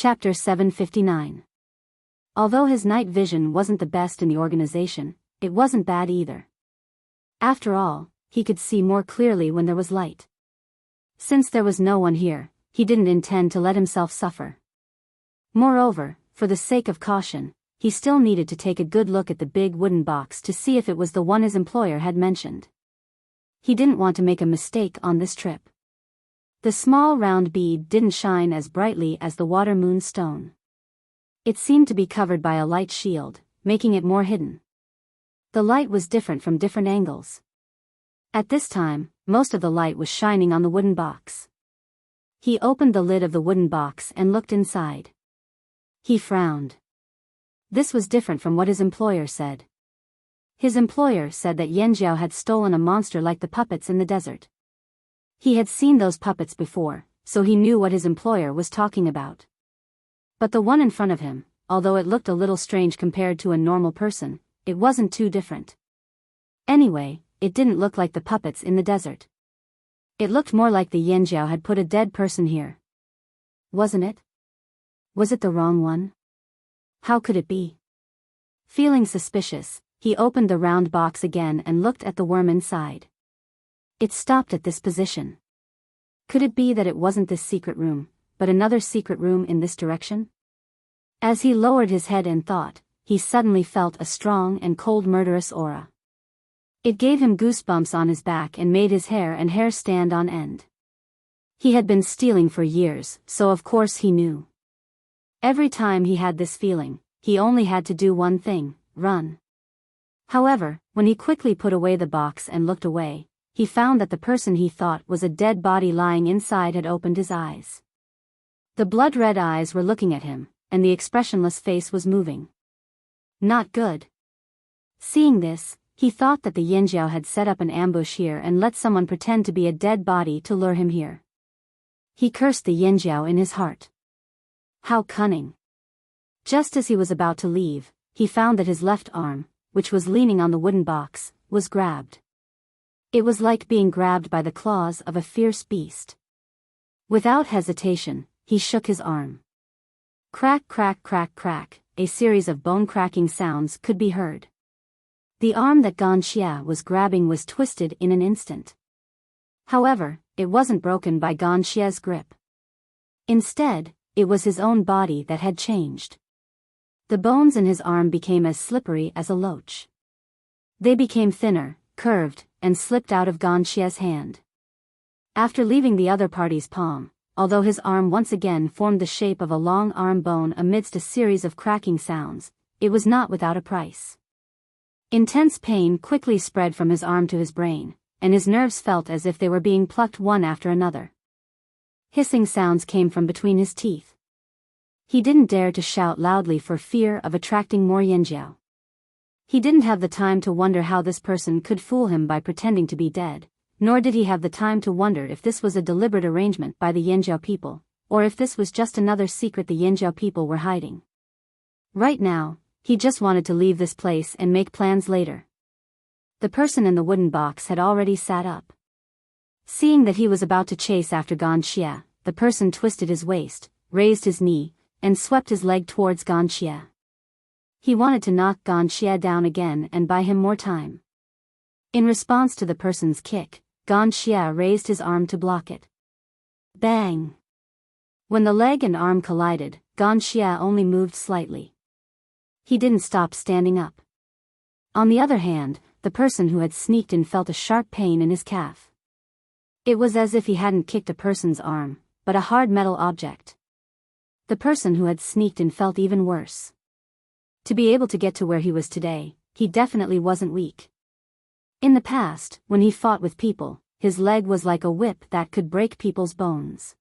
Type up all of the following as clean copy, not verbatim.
Chapter 759. Although his night vision wasn't the best in the organization, it wasn't bad either. After all, he could see more clearly when there was light. Since there was no one here, he didn't intend to let himself suffer. Moreover, for the sake of caution, he still needed to take a good look at the big wooden box to see if it was the one his employer had mentioned. He didn't want to make a mistake on this trip. The small round bead didn't shine as brightly as the water moon stone. It seemed to be covered by a light shield, making it more hidden. The light was different from different angles. At this time, most of the light was shining on the wooden box. He opened the lid of the wooden box and looked inside. He frowned. This was different from what his employer said. His employer said that Yanjiao had stolen a monster like the puppets in the desert. He had seen those puppets before, so he knew what his employer was talking about. But the one in front of him, although it looked a little strange compared to a normal person, it wasn't too different. Anyway, it didn't look like the puppets in the desert. It looked more like the Yanjiao had put a dead person here. Wasn't it? Was it the wrong one? How could it be? Feeling suspicious, he opened the round box again and looked at the worm inside. It stopped at this position. Could it be that it wasn't this secret room, but another secret room in this direction? As he lowered his head and thought, he suddenly felt a strong and cold murderous aura. It gave him goosebumps on his back and made his hair stand on end. He had been stealing for years, so of course he knew. Every time he had this feeling, he only had to do one thing: run. However, when he quickly put away the box and looked away, he found that the person he thought was a dead body lying inside had opened his eyes. The blood-red eyes were looking at him, and the expressionless face was moving. Not good. Seeing this, he thought that the Yanjiao had set up an ambush here and let someone pretend to be a dead body to lure him here. He cursed the Yanjiao in his heart. How cunning. Just as he was about to leave, he found that his left arm, which was leaning on the wooden box, was grabbed. It was like being grabbed by the claws of a fierce beast. Without hesitation, he shook his arm. Crack, crack, crack, crack, a series of bone-cracking sounds could be heard. The arm that Ganxia was grabbing was twisted in an instant. However, it wasn't broken by Ganxia's grip. Instead, it was his own body that had changed. The bones in his arm became as slippery as a loach. They became thinner, curved, and slipped out of Ganxia's hand. After leaving the other party's palm, although his arm once again formed the shape of a long arm bone amidst a series of cracking sounds, it was not without a price. Intense pain quickly spread from his arm to his brain, and his nerves felt as if they were being plucked one after another. Hissing sounds came from between his teeth. He didn't dare to shout loudly for fear of attracting more Yanjiao. He didn't have the time to wonder how this person could fool him by pretending to be dead, nor did he have the time to wonder if this was a deliberate arrangement by the Yanjiao people, or if this was just another secret the Yanjiao people were hiding. Right now, he just wanted to leave this place and make plans later. The person in the wooden box had already sat up. Seeing that he was about to chase after Ganxia, the person twisted his waist, raised his knee, and swept his leg towards Ganxia. He wanted to knock Ganxia down again and buy him more time. In response to the person's kick, Ganxia raised his arm to block it. Bang! When the leg and arm collided, Ganxia only moved slightly. He didn't stop standing up. On the other hand, the person who had sneaked in felt a sharp pain in his calf. It was as if he hadn't kicked a person's arm, but a hard metal object. The person who had sneaked in felt even worse. To be able to get to where he was today, he definitely wasn't weak. In the past, when he fought with people, his leg was like a whip that could break people's bones.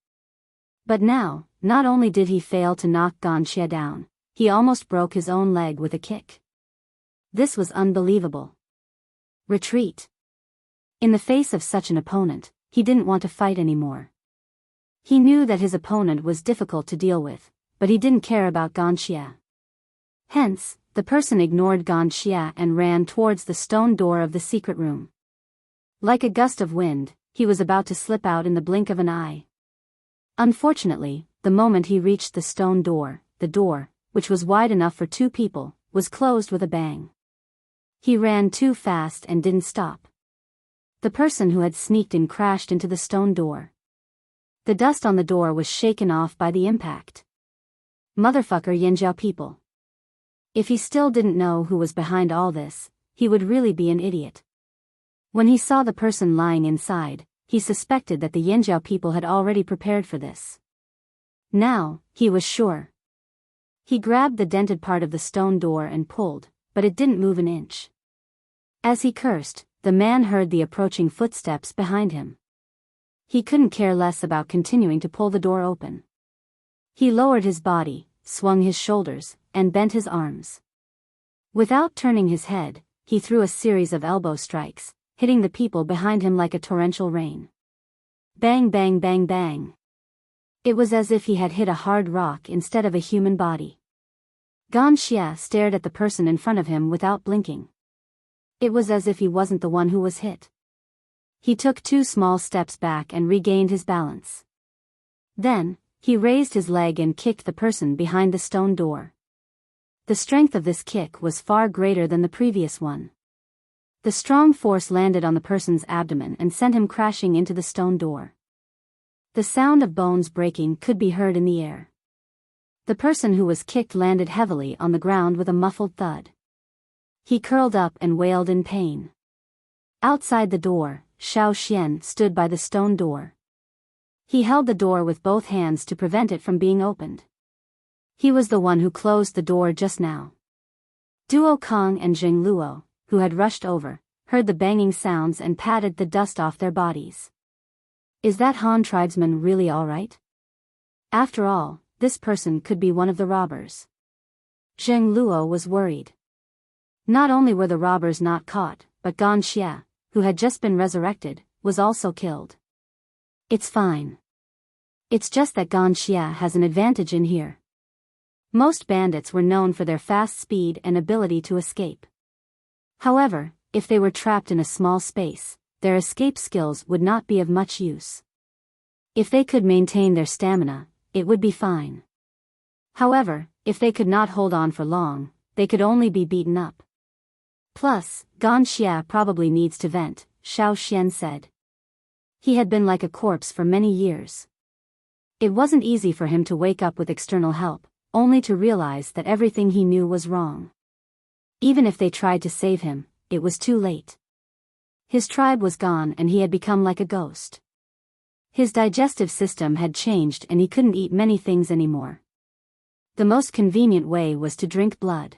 But now, not only did he fail to knock Ganxia down, he almost broke his own leg with a kick. This was unbelievable. Retreat. In the face of such an opponent, he didn't want to fight anymore. He knew that his opponent was difficult to deal with, but he didn't care about Ganxia. Hence, the person ignored Ganxia and ran towards the stone door of the secret room. Like a gust of wind, he was about to slip out in the blink of an eye. Unfortunately, the moment he reached the stone door, the door, which was wide enough for 2 people, was closed with a bang. He ran too fast and didn't stop. The person who had sneaked in crashed into the stone door. The dust on the door was shaken off by the impact. Motherfucker Yanjiao people. If he still didn't know who was behind all this, he would really be an idiot. When he saw the person lying inside, he suspected that the Yanjiao people had already prepared for this. Now, he was sure. He grabbed the dented part of the stone door and pulled, but it didn't move an inch. As he cursed, the man heard the approaching footsteps behind him. He couldn't care less about continuing to pull the door open. He lowered his body, swung his shoulders, and bent his arms. Without turning his head, he threw a series of elbow strikes, hitting the people behind him like a torrential rain. Bang bang bang bang. It was as if he had hit a hard rock instead of a human body. Ganxia stared at the person in front of him without blinking. It was as if he wasn't the one who was hit. He took 2 small steps back and regained his balance. Then, he raised his leg and kicked the person behind the stone door. The strength of this kick was far greater than the previous one. The strong force landed on the person's abdomen and sent him crashing into the stone door. The sound of bones breaking could be heard in the air. The person who was kicked landed heavily on the ground with a muffled thud. He curled up and wailed in pain. Outside the door, Xiao Xian stood by the stone door. He held the door with both hands to prevent it from being opened. He was the one who closed the door just now. Duo Kong and Zheng Luo, who had rushed over, heard the banging sounds and patted the dust off their bodies. Is that Han tribesman really all right? After all, this person could be one of the robbers. Zheng Luo was worried. Not only were the robbers not caught, but Ganxia, who had just been resurrected, was also killed. It's fine. It's just that Ganxia has an advantage in here. Most bandits were known for their fast speed and ability to escape. However, if they were trapped in a small space, their escape skills would not be of much use. If they could maintain their stamina, it would be fine. However, if they could not hold on for long, they could only be beaten up. Plus, Ganxia probably needs to vent, Xiao Xian said. He had been like a corpse for many years. It wasn't easy for him to wake up with external help, only to realize that everything he knew was wrong. Even if they tried to save him, it was too late. His tribe was gone and he had become like a ghost. His digestive system had changed and he couldn't eat many things anymore. The most convenient way was to drink blood.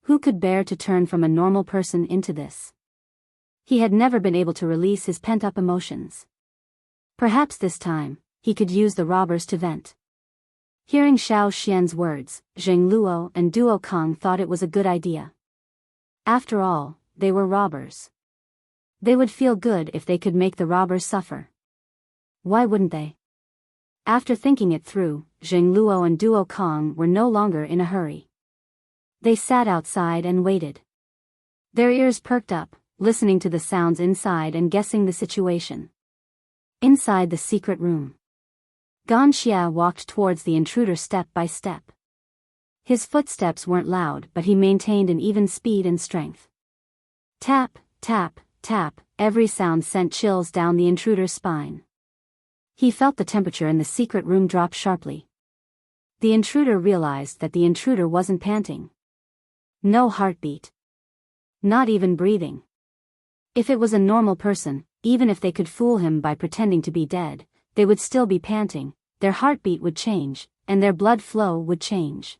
Who could bear to turn from a normal person into this? He had never been able to release his pent-up emotions. Perhaps this time, he could use the robbers to vent. Hearing Xiao Xian's words, Zheng Luo and Duo Kong thought it was a good idea. After all, they were robbers. They would feel good if they could make the robbers suffer. Why wouldn't they? After thinking it through, Zheng Luo and Duo Kong were no longer in a hurry. They sat outside and waited. Their ears perked up, listening to the sounds inside and guessing the situation. Inside the secret room, Ganxia walked towards the intruder step by step. His footsteps weren't loud, but he maintained an even speed and strength. Tap, tap, tap, every sound sent chills down the intruder's spine. He felt the temperature in the secret room drop sharply. The intruder realized that the intruder wasn't panting. No heartbeat. Not even breathing. If it was a normal person, even if they could fool him by pretending to be dead, they would still be panting, their heartbeat would change, and their blood flow would change.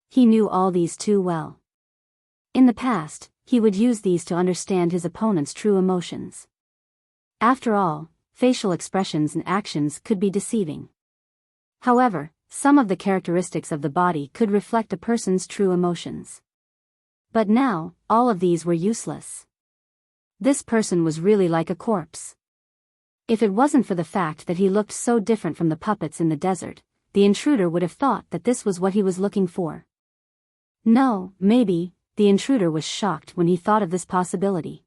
He knew all these too well. In the past, he would use these to understand his opponent's true emotions. After all, facial expressions and actions could be deceiving. However, some of the characteristics of the body could reflect a person's true emotions. But now, all of these were useless. This person was really like a corpse. If it wasn't for the fact that he looked so different from the puppets in the desert, the intruder would have thought that this was what he was looking for. No, maybe, the intruder was shocked when he thought of this possibility.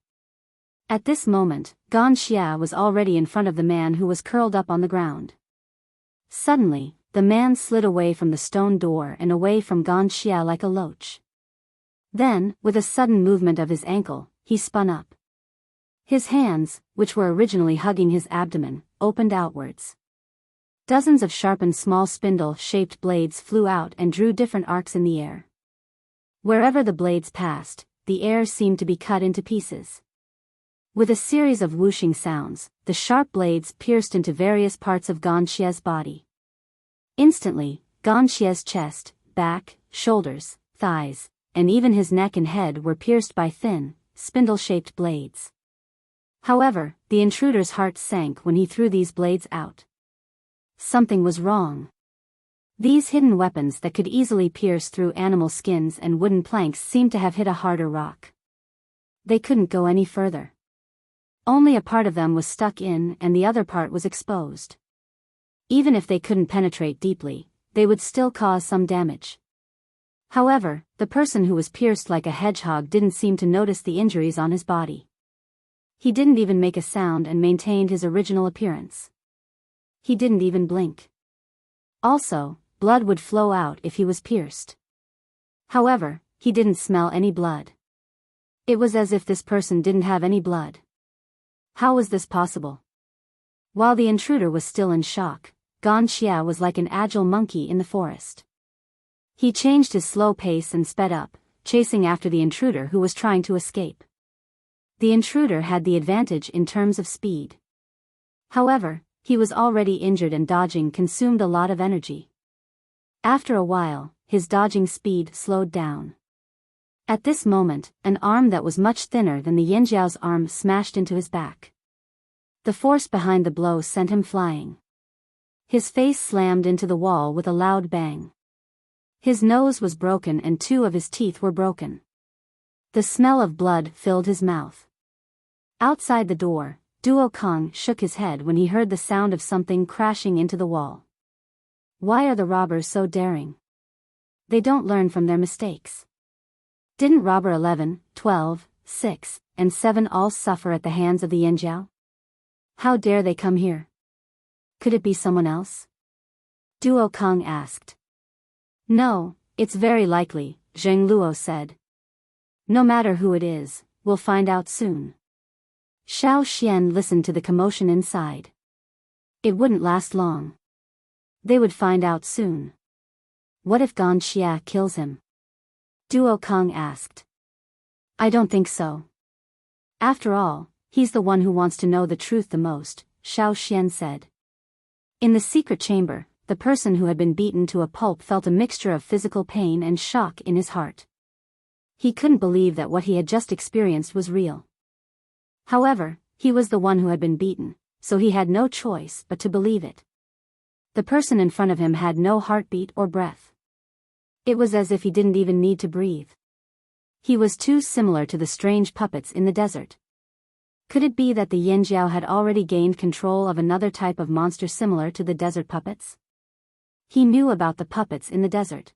At this moment, Ganxia was already in front of the man who was curled up on the ground. Suddenly, the man slid away from the stone door and away from Gan Xia like a loach. Then, with a sudden movement of his ankle, he spun up. His hands, which were originally hugging his abdomen, opened outwards. Dozens of sharpened small spindle-shaped blades flew out and drew different arcs in the air. Wherever the blades passed, the air seemed to be cut into pieces. With a series of whooshing sounds, the sharp blades pierced into various parts of Gan Xia's body. Instantly, Gan Xia's chest, back, shoulders, thighs, and even his neck and head were pierced by thin, spindle-shaped blades. However, the intruder's heart sank when he threw these blades out. Something was wrong. These hidden weapons that could easily pierce through animal skins and wooden planks seemed to have hit a harder rock. They couldn't go any further. Only a part of them was stuck in and the other part was exposed. Even if they couldn't penetrate deeply, they would still cause some damage. However, the person who was pierced like a hedgehog didn't seem to notice the injuries on his body. He didn't even make a sound and maintained his original appearance. He didn't even blink. Also, blood would flow out if he was pierced. However, he didn't smell any blood. It was as if this person didn't have any blood. How was this possible? While the intruder was still in shock, Gan Xia was like an agile monkey in the forest. He changed his slow pace and sped up, chasing after the intruder who was trying to escape. The intruder had the advantage in terms of speed. However, he was already injured and dodging consumed a lot of energy. After a while, his dodging speed slowed down. At this moment, an arm that was much thinner than the Yanjiao's arm smashed into his back. The force behind the blow sent him flying. His face slammed into the wall with a loud bang. His nose was broken and 2 of his teeth were broken. The smell of blood filled his mouth. Outside the door, Duo Kong shook his head when he heard the sound of something crashing into the wall. Why are the robbers so daring? They don't learn from their mistakes. Didn't robber 11, 12, 6, and 7 all suffer at the hands of the Yanjiao? How dare they come here? Could it be someone else? Duo Kong asked. No, it's very likely, Zheng Luo said. No matter who it is, we'll find out soon. Xiao Xian listened to the commotion inside. It wouldn't last long. They would find out soon. What if Gan Xia kills him? Duo Kong asked. I don't think so. After all, he's the one who wants to know the truth the most, Xiao Xian said. In the secret chamber, the person who had been beaten to a pulp felt a mixture of physical pain and shock in his heart. He couldn't believe that what he had just experienced was real. However, he was the one who had been beaten, so he had no choice but to believe it. The person in front of him had no heartbeat or breath. It was as if he didn't even need to breathe. He was too similar to the strange puppets in the desert. Could it be that the Yanjiao had already gained control of another type of monster similar to the desert puppets? He knew about the puppets in the desert.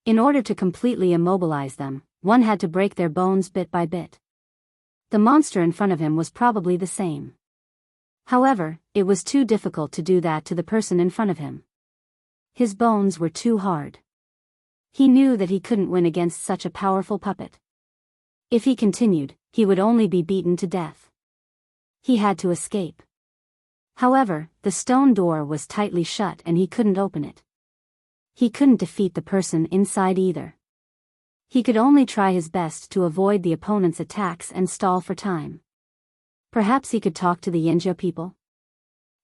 In order to completely immobilize them, one had to break their bones bit by bit. The monster in front of him was probably the same. However, it was too difficult to do that to the person in front of him. His bones were too hard. He knew that he couldn't win against such a powerful puppet. If he continued, he would only be beaten to death. He had to escape. However, the stone door was tightly shut and he couldn't open it. He couldn't defeat the person inside either. He could only try his best to avoid the opponent's attacks and stall for time. Perhaps he could talk to the Yanjiao people?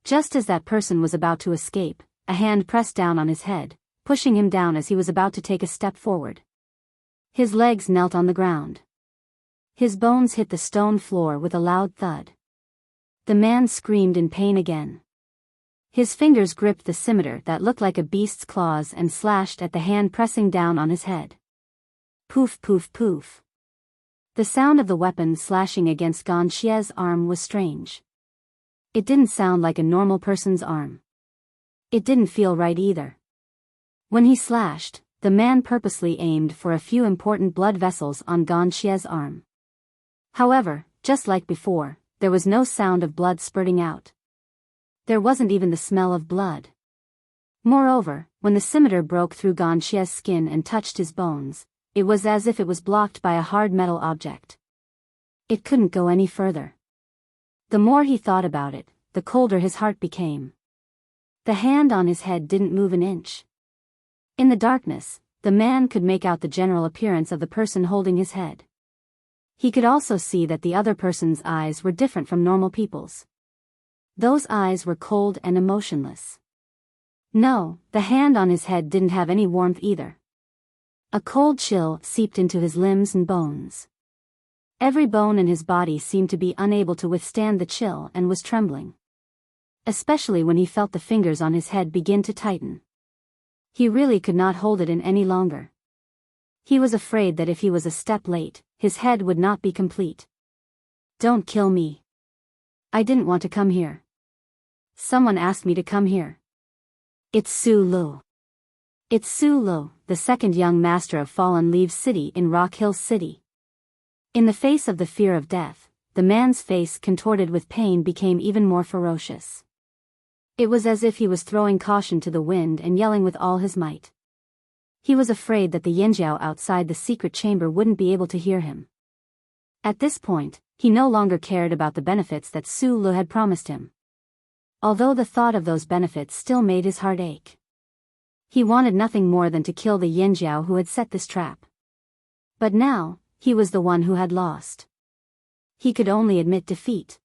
Just as that person was about to escape, a hand pressed down on his head, pushing him down as he was about to take a step forward. His legs knelt on the ground. His bones hit the stone floor with a loud thud. The man screamed in pain again. His fingers gripped the scimitar that looked like a beast's claws and slashed at the hand pressing down on his head. Poof poof poof. The sound of the weapon slashing against Gan Xia's arm was strange. It didn't sound like a normal person's arm. It didn't feel right either. When he slashed, the man purposely aimed for a few important blood vessels on Gan Xia's arm. However, just like before, there was no sound of blood spurting out. There wasn't even the smell of blood. Moreover, when the scimitar broke through Ganxia's skin and touched his bones, it was as if it was blocked by a hard metal object. It couldn't go any further. The more he thought about it, the colder his heart became. The hand on his head didn't move an inch. In the darkness, the man could make out the general appearance of the person holding his head. He could also see that the other person's eyes were different from normal people's. Those eyes were cold and emotionless. No, the hand on his head didn't have any warmth either. A cold chill seeped into his limbs and bones. Every bone in his body seemed to be unable to withstand the chill and was trembling. Especially when he felt the fingers on his head begin to tighten. He really could not hold it in any longer. He was afraid that if he was a step late, his head would not be complete. Don't kill me. I didn't want to come here. Someone asked me to come here. It's Su Lu. It's Su Lu, the second young master of Fallen Leaves City in Rock Hill City. In the face of the fear of death, the man's face contorted with pain became even more ferocious. It was as if he was throwing caution to the wind and yelling with all his might. He was afraid that the Yinjiao outside the secret chamber wouldn't be able to hear him. At this point, he no longer cared about the benefits that Su Lu had promised him. Although the thought of those benefits still made his heart ache. He wanted nothing more than to kill the Yinjiao who had set this trap. But now, he was the one who had lost. He could only admit defeat.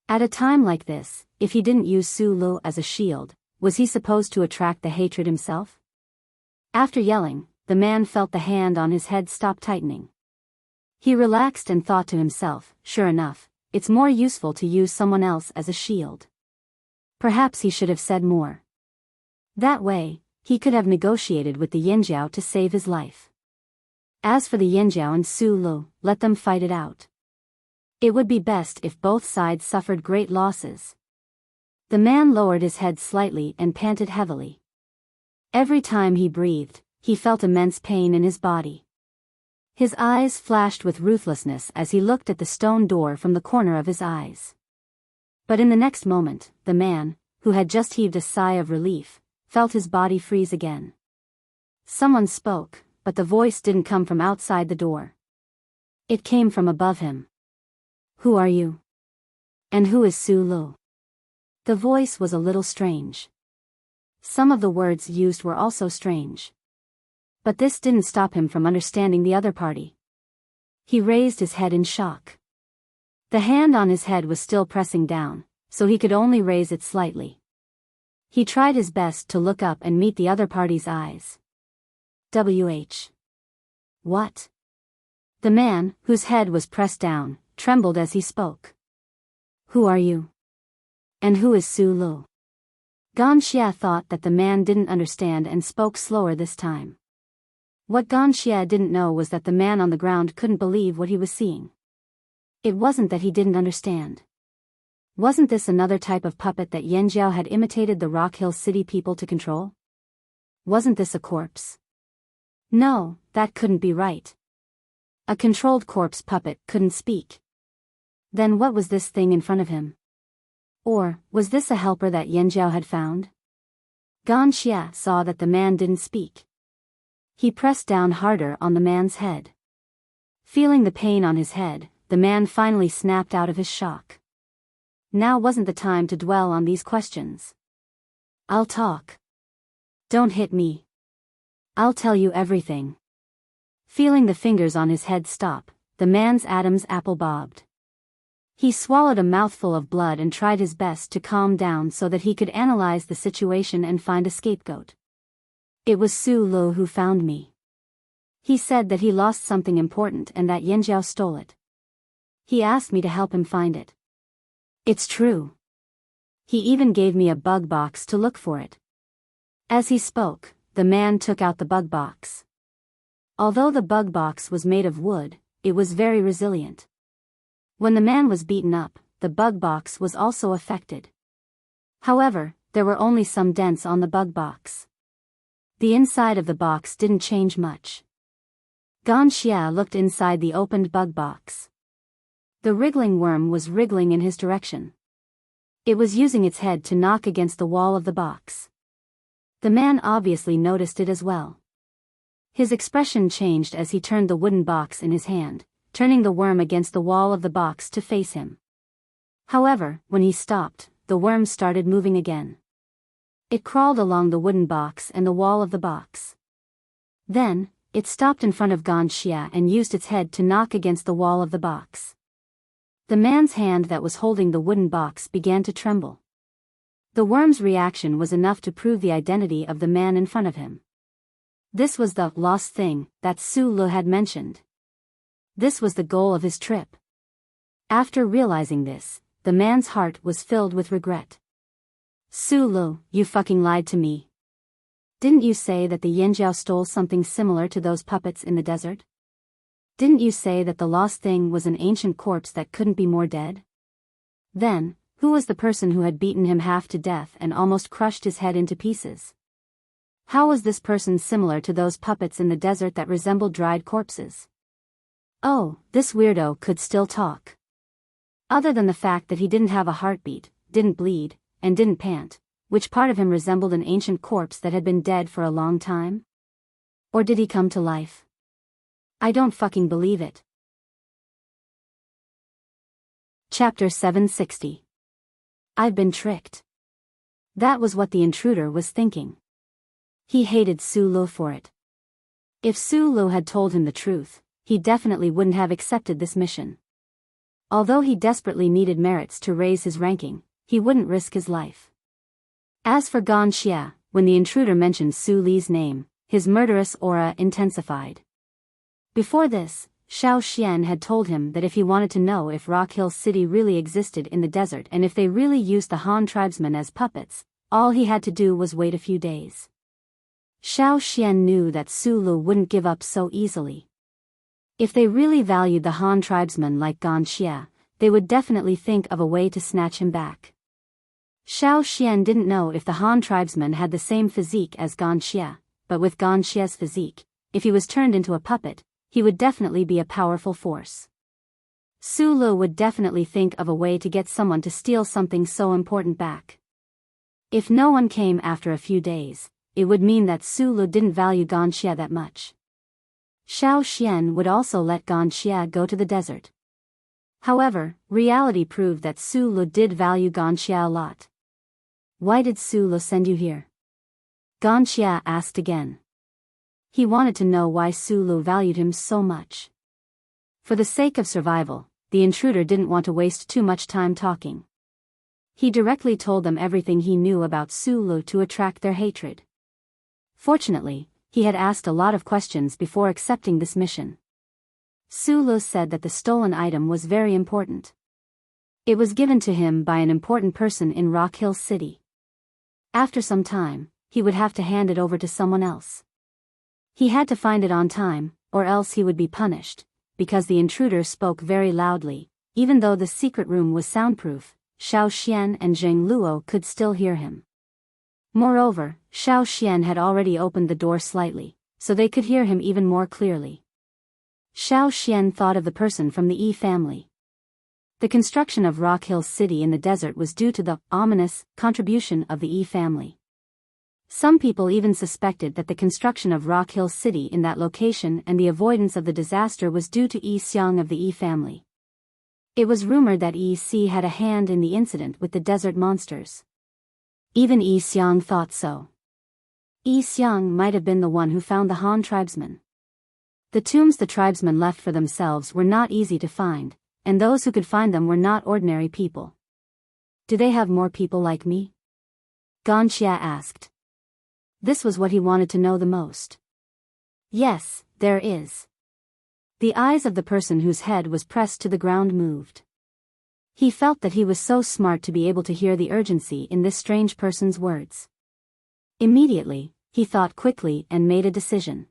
At a time like this, if he didn't use Su Lu as a shield, was he supposed to attract the hatred himself? After yelling, the man felt the hand on his head stop tightening. He relaxed and thought to himself, sure enough, it's more useful to use someone else as a shield. Perhaps he should have said more. That way, he could have negotiated with the Yinjiao to save his life. As for the Yinjiao and Su Lu, let them fight it out. It would be best if both sides suffered great losses. The man lowered his head slightly and panted heavily. Every time he breathed, he felt immense pain in his body. His eyes flashed with ruthlessness as he looked at the stone door from the corner of his eyes. But in the next moment, the man, who had just heaved a sigh of relief, felt his body freeze again. Someone spoke, but the voice didn't come from outside the door. It came from above him. Who are you? And who is Su Lu? The voice was a little strange. Some of the words used were also strange. But this didn't stop him from understanding the other party. He raised his head in shock. The hand on his head was still pressing down, so he could only raise it slightly. He tried his best to look up and meet the other party's eyes. What? The man, whose head was pressed down, trembled as he spoke. Who are you? And who is Su Lu? Ganxia thought that the man didn't understand and spoke slower this time. What Ganxia didn't know was that the man on the ground couldn't believe what he was seeing. It wasn't that he didn't understand. Wasn't this another type of puppet that Yanjiao had imitated the Rock Hill City people to control? Wasn't this a corpse? No, that couldn't be right. A controlled corpse puppet couldn't speak. Then what was this thing in front of him? Or, was this a helper that Yanjiao had found? Ganxia saw that the man didn't speak. He pressed down harder on the man's head. Feeling the pain on his head, the man finally snapped out of his shock. Now wasn't the time to dwell on these questions. I'll talk. Don't hit me. I'll tell you everything. Feeling the fingers on his head stop, the man's Adam's apple bobbed. He swallowed a mouthful of blood and tried his best to calm down so that he could analyze the situation and find a scapegoat. It was Su Lu who found me. He said that he lost something important and that Yanjiao stole it. He asked me to help him find it. It's true. He even gave me a bug box to look for it. As he spoke, the man took out the bug box. Although the bug box was made of wood, it was very resilient. When the man was beaten up, the bug box was also affected. However, there were only some dents on the bug box. The inside of the box didn't change much. Ganxia looked inside the opened bug box. The wriggling worm was wriggling in his direction. It was using its head to knock against the wall of the box. The man obviously noticed it as well. His expression changed as he turned the wooden box in his hand, turning the worm against the wall of the box to face him. However, when he stopped, the worm started moving again. It crawled along the wooden box and the wall of the box. Then, it stopped in front of Ganxia and used its head to knock against the wall of the box. The man's hand that was holding the wooden box began to tremble. The worm's reaction was enough to prove the identity of the man in front of him. This was the lost thing that Su Lu had mentioned. This was the goal of his trip. After realizing this, the man's heart was filled with regret. Su Lu, you fucking lied to me. Didn't you say that the Yanjiao stole something similar to those puppets in the desert? Didn't you say that the lost thing was an ancient corpse that couldn't be more dead? Then, who was the person who had beaten him half to death and almost crushed his head into pieces? How was this person similar to those puppets in the desert that resembled dried corpses? Oh, this weirdo could still talk. Other than the fact that he didn't have a heartbeat, didn't bleed, and didn't pant, which part of him resembled an ancient corpse that had been dead for a long time? Or did he come to life? I don't fucking believe it. Chapter 760. I've been tricked. That was what the intruder was thinking. He hated Su Lu for it. If Su Lu had told him the truth, he definitely wouldn't have accepted this mission. Although he desperately needed merits to raise his ranking, he wouldn't risk his life. As for Ganxia, when the intruder mentioned Su Li's name, his murderous aura intensified. Before this, Xiao Xian had told him that if he wanted to know if Rock Hill City really existed in the desert and if they really used the Han tribesmen as puppets, all he had to do was wait a few days. Xiao Xian knew that Su Lu wouldn't give up so easily. If they really valued the Han tribesmen like Ganxia, they would definitely think of a way to snatch him back. Xiao Xian didn't know if the Han tribesmen had the same physique as Ganxia, but with Ganxia's physique, if he was turned into a puppet, he would definitely be a powerful force. Su Lu would definitely think of a way to get someone to steal something so important back. If no one came after a few days, it would mean that Su Lu didn't value Ganxia that much. Xiao Xian would also let Ganxia go to the desert. However, reality proved that Su Lu did value Ganxia a lot. Why did Su Lu send you here? Ganxia asked again. He wanted to know why Su Lu valued him so much. For the sake of survival, the intruder didn't want to waste too much time talking. He directly told them everything he knew about Su Lu to attract their hatred. Fortunately, he had asked a lot of questions before accepting this mission. Su Lu said that the stolen item was very important. It was given to him by an important person in Rock Hill City. After some time, he would have to hand it over to someone else. He had to find it on time, or else he would be punished, because the intruder spoke very loudly. Even though the secret room was soundproof, Xiao Xian and Zheng Luo could still hear him. Moreover, Xiao Xian had already opened the door slightly, so they could hear him even more clearly. Xiao Xian thought of the person from the Yi family. The construction of Rock Hill City in the desert was due to the ominous contribution of the Yi family. Some people even suspected that the construction of Rock Hill City in that location and the avoidance of the disaster was due to Yi Xiang of the Yi family. It was rumored that Yi Si had a hand in the incident with the desert monsters. Even Yi Xiang thought so. Yi Xiang might have been the one who found the Han tribesmen. The tombs the tribesmen left for themselves were not easy to find, and those who could find them were not ordinary people. Do they have more people like me? Ganxia asked. This was what he wanted to know the most. Yes, there is. The eyes of the person whose head was pressed to the ground moved. He felt that he was so smart to be able to hear the urgency in this strange person's words. Immediately, he thought quickly and made a decision.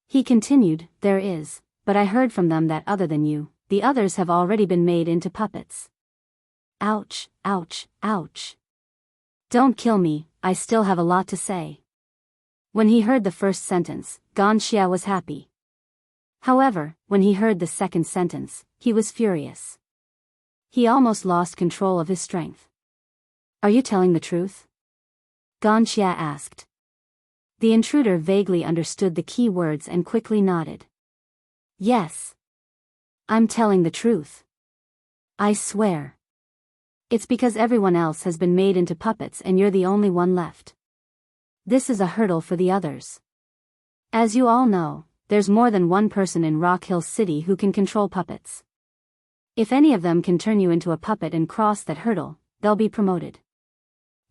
He continued, there is, but I heard from them that other than you, the others have already been made into puppets. Ouch, ouch, ouch. Don't kill me, I still have a lot to say. When he heard the first sentence, Ganxia was happy. However, when he heard the second sentence, he was furious. He almost lost control of his strength. Are you telling the truth? Ganxia asked. The intruder vaguely understood the key words and quickly nodded. Yes. I'm telling the truth. I swear. It's because everyone else has been made into puppets and you're the only one left. This is a hurdle for the others. As you all know, there's more than one person in Rock Hill City who can control puppets. If any of them can turn you into a puppet and cross that hurdle, they'll be promoted.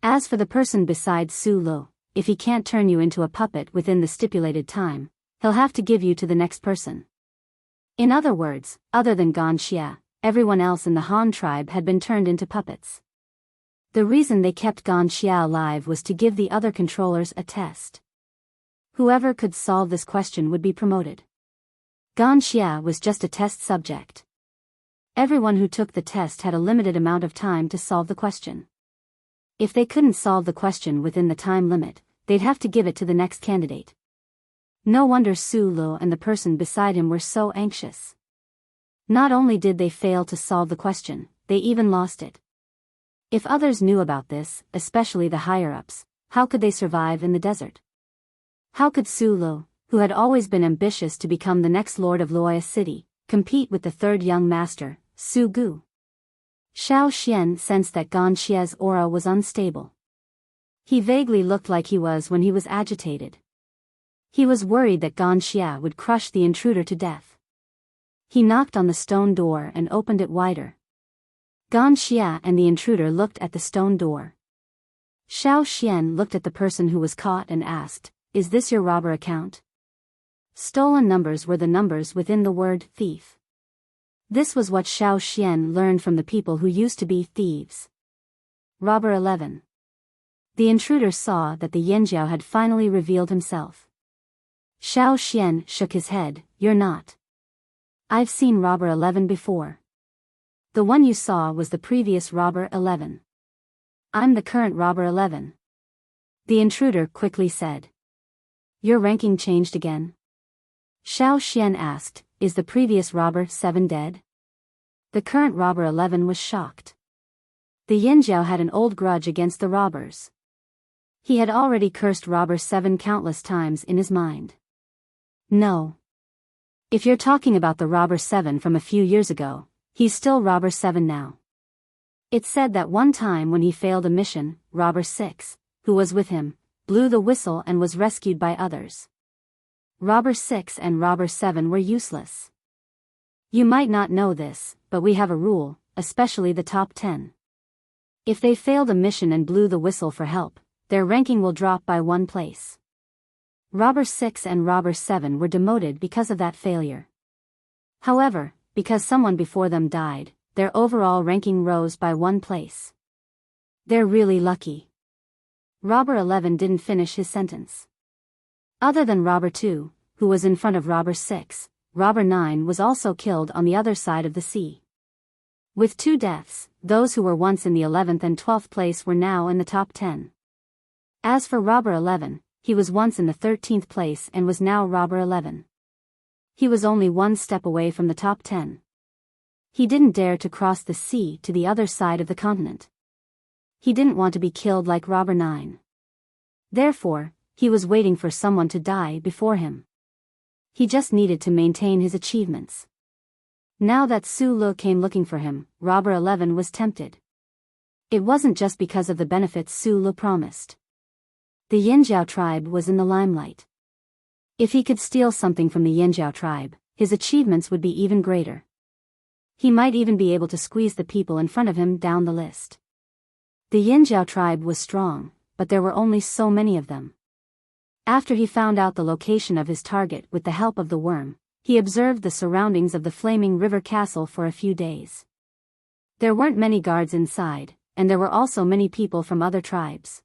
As for the person besides Su Lu, if he can't turn you into a puppet within the stipulated time, he'll have to give you to the next person. In other words, other than Gan Xia, everyone else in the Han tribe had been turned into puppets. The reason they kept Gan Xia alive was to give the other controllers a test. Whoever could solve this question would be promoted. Gan Xia was just a test subject. Everyone who took the test had a limited amount of time to solve the question. If they couldn't solve the question within the time limit, they'd have to give it to the next candidate. No wonder Su Lu and the person beside him were so anxious. Not only did they fail to solve the question, they even lost it. If others knew about this, especially the higher-ups, how could they survive in the desert? How could Su Lu, who had always been ambitious to become the next lord of Luoya City, compete with the third young master, Su Gu? Xiao Xian sensed that Gan Xia's aura was unstable. He vaguely looked like he was when he was agitated. He was worried that Gan Xia would crush the intruder to death. He knocked on the stone door and opened it wider. Gan Xia and the intruder looked at the stone door. Xiao Xian looked at the person who was caught and asked, "Is this your robber account?" Stolen numbers were the numbers within the word thief. This was what Xiao Xian learned from the people who used to be thieves. Robber 11. The intruder saw that the Yanjiao had finally revealed himself. Xiao Xian shook his head. "You're not. I've seen Robber 11 before. The one you saw was the previous Robber 11. I'm the current Robber 11. The intruder quickly said. "Your ranking changed again?" Xiao Xian asked, "Is the previous Robber 7 dead?" The current Robber 11 was shocked. The Yanjiao had an old grudge against the robbers. He had already cursed Robber 7 countless times in his mind. "No. If you're talking about the Robber 7 from a few years ago, he's still Robber 7 now. It's said that one time when he failed a mission, Robber 6, who was with him, blew the whistle and was rescued by others. Robber 6 and Robber 7 were useless. You might not know this, but we have a rule, especially the top 10. If they failed a mission and blew the whistle for help, their ranking will drop by 1 place. Robber 6 and Robber 7 were demoted because of that failure. However, because someone before them died, their overall ranking rose by 1 place. They're really lucky." Robber 11 didn't finish his sentence. Other than Robber 2, who was in front of Robber 6, Robber 9 was also killed on the other side of the sea. With 2 deaths, those who were once in the 11th and 12th place were now in the top 10. As for Robber 11, he was once in the 13th place and was now Robber 11. He was only 1 step away from the top 10. He didn't dare to cross the sea to the other side of the continent. He didn't want to be killed like Robber 9. Therefore, he was waiting for someone to die before him. He just needed to maintain his achievements. Now that Su Lu came looking for him, Robber 11 was tempted. It wasn't just because of the benefits Su Lu promised. The Yanjiao tribe was in the limelight. If he could steal something from the Yanjiao tribe, his achievements would be even greater. He might even be able to squeeze the people in front of him down the list. The Yanjiao tribe was strong, but there were only so many of them. After he found out the location of his target with the help of the worm, he observed the surroundings of the Flaming River Castle for a few days. There weren't many guards inside, and there were also many people from other tribes.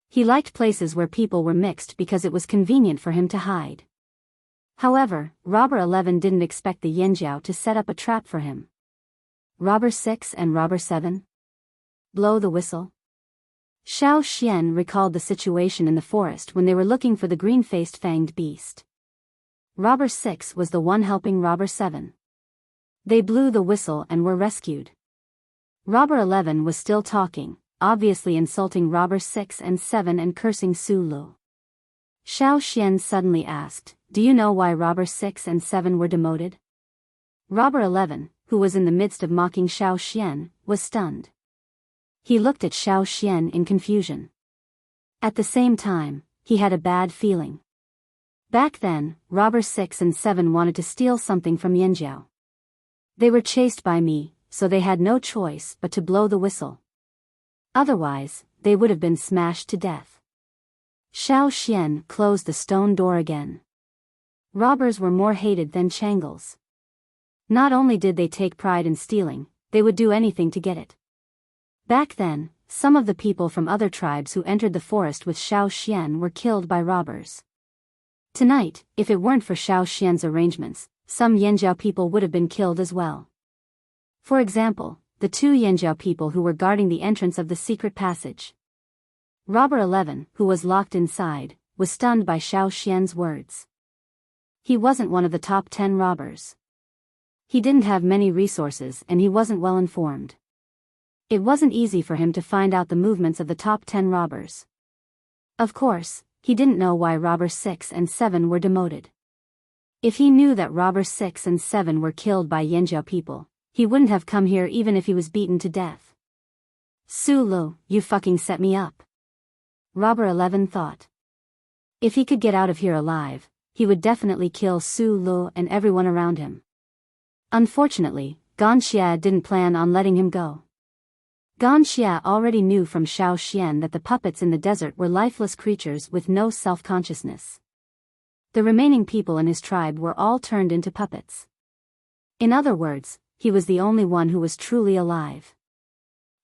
He liked places where people were mixed because it was convenient for him to hide. However, Robber 11 didn't expect the Yanjiao to set up a trap for him. Robber 6 and Robber 7? Blow the whistle? Xiao Xian recalled the situation in the forest when they were looking for the green-faced fanged beast. Robber 6 was the one helping Robber 7. They blew the whistle and were rescued. Robber 11 was still talking, obviously insulting Robber 6 and 7 and cursing Su Lu. Xiao Xian suddenly asked, "Do you know why Robber 6 and 7 were demoted?" Robber 11, who was in the midst of mocking Xiao Xian, was stunned. He looked at Xiao Xian in confusion. At the same time, he had a bad feeling. Back then, Robber 6 and 7 wanted to steal something from Yanjiao. They were chased by me, so they had no choice but to blow the whistle. Otherwise, they would have been smashed to death. Xiao Xian closed the stone door again. Robbers were more hated than Changles. Not only did they take pride in stealing, they would do anything to get it. Back then, some of the people from other tribes who entered the forest with Xiao Xian were killed by robbers. Tonight, if it weren't for Xiao Xian's arrangements, some Yanjiao people would have been killed as well. For example, the 2 Yanjiao people who were guarding the entrance of the secret passage. Robber 11, who was locked inside, was stunned by Xiao Xian's words. He wasn't one of the top 10 robbers. He didn't have many resources and he wasn't well informed. It wasn't easy for him to find out the movements of the top 10 robbers. Of course, he didn't know why Robber 6 and 7 were demoted. If he knew that Robber 6 and 7 were killed by Yanjiao people, he wouldn't have come here even if he was beaten to death. Su Lu, you fucking set me up. Robber 11 thought. If he could get out of here alive, he would definitely kill Su Lu and everyone around him. Unfortunately, Ganxia didn't plan on letting him go. Ganxia already knew from Xiao Xian that the puppets in the desert were lifeless creatures with no self-consciousness. The remaining people in his tribe were all turned into puppets. In other words, he was the only one who was truly alive.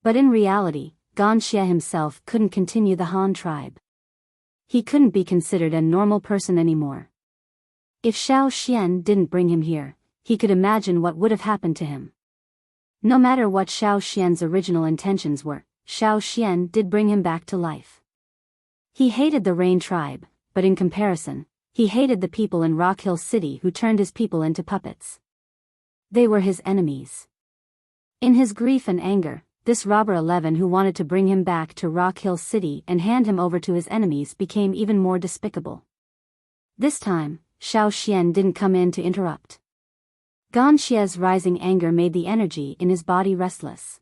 But in reality, Ganxia himself couldn't continue the Han tribe. He couldn't be considered a normal person anymore. If Xiao Xian didn't bring him here, he could imagine what would have happened to him. No matter what Xiao Xian's original intentions were, Xiao Xian did bring him back to life. He hated the Rain tribe, but in comparison, he hated the people in Rock Hill City who turned his people into puppets. They were his enemies. In his grief and anger, this Robber 11 who wanted to bring him back to Rock Hill City and hand him over to his enemies became even more despicable. This time, Xiao Xian didn't come in to interrupt. Ganxia's rising anger made the energy in his body restless.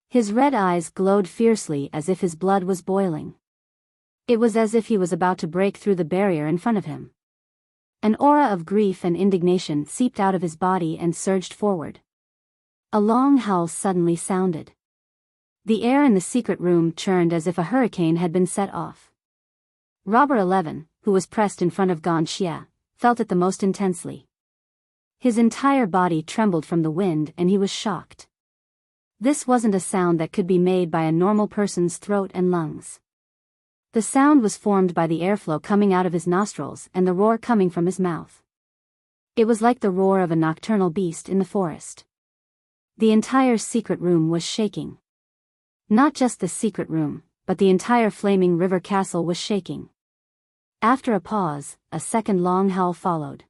His red eyes glowed fiercely as if his blood was boiling. It was as if he was about to break through the barrier in front of him. An aura of grief and indignation seeped out of his body and surged forward. A long howl suddenly sounded. The air in the secret room churned as if a hurricane had been set off. Robber 11, who was pressed in front of Ganxia, felt it the most intensely. His entire body trembled from the wind and he was shocked. This wasn't a sound that could be made by a normal person's throat and lungs. The sound was formed by the airflow coming out of his nostrils and the roar coming from his mouth. It was like the roar of a nocturnal beast in the forest. The entire secret room was shaking. Not just the secret room, but the entire flaming river castle was shaking. After a pause, a second long howl followed.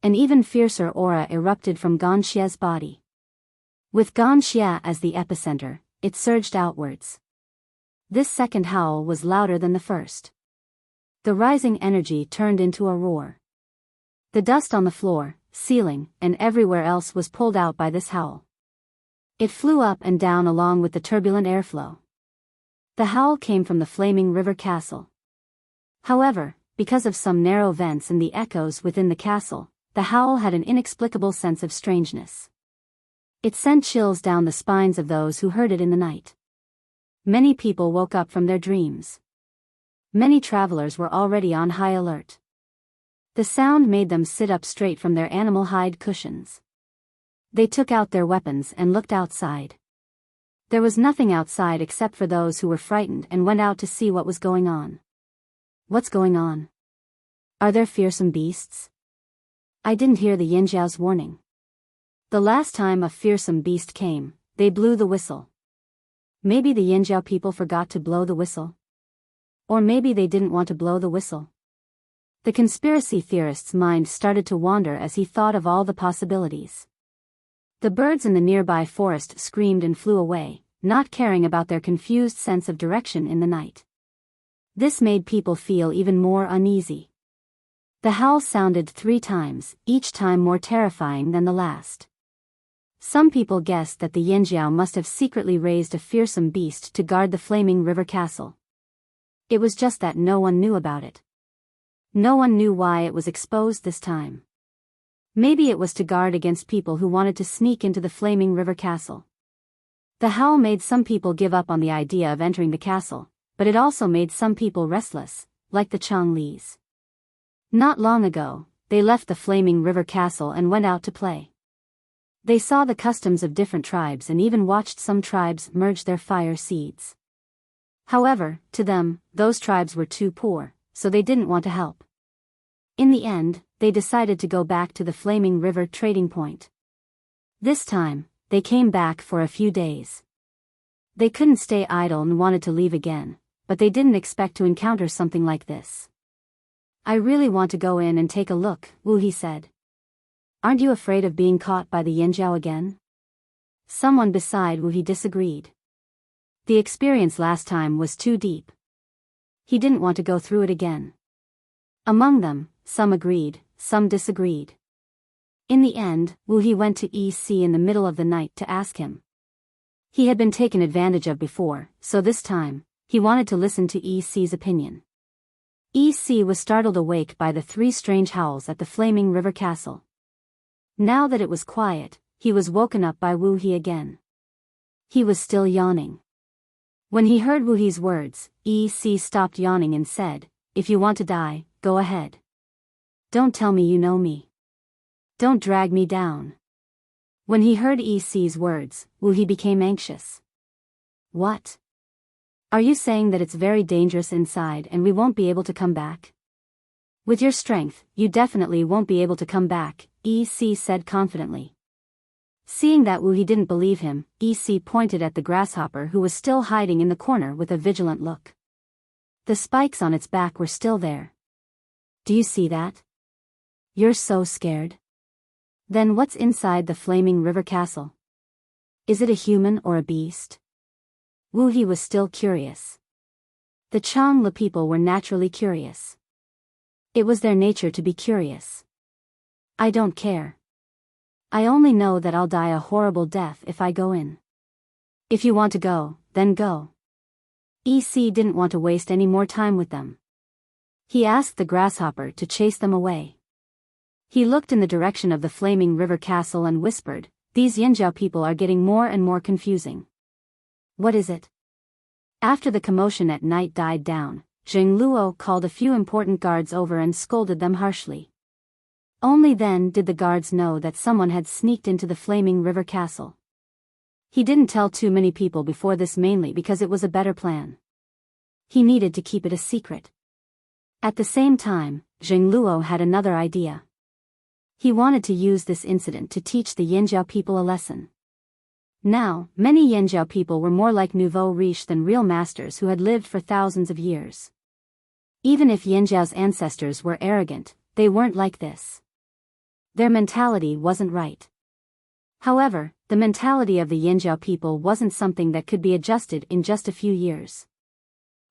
An even fiercer aura erupted from Ganxia's body. With Ganxia as the epicenter, it surged outwards. This second howl was louder than the first. The rising energy turned into a roar. The dust on the floor, ceiling, and everywhere else was pulled out by this howl. It flew up and down along with the turbulent airflow. The howl came from the flaming river castle. However, because of some narrow vents in the echoes within the castle, the howl had an inexplicable sense of strangeness. It sent chills down the spines of those who heard it in the night. Many people woke up from their dreams. Many travelers were already on high alert. The sound made them sit up straight from their animal hide cushions. They took out their weapons and looked outside. There was nothing outside except for those who were frightened and went out to see what was going on. What's going on? Are there fearsome beasts? I didn't hear the Yanjiao's warning. The last time a fearsome beast came, they blew the whistle. Maybe the Yanjiao people forgot to blow the whistle. Or maybe they didn't want to blow the whistle. The conspiracy theorist's mind started to wander as he thought of all the possibilities. The birds in the nearby forest screamed and flew away, not caring about their confused sense of direction in the night. This made people feel even more uneasy. The howl sounded 3 times, each time more terrifying than the last. Some people guessed that the Yinjiao must have secretly raised a fearsome beast to guard the flaming river castle. It was just that no one knew about it. No one knew why it was exposed this time. Maybe it was to guard against people who wanted to sneak into the flaming river castle. The howl made some people give up on the idea of entering the castle, but it also made some people restless, like the Changlis. Not long ago, they left the flaming river castle and went out to play. They saw the customs of different tribes and even watched some tribes merge their fire seeds. However, to them, those tribes were too poor, so they didn't want to help. In the end, they decided to go back to the flaming river trading point. This time, they came back for a few days. They couldn't stay idle and wanted to leave again, but they didn't expect to encounter something like this. "I really want to go in and take a look," Wu He said. "Aren't you afraid of being caught by the Yinjiao again?" Someone beside Wu He disagreed. The experience last time was too deep. He didn't want to go through it again. Among them, some agreed, some disagreed. In the end, Wu He went to EC in the middle of the night to ask him. He had been taken advantage of before, so this time, he wanted to listen to EC's opinion. EC was startled awake by the 3 strange howls at the flaming river castle. Now that it was quiet, he was woken up by Wu He again. He was still yawning. When he heard Wu He's words, EC stopped yawning and said, "If you want to die, go ahead. Don't tell me you know me. Don't drag me down." When he heard EC's words, Wu He became anxious. "What? Are you saying that it's very dangerous inside and we won't be able to come back?" "With your strength, you definitely won't be able to come back," EC said confidently. Seeing that Wu He didn't believe him, EC pointed at the grasshopper who was still hiding in the corner with a vigilant look. The spikes on its back were still there. "Do you see that? You're so scared. Then what's inside the flaming river castle? Is it a human or a beast?" Wu He was still curious. The Changla people were naturally curious. It was their nature to be curious. "I don't care. I only know that I'll die a horrible death if I go in. If you want to go, then go." EC didn't want to waste any more time with them. He asked the grasshopper to chase them away. He looked in the direction of the flaming river castle and whispered, "These Yinjiao people are getting more and more confusing." "What is it?" After the commotion at night died down, Zheng Luo called a few important guards over and scolded them harshly. Only then did the guards know that someone had sneaked into the flaming river castle. He didn't tell too many people before this, mainly because it was a better plan. He needed to keep it a secret. At the same time, Zheng Luo had another idea. He wanted to use this incident to teach the Yinjiao people a lesson. Now, many Yinjiao people were more like nouveau riche than real masters who had lived for thousands of years. Even if Yinjiao's ancestors were arrogant, they weren't like this. Their mentality wasn't right. However, the mentality of the Yinjiao people wasn't something that could be adjusted in just a few years.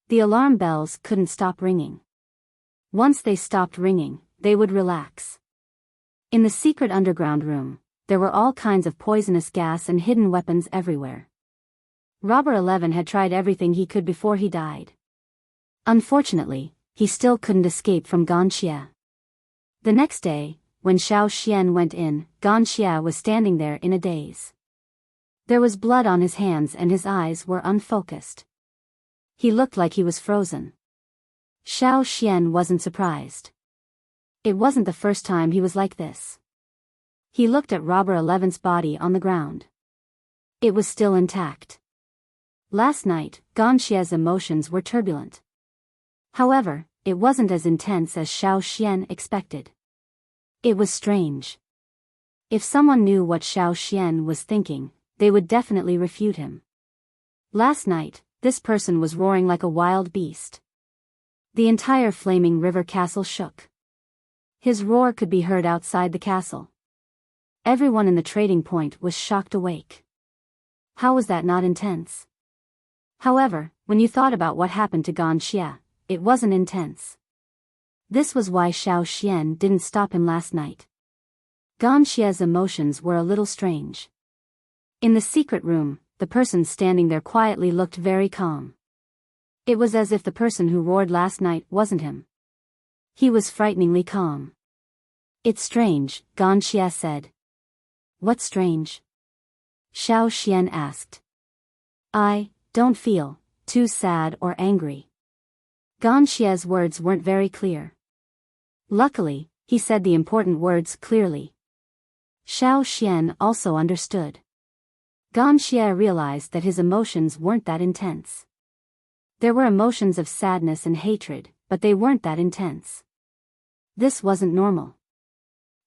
The alarm bells couldn't stop ringing. Once they stopped ringing, they would relax. In the secret underground room, there were all kinds of poisonous gas and hidden weapons everywhere. Robber 11 had tried everything he could before he died. Unfortunately, he still couldn't escape from Ganxia. The next day, when Xiao Xian went in, Ganxia was standing there in a daze. There was blood on his hands and his eyes were unfocused. He looked like he was frozen. Xiao Xian wasn't surprised. It wasn't the first time he was like this. He looked at Robber 11's body on the ground. It was still intact. Last night, Ganxia's emotions were turbulent. However, it wasn't as intense as Xiao Xian expected. It was strange. If someone knew what Xiao Xian was thinking, they would definitely refute him. Last night, this person was roaring like a wild beast. The entire flaming river castle shook. His roar could be heard outside the castle. Everyone in the trading point was shocked awake. How was that not intense? However, when you thought about what happened to Ganxia, it wasn't intense. This was why Xiao Xian didn't stop him last night. Gan Xie's emotions were a little strange. In the secret room, the person standing there quietly looked very calm. It was as if the person who roared last night wasn't him. He was frighteningly calm. It's strange, Gan Xie said. What's strange? Xiao Xian asked. I don't feel too sad or angry. Gan Xie's words weren't very clear. Luckily, he said the important words clearly. Xiao Xian also understood. Gan Xie realized that his emotions weren't that intense. There were emotions of sadness and hatred, but they weren't that intense. This wasn't normal.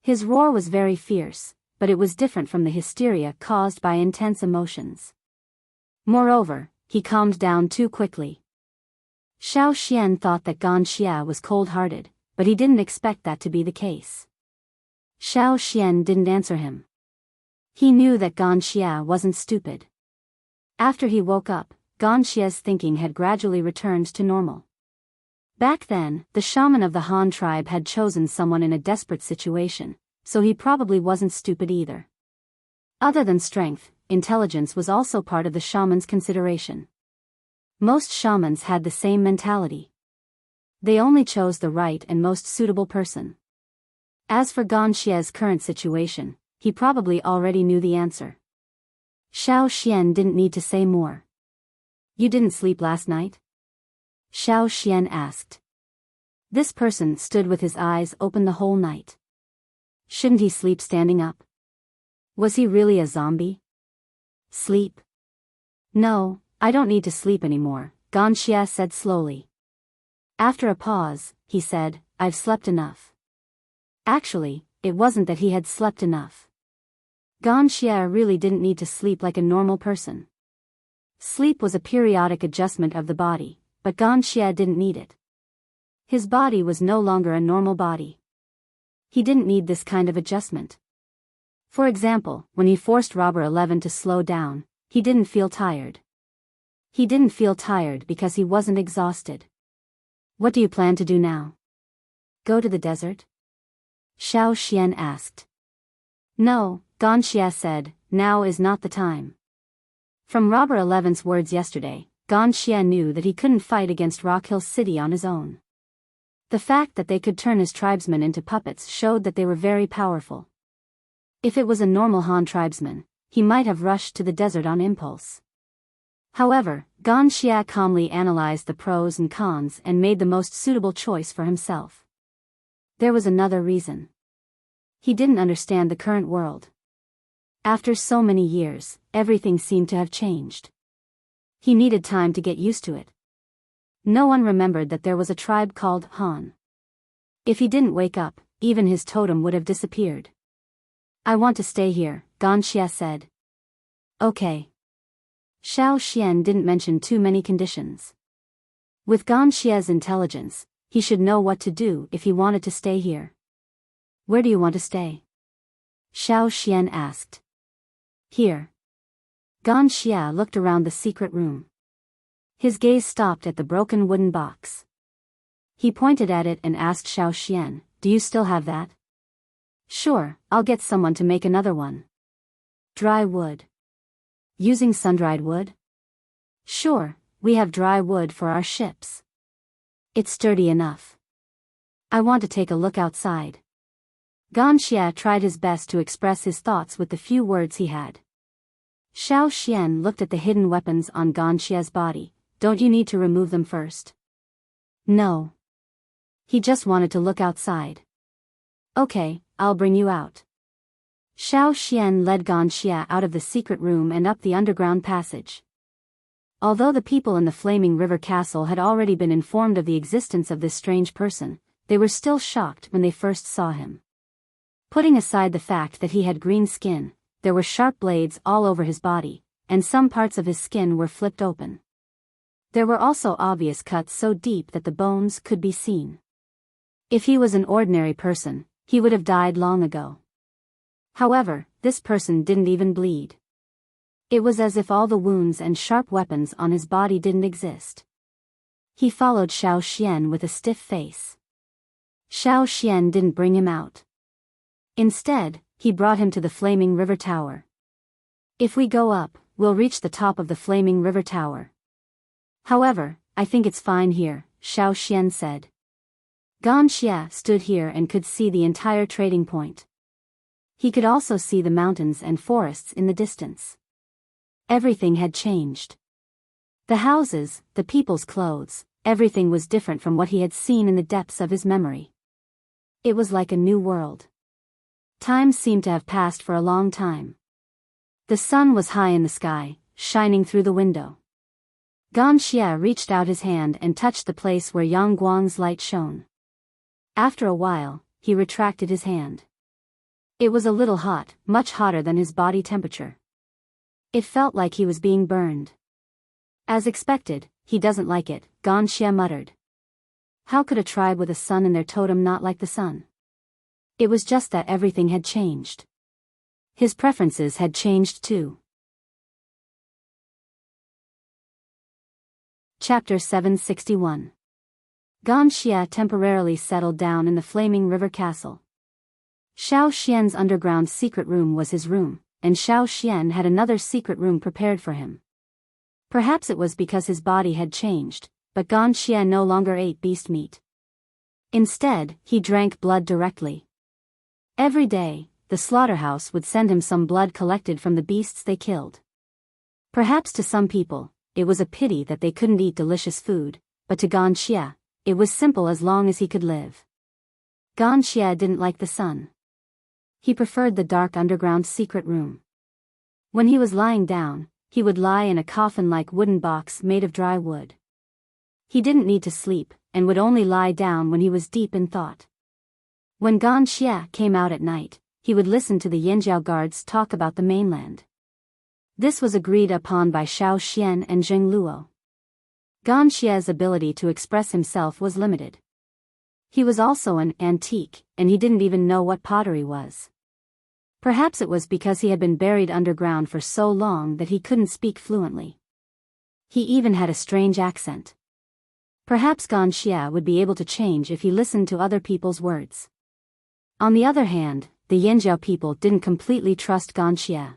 His roar was very fierce, but it was different from the hysteria caused by intense emotions. Moreover, he calmed down too quickly. Xiao Xian thought that Gan Xie was cold-hearted, but he didn't expect that to be the case. Xiao Xian didn't answer him. He knew that Gan Xie wasn't stupid. After he woke up, Gan Xie's thinking had gradually returned to normal. Back then, the shaman of the Han tribe had chosen someone in a desperate situation, so he probably wasn't stupid either. Other than strength, intelligence was also part of the shaman's consideration. Most shamans had the same mentality. They only chose the right and most suitable person. As for Gan Xie's current situation, he probably already knew the answer. Xiao Xian didn't need to say more. You didn't sleep last night? Xiao Xian asked. This person stood with his eyes open the whole night. Shouldn't he sleep standing up? Was he really a zombie? Sleep? No, I don't need to sleep anymore, Gan Xie said slowly. After a pause, he said, I've slept enough. Actually, it wasn't that he had slept enough. Gan Xie really didn't need to sleep like a normal person. Sleep was a periodic adjustment of the body, but Gan Xie didn't need it. His body was no longer a normal body. He didn't need this kind of adjustment. For example, when he forced Robber 11 to slow down, he didn't feel tired. He didn't feel tired because he wasn't exhausted. What do you plan to do now? Go to the desert? Xiao Xian asked. No, Gan Xie said, now is not the time. From Robber 11's words yesterday, Gan Xie knew that he couldn't fight against Rock Hill City on his own. The fact that they could turn his tribesmen into puppets showed that they were very powerful. If it was a normal Han tribesman, he might have rushed to the desert on impulse. However, Gan Xie calmly analyzed the pros and cons and made the most suitable choice for himself. There was another reason. He didn't understand the current world. After so many years, everything seemed to have changed. He needed time to get used to it. No one remembered that there was a tribe called Han. If he didn't wake up, even his totem would have disappeared. I want to stay here, Gan Xie said. Okay. Xiao Xian didn't mention too many conditions. With Gan Xie's intelligence, he should know what to do if he wanted to stay here. Where do you want to stay? Xiao Xian asked. Here. Gan Xie looked around the secret room. His gaze stopped at the broken wooden box. He pointed at it and asked Xiao Xian, do you still have that? Sure, I'll get someone to make another one. Dry wood. Using sun-dried wood? Sure, we have dry wood for our ships. It's sturdy enough. I want to take a look outside. Gan Xie tried his best to express his thoughts with the few words he had. Xiao Xian looked at the hidden weapons on Gan Xie's body. Don't you need to remove them first? No. He just wanted to look outside. Okay, I'll bring you out. Xiao Xian led Gan Xie out of the secret room and up the underground passage. Although the people in the Flaming River Castle had already been informed of the existence of this strange person, they were still shocked when they first saw him. Putting aside the fact that he had green skin, there were sharp blades all over his body, and some parts of his skin were flipped open. There were also obvious cuts so deep that the bones could be seen. If he was an ordinary person, he would have died long ago. However, this person didn't even bleed. It was as if all the wounds and sharp weapons on his body didn't exist. He followed Xiao Xian with a stiff face. Xiao Xian didn't bring him out. Instead, he brought him to the Flaming River Tower. If we go up, we'll reach the top of the Flaming River Tower. However, I think it's fine here, Xiao Xian said. Gan Xie stood here and could see the entire trading point. He could also see the mountains and forests in the distance. Everything had changed. The houses, the people's clothes, everything was different from what he had seen in the depths of his memory. It was like a new world. Time seemed to have passed for a long time. The sun was high in the sky, shining through the window. Gan Xie reached out his hand and touched the place where Yang Guang's light shone. After a while, he retracted his hand. It was a little hot, much hotter than his body temperature. It felt like he was being burned. As expected, he doesn't like it, Gan Xie muttered. How could a tribe with a sun in their totem not like the sun? It was just that everything had changed. His preferences had changed too. Chapter 761. Gan Xie temporarily settled down in the Flaming River Castle. Xiao Xian's underground secret room was his room, and Xiao Xian had another secret room prepared for him. Perhaps it was because his body had changed, but Gan Xie no longer ate beast meat. Instead, he drank blood directly. Every day, the slaughterhouse would send him some blood collected from the beasts they killed. Perhaps to some people, it was a pity that they couldn't eat delicious food, but to Gan Xie, it was simple as long as he could live. Gan Xie didn't like the sun. He preferred the dark underground secret room. When he was lying down, he would lie in a coffin-like wooden box made of dry wood. He didn't need to sleep, and would only lie down when he was deep in thought. When Gan Xie came out at night, he would listen to the Yanjiao guards talk about the mainland. This was agreed upon by Xiao Xian and Zheng Luo. Gan Xie's ability to express himself was limited. He was also an antique, and he didn't even know what pottery was. Perhaps it was because he had been buried underground for so long that he couldn't speak fluently. He even had a strange accent. Perhaps Gan Xie would be able to change if he listened to other people's words. On the other hand, the Yanjiao people didn't completely trust Gan Xie.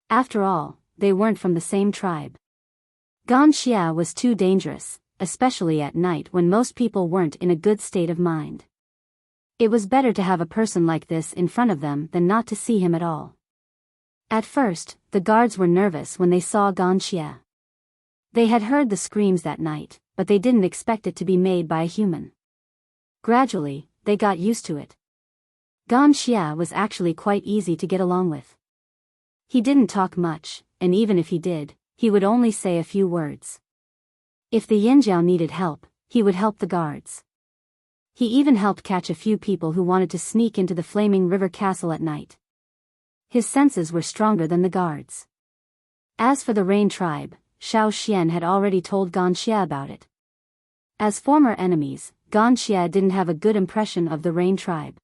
After all, they weren't from the same tribe. Gan Xie was too dangerous, especially at night when most people weren't in a good state of mind. It was better to have a person like this in front of them than not to see him at all. At first, the guards were nervous when they saw Gan Xie. They had heard the screams that night, but they didn't expect it to be made by a human. Gradually, they got used to it. Gan Xie was actually quite easy to get along with. He didn't talk much, and even if he did, he would only say a few words. If the Yanjiao needed help, he would help the guards. He even helped catch a few people who wanted to sneak into the Flaming River Castle at night. His senses were stronger than the guards. As for the Rain tribe, Xiao Xian had already told Gan Xie about it. As former enemies, Gan Xie didn't have a good impression of the Rain tribe.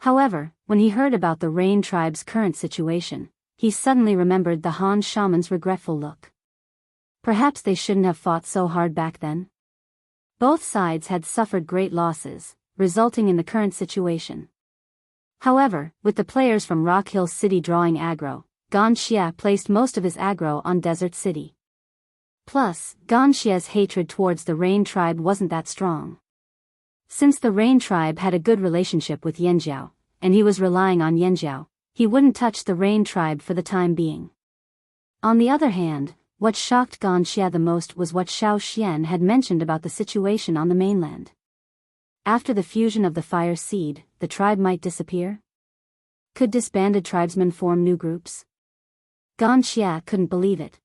However, when he heard about the Rain tribe's current situation, he suddenly remembered the Han shaman's regretful look. Perhaps they shouldn't have fought so hard back then. Both sides had suffered great losses, resulting in the current situation. However, with the players from Rock Hill City drawing aggro, Gan Xie placed most of his aggro on Desert City. Plus, Gan Xie's hatred towards the Rain tribe wasn't that strong. Since the Rain tribe had a good relationship with Yanjiao, and he was relying on Yanjiao, he wouldn't touch the Rain tribe for the time being. On the other hand, what shocked Gan Xie the most was what Xiao Xian had mentioned about the situation on the mainland. After the fusion of the fire seed, the tribe might disappear? Could disbanded tribesmen form new groups? Gan Xie couldn't believe it.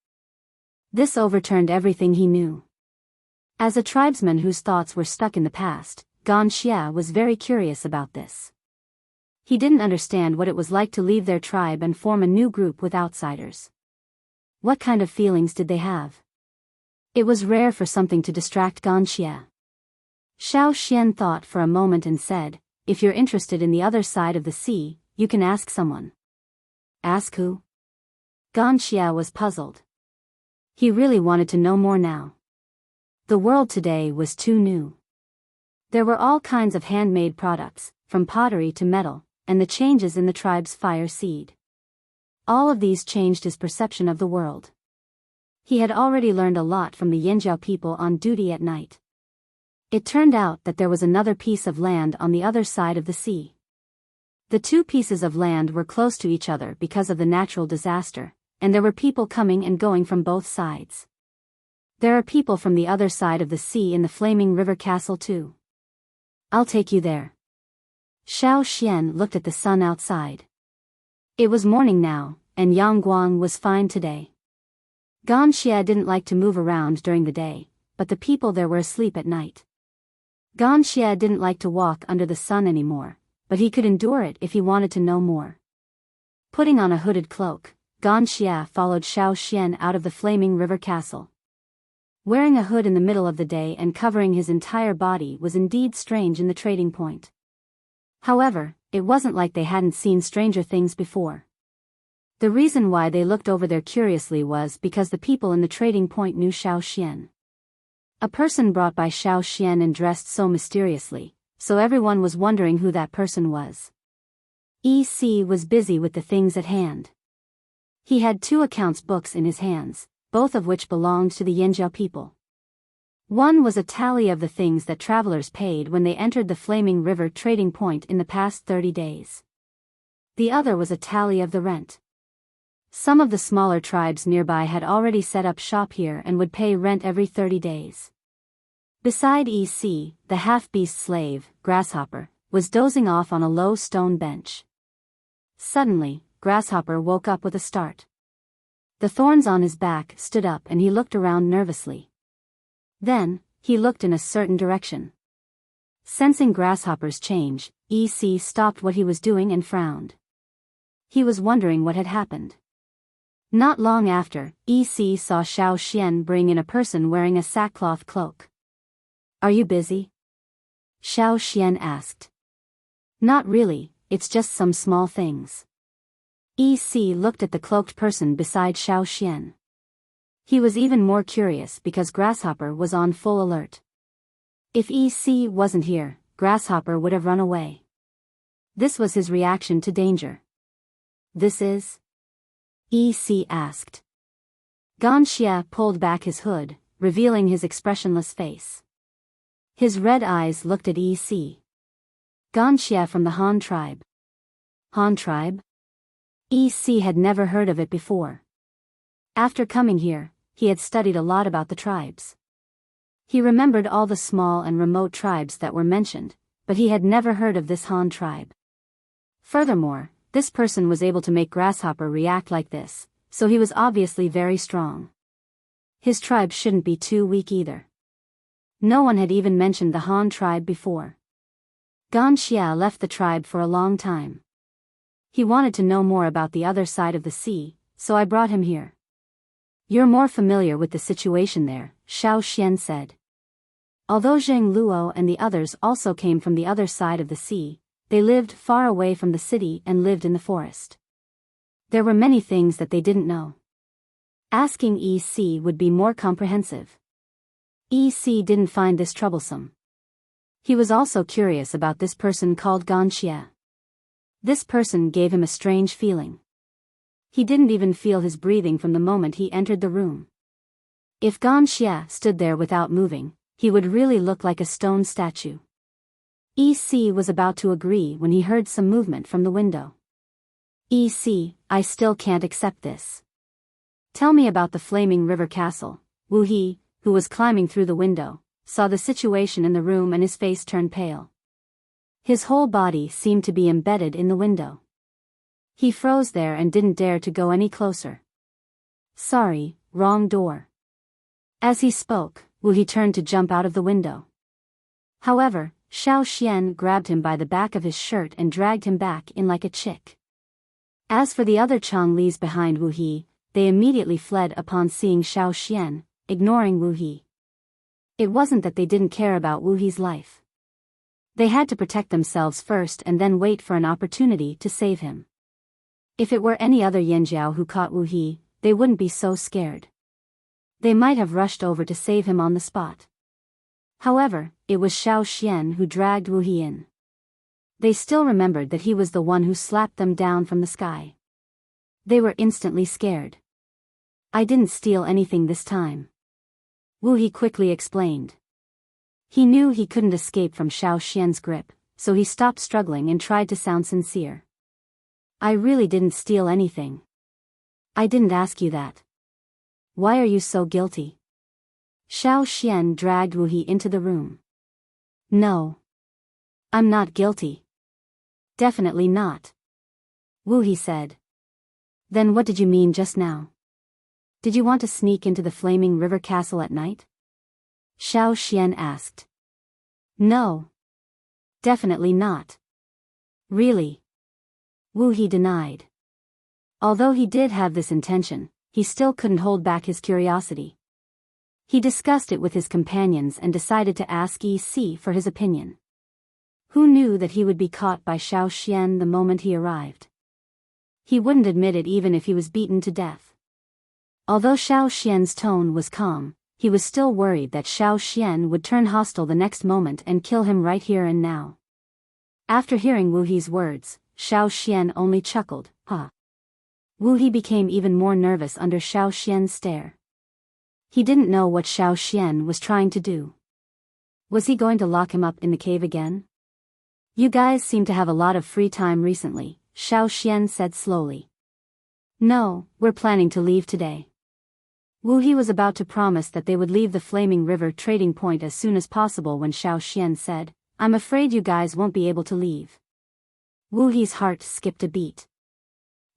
This overturned everything he knew. As a tribesman whose thoughts were stuck in the past, Gan Xie was very curious about this. He didn't understand what it was like to leave their tribe and form a new group with outsiders. What kind of feelings did they have? It was rare for something to distract Gan Xie. Xiao Xian thought for a moment and said, "If you're interested in the other side of the sea, you can ask someone." Ask who? Gan Xie was puzzled. He really wanted to know more now. The world today was too new. There were all kinds of handmade products, from pottery to metal, and the changes in the tribe's fire seed. All of these changed his perception of the world. He had already learned a lot from the Yanjiao people on duty at night. It turned out that there was another piece of land on the other side of the sea. The two pieces of land were close to each other because of the natural disaster, and there were people coming and going from both sides. There are people from the other side of the sea in the Flaming River Castle too. I'll take you there. Xiao Xian looked at the sun outside. It was morning now, and Yangguang was fine today. Ganxia didn't like to move around during the day, but the people there were asleep at night. Ganxia didn't like to walk under the sun anymore, but he could endure it if he wanted to know more. Putting on a hooded cloak, Ganxia followed Xiao Xian out of the Flaming River Castle. Wearing a hood in the middle of the day and covering his entire body was indeed strange in the trading point. However, it wasn't like they hadn't seen stranger things before. The reason why they looked over there curiously was because the people in the trading point knew Xiao Xian. A person brought by Xiao Xian and dressed so mysteriously, so everyone was wondering who that person was. EC was busy with the things at hand. He had 2 accounts books in his hands, both of which belonged to the Yanjiao people. One was a tally of the things that travelers paid when they entered the Flaming River trading point in the past 30 days. The other was a tally of the rent. Some of the smaller tribes nearby had already set up shop here and would pay rent every 30 days. Beside EC, the half-beast slave, Grasshopper, was dozing off on a low stone bench. Suddenly, Grasshopper woke up with a start. The thorns on his back stood up and he looked around nervously. Then, he looked in a certain direction. Sensing Grasshopper's change, EC stopped what he was doing and frowned. He was wondering what had happened. Not long after, EC saw Xiao Xian bring in a person wearing a sackcloth cloak. "Are you busy?" Xiao Xian asked. "Not really, it's just some small things." EC looked at the cloaked person beside Xiao Xian. He was even more curious because Grasshopper was on full alert. If EC wasn't here, Grasshopper would have run away. This was his reaction to danger. "This is?" EC asked. Ganxia pulled back his hood, revealing his expressionless face. His red eyes looked at EC. Ganxia from the Han tribe. Han tribe? EC had never heard of it before. After coming here, he had studied a lot about the tribes. He remembered all the small and remote tribes that were mentioned, but he had never heard of this Han tribe. Furthermore, this person was able to make Grasshopper react like this, so he was obviously very strong. His tribe shouldn't be too weak either. No one had even mentioned the Han tribe before. Ganxia left the tribe for a long time. He wanted to know more about the other side of the sea, so I brought him here. "You're more familiar with the situation there," Xiao Xian said. Although Zheng Luo and the others also came from the other side of the sea, they lived far away from the city and lived in the forest. There were many things that they didn't know. Asking EC would be more comprehensive. EC didn't find this troublesome. He was also curious about this person called Ganxia. This person gave him a strange feeling. He didn't even feel his breathing from the moment he entered the room. If Ganxia stood there without moving, he would really look like a stone statue. EC was about to agree when he heard some movement from the window. "EC, I still can't accept this. Tell me about the Flaming River Castle." Wu He, who was climbing through the window, saw the situation in the room and his face turned pale. His whole body seemed to be embedded in the window. He froze there and didn't dare to go any closer. "Sorry, wrong door." As he spoke, Wu He turned to jump out of the window. However, Xiao Xian grabbed him by the back of his shirt and dragged him back in like a chick. As for the other Changlis behind Wu He, they immediately fled upon seeing Xiao Xian, ignoring Wu He. It wasn't that they didn't care about Wu He's life. They had to protect themselves first and then wait for an opportunity to save him. If it were any other Yanjiao who caught Wu He, they wouldn't be so scared. They might have rushed over to save him on the spot. However, it was Xiao Xian who dragged Wu He in. They still remembered that he was the one who slapped them down from the sky. They were instantly scared. I didn't steal anything this time. Wu He quickly explained. He knew he couldn't escape from Xiao Xian's grip, so he stopped struggling and tried to sound sincere. I really didn't steal anything. I didn't ask you that. Why are you so guilty? Xiao Xian dragged Wu He into the room. No. I'm not guilty. Definitely not. Wu He said. Then what did you mean just now? Did you want to sneak into the Flaming River Castle at night? Xiao Xian asked. No. Definitely not. Really? Wu He denied. Although he did have this intention, he still couldn't hold back his curiosity. He discussed it with his companions and decided to ask EC for his opinion. Who knew that he would be caught by Xiao Xian the moment he arrived? He wouldn't admit it even if he was beaten to death. Although Xiao Xian's tone was calm, he was still worried that Xiao Xian would turn hostile the next moment and kill him right here and now. After hearing Wu He's words, Xiao Xian only chuckled, huh. Wu He became even more nervous under Xiao Xian's stare. He didn't know what Xiao Xian was trying to do. Was he going to lock him up in the cave again? You guys seem to have a lot of free time recently, Xiao Xian said slowly. No, we're planning to leave today. Wu He was about to promise that they would leave the Flaming River trading point as soon as possible when Xiao Xian said, I'm afraid you guys won't be able to leave. Wu He's heart skipped a beat.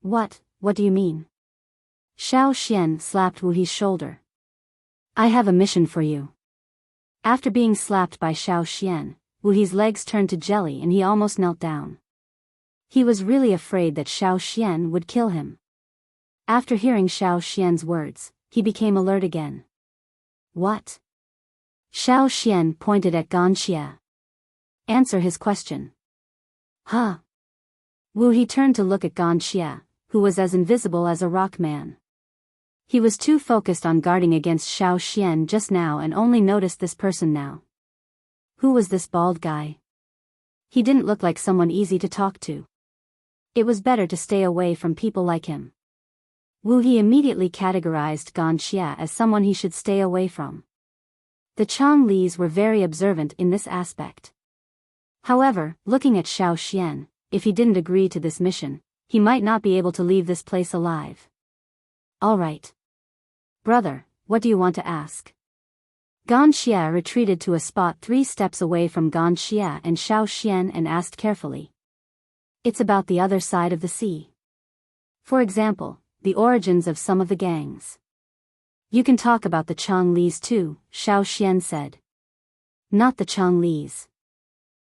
What do you mean? Xiao Xian slapped Wu He's shoulder. I have a mission for you. After being slapped by Xiao Xian, Wu He's legs turned to jelly and he almost knelt down. He was really afraid that Xiao Xian would kill him. After hearing Xiao Xian's words, he became alert again. What? Xiao Xian pointed at Ganxia. Answer his question. Huh? Wu He turned to look at Ganxia, who was as invisible as a rock man. He was too focused on guarding against Xiao Xian just now and only noticed this person now. Who was this bald guy? He didn't look like someone easy to talk to. It was better to stay away from people like him. Wu He immediately categorized Ganxia as someone he should stay away from. The Changlis were very observant in this aspect. However, looking at Xiao Xian, if he didn't agree to this mission, he might not be able to leave this place alive. All right. Brother, what do you want to ask? Ganxia retreated to a spot 3 steps away from Ganxia and Xiao Xian and asked carefully. It's about the other side of the sea. For example, the origins of some of the gangs. You can talk about the Changlis too, Xiao Xian said. Not the Changlis.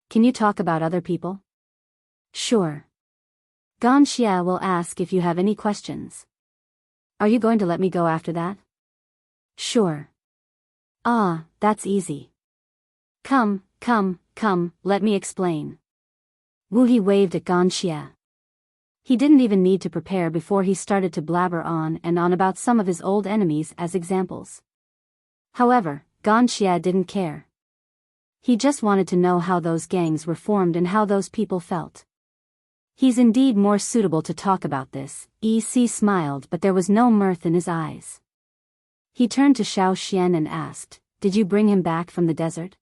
Can you talk about other people? Sure. Ganxia will ask if you have any questions. Are you going to let me go after that? Sure. Ah, that's easy. Come, let me explain. Wu He waved at Ganxia. He didn't even need to prepare before he started to blabber on and on about some of his old enemies as examples. However, Ganxia didn't care. He just wanted to know how those gangs were formed and how those people felt. He's indeed more suitable to talk about this, EC smiled, but there was no mirth in his eyes. He turned to Xiao Xian and asked, Did you bring him back from the desert?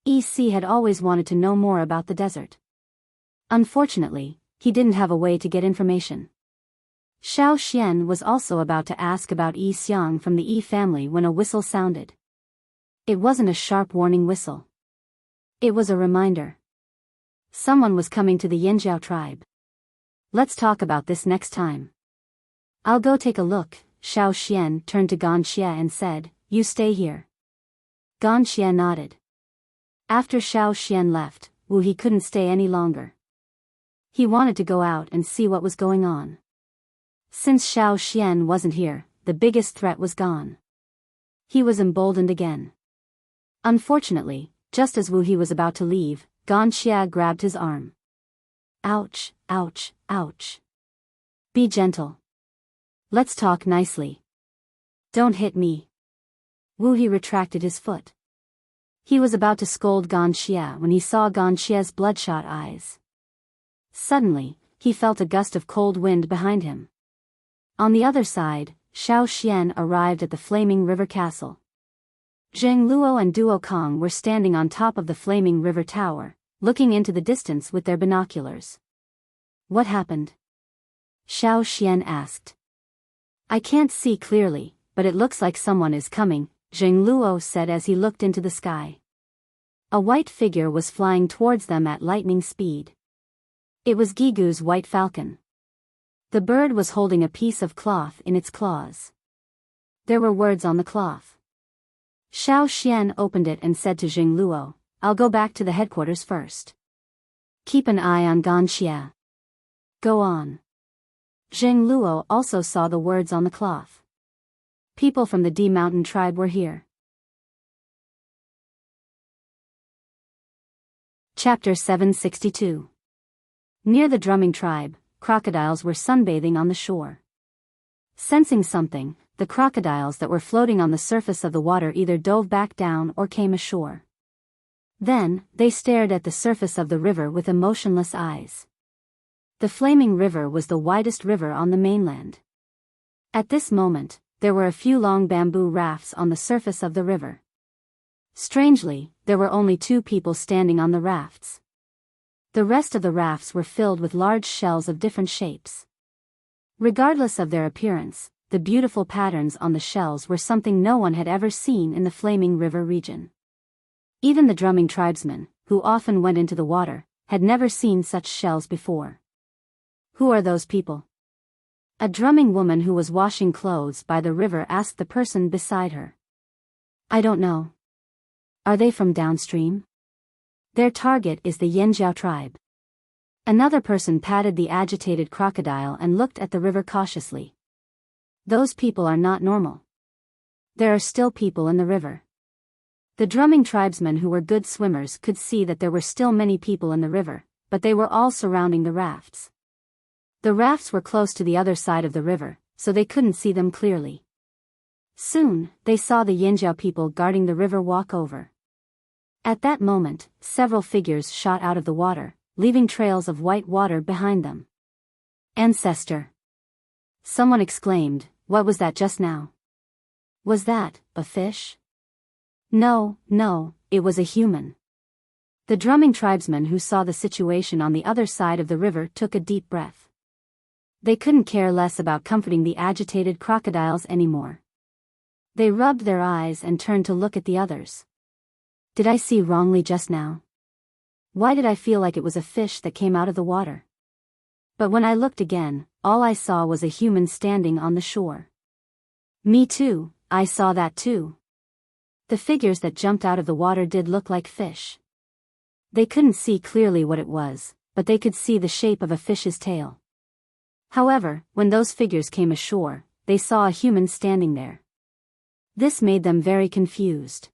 EC had always wanted to know more about the desert. Unfortunately, he didn't have a way to get information. Xiao Xian was also about to ask about Yi Xiang from the Yi family when a whistle sounded. It wasn't a sharp warning whistle. It was a reminder. Someone was coming to the Yinjiao tribe. Let's talk about this next time. I'll go take a look. Xiao Xian turned to Ganxia and said, You stay here. Ganxia nodded. After Xiao Xian left, Wu He couldn't stay any longer. He wanted to go out and see what was going on. Since Xiao Xian wasn't here, the biggest threat was gone. He was emboldened again. Unfortunately, just as Wu He was about to leave, Ganxia grabbed his arm. Ouch, ouch, ouch. Be gentle. Let's talk nicely. Don't hit me. Wu He retracted his foot. He was about to scold Ganxia when he saw Ganxia's bloodshot eyes. Suddenly, he felt a gust of cold wind behind him. On the other side, Xiao Xian arrived at the Flaming River Castle. Zheng Luo and Duo Kong were standing on top of the Flaming River Tower, looking into the distance with their binoculars. What happened? Xiao Xian asked. I can't see clearly, but it looks like someone is coming, Zheng Luo said as he looked into the sky. A white figure was flying towards them at lightning speed. It was Gigu's white falcon. The bird was holding a piece of cloth in its claws. There were words on the cloth. Xiao Xian opened it and said to Zheng Luo, I'll go back to the headquarters first. Keep an eye on Ganxia. Go on. Zheng Luo also saw the words on the cloth. People from the D Mountain tribe were here. Chapter 762. Near the drumming tribe, crocodiles were sunbathing on the shore. Sensing something, the crocodiles that were floating on the surface of the water either dove back down or came ashore. Then, they stared at the surface of the river with emotionless eyes. The Flaming River was the widest river on the mainland. At this moment, there were a few long bamboo rafts on the surface of the river. Strangely, there were only 2 people standing on the rafts. The rest of the rafts were filled with large shells of different shapes. Regardless of their appearance, the beautiful patterns on the shells were something no one had ever seen in the Flaming River region. Even the drumming tribesmen, who often went into the water, had never seen such shells before. Who are those people? A drumming woman who was washing clothes by the river asked the person beside her. I don't know. Are they from downstream? Their target is the Yanjiao tribe. Another person patted the agitated crocodile and looked at the river cautiously. Those people are not normal. There are still people in the river. The drumming tribesmen who were good swimmers could see that there were still many people in the river, but they were all surrounding the rafts. The rafts were close to the other side of the river, so they couldn't see them clearly. Soon, they saw the Yanjiao people guarding the river walk over. At that moment, several figures shot out of the water, leaving trails of white water behind them. Ancestor! Someone exclaimed, what was that just now? Was that a fish? No, it was a human. The drumming tribesmen who saw the situation on the other side of the river took a deep breath. They couldn't care less about comforting the agitated crocodiles anymore. They rubbed their eyes and turned to look at the others. Did I see wrongly just now? Why did I feel like it was a fish that came out of the water? But when I looked again, all I saw was a human standing on the shore. Me too, I saw that too. The figures that jumped out of the water did look like fish. They couldn't see clearly what it was, but they could see the shape of a fish's tail. However, when those figures came ashore, they saw a human standing there. This made them very confused.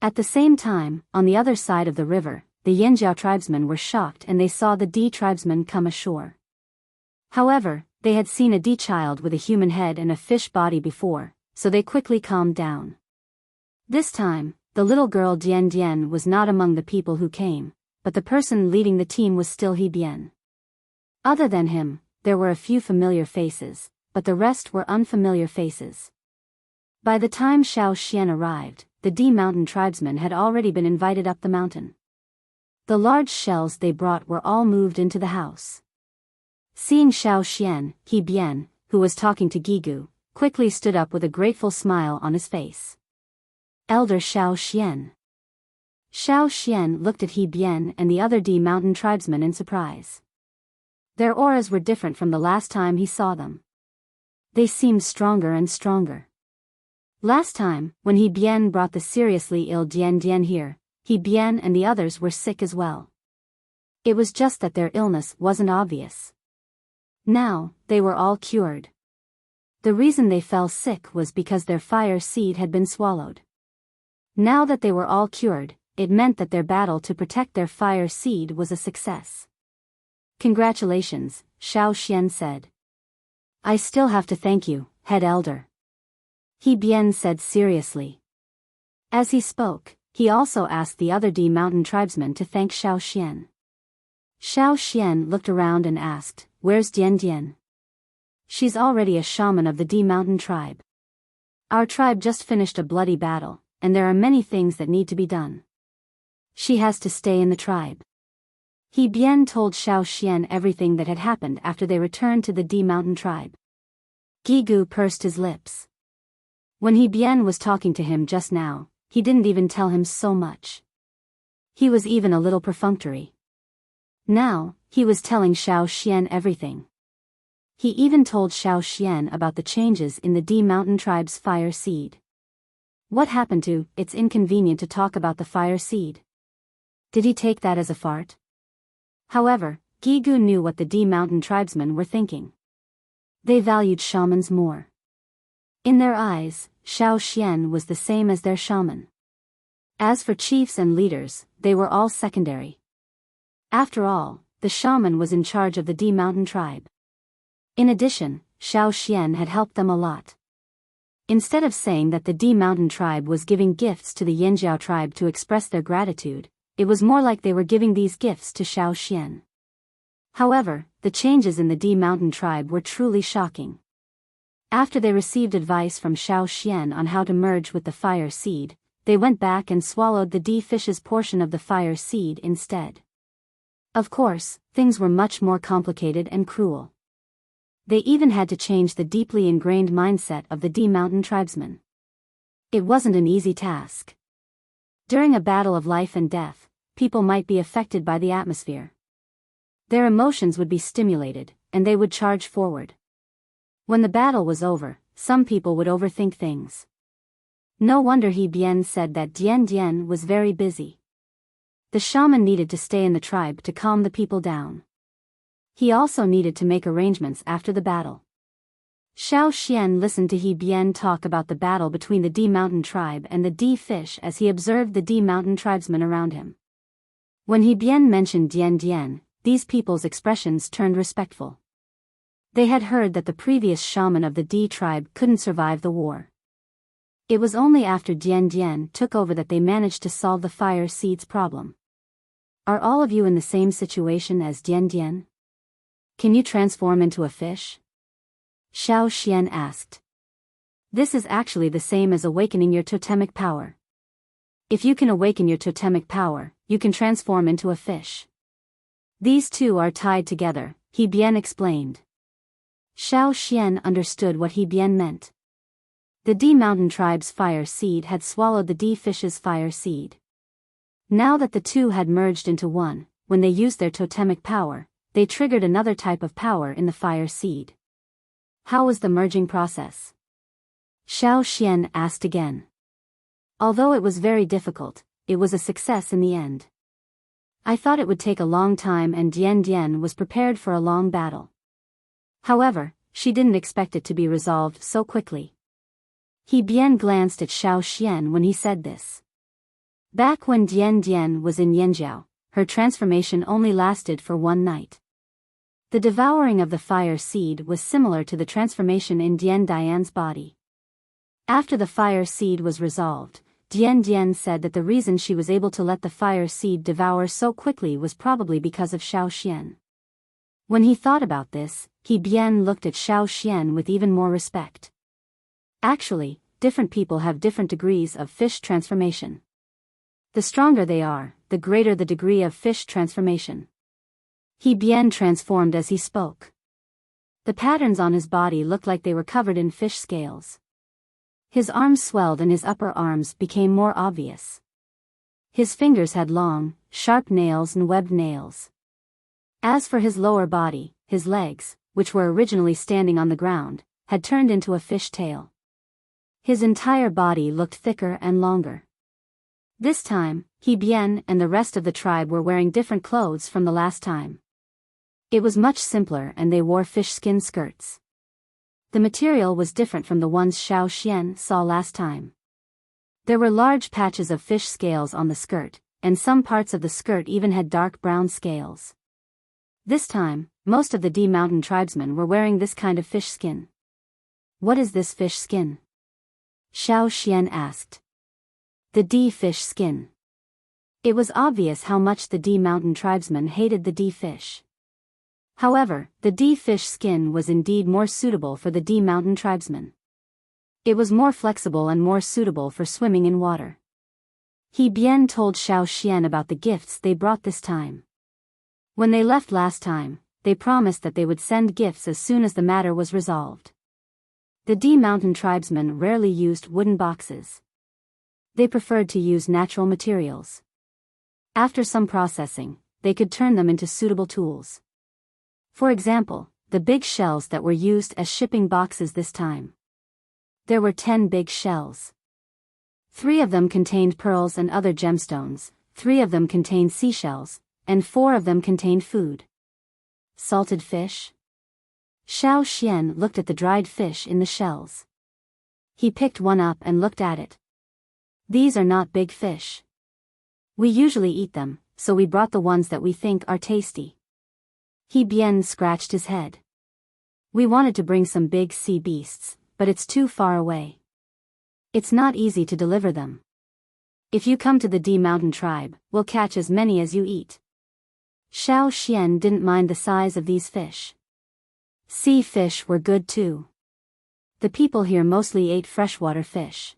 At the same time, on the other side of the river, the Yanjiao tribesmen were shocked and they saw the D tribesmen come ashore. However, they had seen a D child with a human head and a fish body before, so they quickly calmed down. This time, the little girl Dian Dian was not among the people who came, but the person leading the team was still He Bian. Other than him, there were a few familiar faces, but the rest were unfamiliar faces. By the time Xiao Xian arrived, the D mountain tribesmen had already been invited up the mountain. The large shells they brought were all moved into the house. Seeing Xiao Xian, He Bian, who was talking to Gigu, quickly stood up with a grateful smile on his face. Elder Xiao Xian. Xiao Xian looked at He Bian and the other D mountain tribesmen in surprise. Their auras were different from the last time he saw them. They seemed stronger and stronger. Last time, when He Bian brought the seriously ill Dian Dian here, He Bian and the others were sick as well. It was just that their illness wasn't obvious. Now, they were all cured. The reason they fell sick was because their fire seed had been swallowed. Now that they were all cured, it meant that their battle to protect their fire seed was a success. Congratulations, Xiao Xian said. I still have to thank you, head elder. He Bian said seriously. As he spoke, He also asked the other D mountain tribesmen to thank Xiao Xian. Xiao Xian looked around and asked, "Where's Dian Dian?" "She's already a shaman of the D mountain tribe. Our tribe just finished a bloody battle, and there are many things that need to be done. She has to stay in the tribe." He Bian told Xiao Xian everything that had happened after they returned to the D mountain tribe. Gigu pursed his lips. When He Bian was talking to him just now, he didn't even tell him so much. He was even a little perfunctory. Now, he was telling Xiao Xian everything. He even told Xiao Xian about the changes in the D mountain tribe's fire seed. What happened to, it's inconvenient to talk about the fire seed. Did he take that as a fart? However, Gigu knew what the D mountain tribesmen were thinking. They valued shamans more. In their eyes, Xiao Xian was the same as their shaman. As for chiefs and leaders, they were all secondary. After all, the shaman was in charge of the D mountain tribe. In addition, Xiao Xian had helped them a lot. Instead of saying that the D mountain tribe was giving gifts to the Yanjiao tribe to express their gratitude, it was more like they were giving these gifts to Xiao Xian. However, the changes in the D mountain tribe were truly shocking. After they received advice from Xiao Xian on how to merge with the fire seed, they went back and swallowed the D fish's portion of the fire seed instead. Of course, things were much more complicated and cruel. They even had to change the deeply ingrained mindset of the D mountain tribesmen. It wasn't an easy task. During a battle of life and death, people might be affected by the atmosphere. Their emotions would be stimulated, and they would charge forward. When the battle was over, some people would overthink things. No wonder He Bian said that Dian Dian was very busy. The shaman needed to stay in the tribe to calm the people down. He also needed to make arrangements after the battle. Xiao Xian listened to He Bian talk about the battle between the D mountain tribe and the D fish as he observed the D mountain tribesmen around him. When He Bian mentioned Dian Dian, these people's expressions turned respectful. They had heard that the previous shaman of the D tribe couldn't survive the war. It was only after Dian Dian took over that they managed to solve the fire seeds problem. Are all of you in the same situation as Dian Dian? Can you transform into a fish? Xiao Xian asked. This is actually the same as awakening your totemic power. If you can awaken your totemic power, you can transform into a fish. These two are tied together, He Bian explained. Xiao Xian understood what He Bian meant. The D mountain tribe's fire seed had swallowed the D fish's fire seed. Now that the two had merged into one, when they used their totemic power, they triggered another type of power in the fire seed. How was the merging process? Xiao Xian asked again. Although it was very difficult, it was a success in the end. I thought it would take a long time and Dian Dian was prepared for a long battle. However, she didn't expect it to be resolved so quickly. He Bian glanced at Xiao Xian when he said this. Back when Dian Dian was in Yanjiao, her transformation only lasted for one night. The devouring of the fire seed was similar to the transformation in Dian Dian's body. After the fire seed was resolved, Dian Dian said that the reason she was able to let the fire seed devour so quickly was probably because of Xiao Xian. When he thought about this, He Bian looked at Xiao Xian with even more respect. Actually, different people have different degrees of fish transformation. The stronger they are, the greater the degree of fish transformation. He Bian transformed as he spoke. The patterns on his body looked like they were covered in fish scales. His arms swelled and his upper arms became more obvious. His fingers had long, sharp nails and webbed nails. As for his lower body, his legs, which were originally standing on the ground, had turned into a fish tail. His entire body looked thicker and longer. This time, He Bian and the rest of the tribe were wearing different clothes from the last time. It was much simpler and they wore fish skin skirts. The material was different from the ones Xiao Xian saw last time. There were large patches of fish scales on the skirt, and some parts of the skirt even had dark brown scales. This time, most of the D mountain tribesmen were wearing this kind of fish skin. What is this fish skin? Xiao Xian asked. The D fish skin. It was obvious how much the D mountain tribesmen hated the D fish. However, the D fish skin was indeed more suitable for the D mountain tribesmen. It was more flexible and more suitable for swimming in water. He Bian told Xiao Xian about the gifts they brought this time. When they left last time, they promised that they would send gifts as soon as the matter was resolved. The D mountain tribesmen rarely used wooden boxes. They preferred to use natural materials. After some processing, they could turn them into suitable tools. For example, the big shells that were used as shipping boxes this time. There were 10 big shells. 3 of them contained pearls and other gemstones, 3 of them contained seashells, and 4 of them contained food. Salted fish? Xiao Xian looked at the dried fish in the shells. He picked one up and looked at it. These are not big fish. We usually eat them, so we brought the ones that we think are tasty. He Bian scratched his head. We wanted to bring some big sea beasts, but it's too far away. It's not easy to deliver them. If you come to the D mountain tribe, we'll catch as many as you eat. Xiao Xian didn't mind the size of these fish. Sea fish were good too. The people here mostly ate freshwater fish.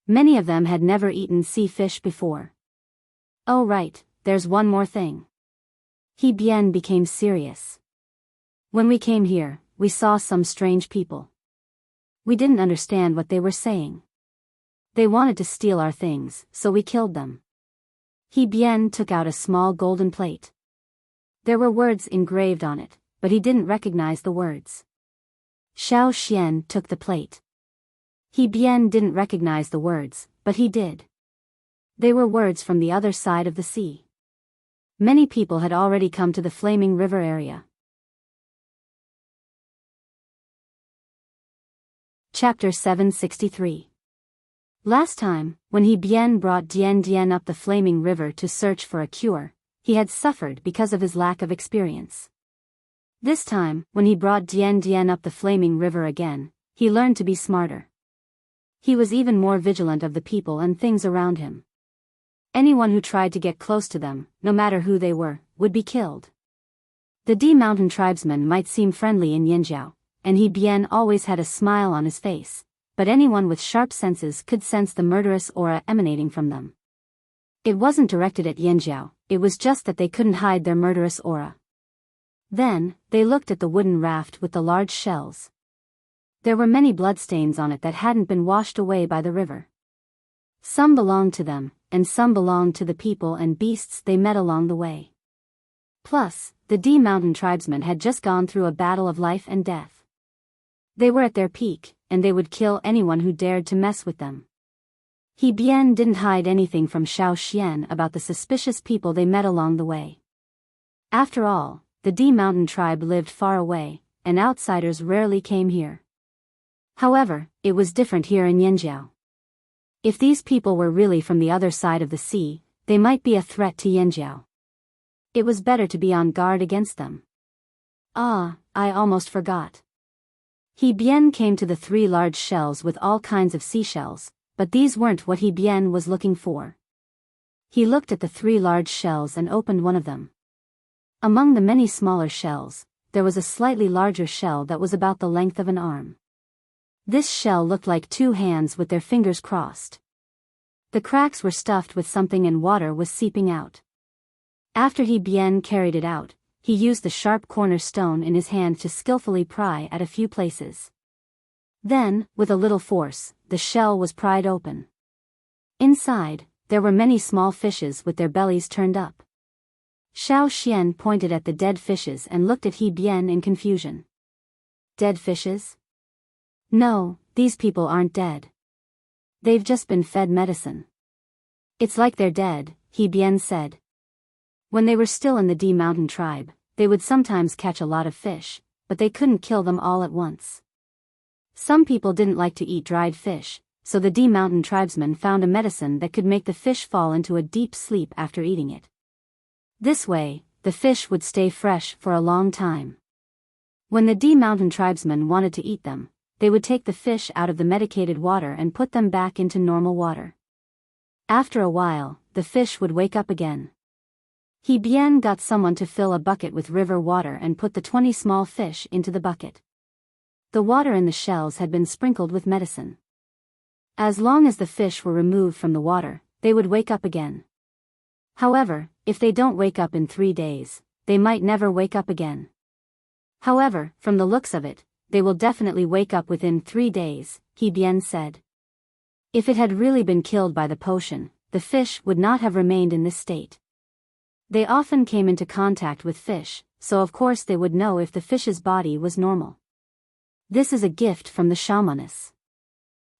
Many of them had never eaten sea fish before. Oh right, there's one more thing. He Bian became serious. When we came here, we saw some strange people. We didn't understand what they were saying. They wanted to steal our things, so we killed them. He Bian took out a small golden plate. There were words engraved on it, but he didn't recognize the words. Xiao Xian took the plate. He Bian didn't recognize the words, but he did. They were words from the other side of the sea. Many people had already come to the Flaming River area. Chapter 763. Last time, when He Bian brought Dian Dian up the Flaming River to search for a cure, he had suffered because of his lack of experience. This time, when he brought Dian Dian up the Flaming River again, he learned to be smarter. He was even more vigilant of the people and things around him. Anyone who tried to get close to them, no matter who they were, would be killed. The D mountain tribesmen might seem friendly in Yanjiao, and He Bian always had a smile on his face, but anyone with sharp senses could sense the murderous aura emanating from them. It wasn't directed at Yanjiao, it was just that they couldn't hide their murderous aura. Then, they looked at the wooden raft with the large shells. There were many bloodstains on it that hadn't been washed away by the river. Some belonged to them, and some belonged to the people and beasts they met along the way. Plus, the D mountain tribesmen had just gone through a battle of life and death. They were at their peak, and they would kill anyone who dared to mess with them. He Bian didn't hide anything from Xiao Xian about the suspicious people they met along the way. After all, the D mountain tribe lived far away, and outsiders rarely came here. However, it was different here in Yanjiao. If these people were really from the other side of the sea, they might be a threat to Yanjiao. It was better to be on guard against them. Ah, I almost forgot. He Bian came to the 3 large shells with all kinds of seashells, but these weren't what He Bian was looking for. He looked at the 3 large shells and opened one of them. Among the many smaller shells, there was a slightly larger shell that was about the length of an arm. This shell looked like 2 hands with their fingers crossed. The cracks were stuffed with something and water was seeping out. After He Bian carried it out, he used the sharp corner stone in his hand to skillfully pry at a few places. Then, with a little force, the shell was pried open. Inside, there were many small fishes with their bellies turned up. Xiao Xian pointed at the dead fishes and looked at He Bian in confusion. Dead fishes? No, these people aren't dead. They've just been fed medicine. It's like they're dead, He Bian said. When they were still in the D mountain tribe, they would sometimes catch a lot of fish, but they couldn't kill them all at once. Some people didn't like to eat dried fish, so the D mountain tribesmen found a medicine that could make the fish fall into a deep sleep after eating it. This way, the fish would stay fresh for a long time. When the D mountain tribesmen wanted to eat them, they would take the fish out of the medicated water and put them back into normal water. After a while, the fish would wake up again. He Bien got someone to fill a bucket with river water and put the 20 small fish into the bucket. The water in the shells had been sprinkled with medicine. As long as the fish were removed from the water, they would wake up again. However, if they don't wake up in 3 days, they might never wake up again. However, from the looks of it, they will definitely wake up within 3 days, He Bien said. If it had really been killed by the potion, the fish would not have remained in this state. They often came into contact with fish, so of course they would know if the fish's body was normal. This is a gift from the shamaness.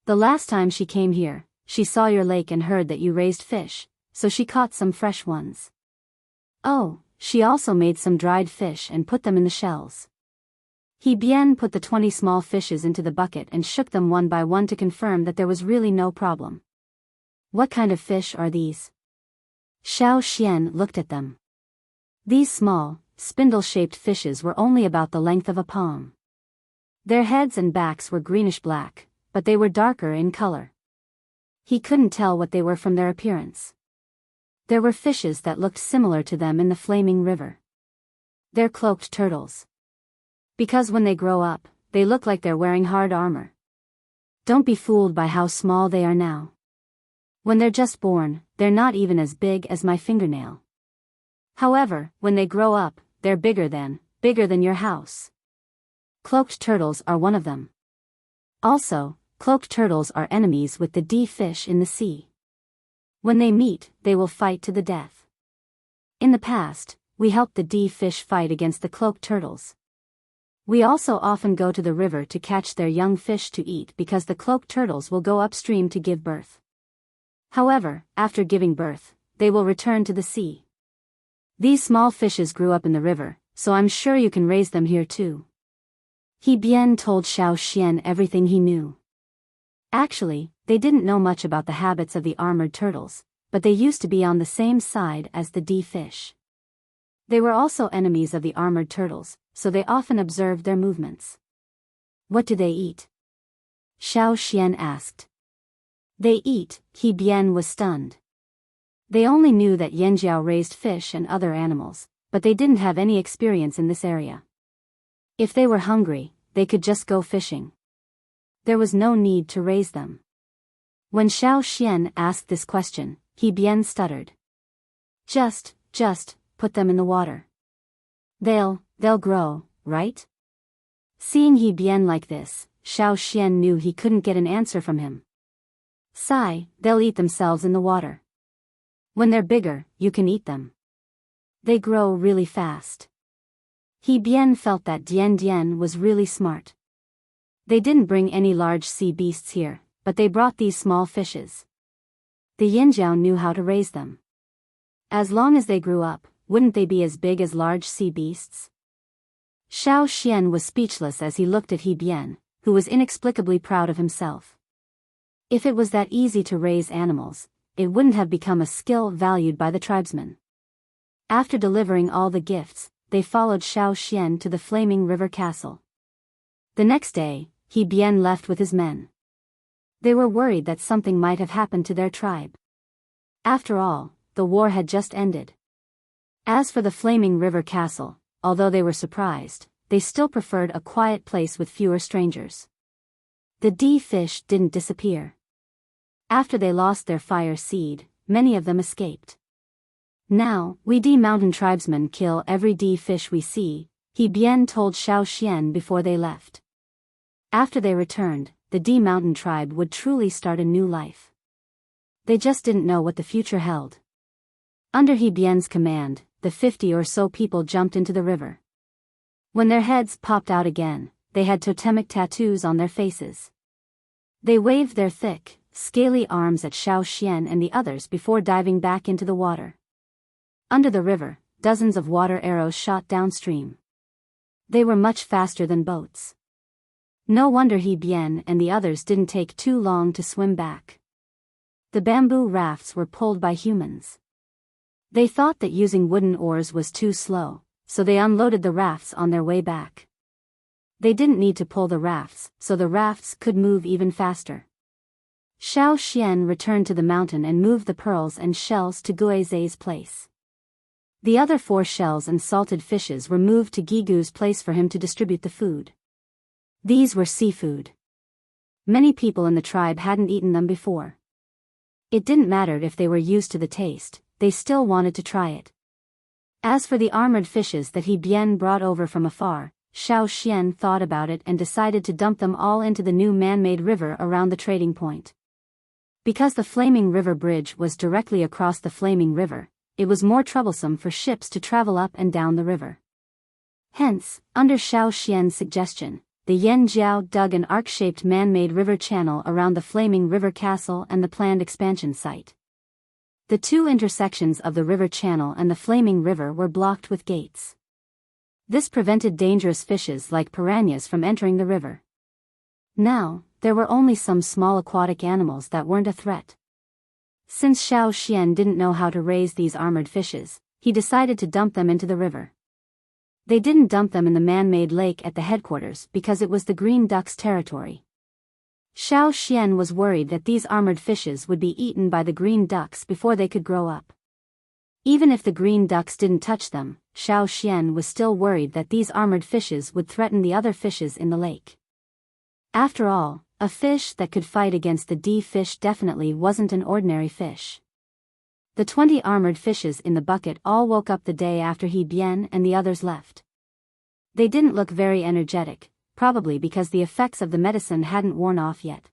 The last time she came here, she saw your lake and heard that you raised fish, so she caught some fresh ones. Oh, she also made some dried fish and put them in the shells. He Bien put the 20 small fishes into the bucket and shook them one by one to confirm that there was really no problem. What kind of fish are these? Xiao Xian looked at them. These small, spindle-shaped fishes were only about the length of a palm. Their heads and backs were greenish-black, but they were darker in color. He couldn't tell what they were from their appearance. There were fishes that looked similar to them in the flaming river. They're cloaked turtles. Because when they grow up, they look like they're wearing hard armor. Don't be fooled by how small they are now. When they're just born, they're not even as big as my fingernail. However, when they grow up, they're bigger than your house. Cloaked turtles are one of them. Also, cloaked turtles are enemies with the D fish in the sea. When they meet, they will fight to the death. In the past, we helped the D fish fight against the cloaked turtles. We also often go to the river to catch their young fish to eat because the cloaked turtles will go upstream to give birth. However, after giving birth, they will return to the sea. These small fishes grew up in the river, so I'm sure you can raise them here too. He Bien told Xiao Xian everything he knew. Actually, they didn't know much about the habits of the armored turtles, but they used to be on the same side as the D fish. They were also enemies of the armored turtles, so they often observed their movements. What do they eat? Xiao Xian asked. They eat, He Bien was stunned. They only knew that Yanjiao raised fish and other animals, but they didn't have any experience in this area. If they were hungry, they could just go fishing. There was no need to raise them. When Xiao Xian asked this question, He Bien stuttered. Just put them in the water. They'll grow, right? Seeing He Bien like this, Xiao Xian knew he couldn't get an answer from him. Sigh, they'll eat themselves in the water. When they're bigger, you can eat them. They grow really fast. He Bien felt that Dian was really smart. They didn't bring any large sea beasts here, but they brought these small fishes. The Yinjiao knew how to raise them. As long as they grew up, wouldn't they be as big as large sea beasts? Xiao Xian was speechless as he looked at He Bien, who was inexplicably proud of himself. If it was that easy to raise animals, it wouldn't have become a skill valued by the tribesmen. After delivering all the gifts, they followed Xiao Xian to the flaming river castle. The next day, He Bien left with his men. They were worried that something might have happened to their tribe. After all, the war had just ended. As for the flaming river castle, although they were surprised, they still preferred a quiet place with fewer strangers. The D fish didn't disappear. After they lost their fire seed, many of them escaped. Now, we D mountain tribesmen kill every D fish we see, He Bien told Xiao Xian before they left. After they returned, the D mountain tribe would truly start a new life. They just didn't know what the future held. Under He Bien's command, the 50 or so people jumped into the river. When their heads popped out again, they had totemic tattoos on their faces. They waved their thick, scaly arms at Xiao Xian and the others before diving back into the water. Under the river, dozens of water arrows shot downstream. They were much faster than boats. No wonder He Bien and the others didn't take too long to swim back. The bamboo rafts were pulled by humans. They thought that using wooden oars was too slow, so they unloaded the rafts on their way back. They didn't need to pull the rafts, so the rafts could move even faster. Xiao Xian returned to the mountain and moved the pearls and shells to Guizai's place. The other 4 shells and salted fishes were moved to Gigu's place for him to distribute the food. These were seafood. Many people in the tribe hadn't eaten them before. It didn't matter if they were used to the taste, they still wanted to try it. As for the armored fishes that He Bian brought over from afar, Xiao Xian thought about it and decided to dump them all into the new man-made river around the trading point. Because the Flaming River Bridge was directly across the Flaming River, it was more troublesome for ships to travel up and down the river. Hence, under Xiao Xian's suggestion, the Yan Jiao dug an arc-shaped man-made river channel around the Flaming River Castle and the planned expansion site. The 2 intersections of the river channel and the Flaming River were blocked with gates. This prevented dangerous fishes like piranhas from entering the river. Now, there were only some small aquatic animals that weren't a threat. Since Xiao Xian didn't know how to raise these armored fishes, he decided to dump them into the river. They didn't dump them in the man-made lake at the headquarters because it was the green duck's territory. Xiao Xian was worried that these armored fishes would be eaten by the green ducks before they could grow up. Even if the green ducks didn't touch them, Xiao Xian was still worried that these armored fishes would threaten the other fishes in the lake. After all, a fish that could fight against the D fish definitely wasn't an ordinary fish. The 20 armored fishes in the bucket all woke up the day after He Bian and the others left. They didn't look very energetic, probably because the effects of the medicine hadn't worn off yet.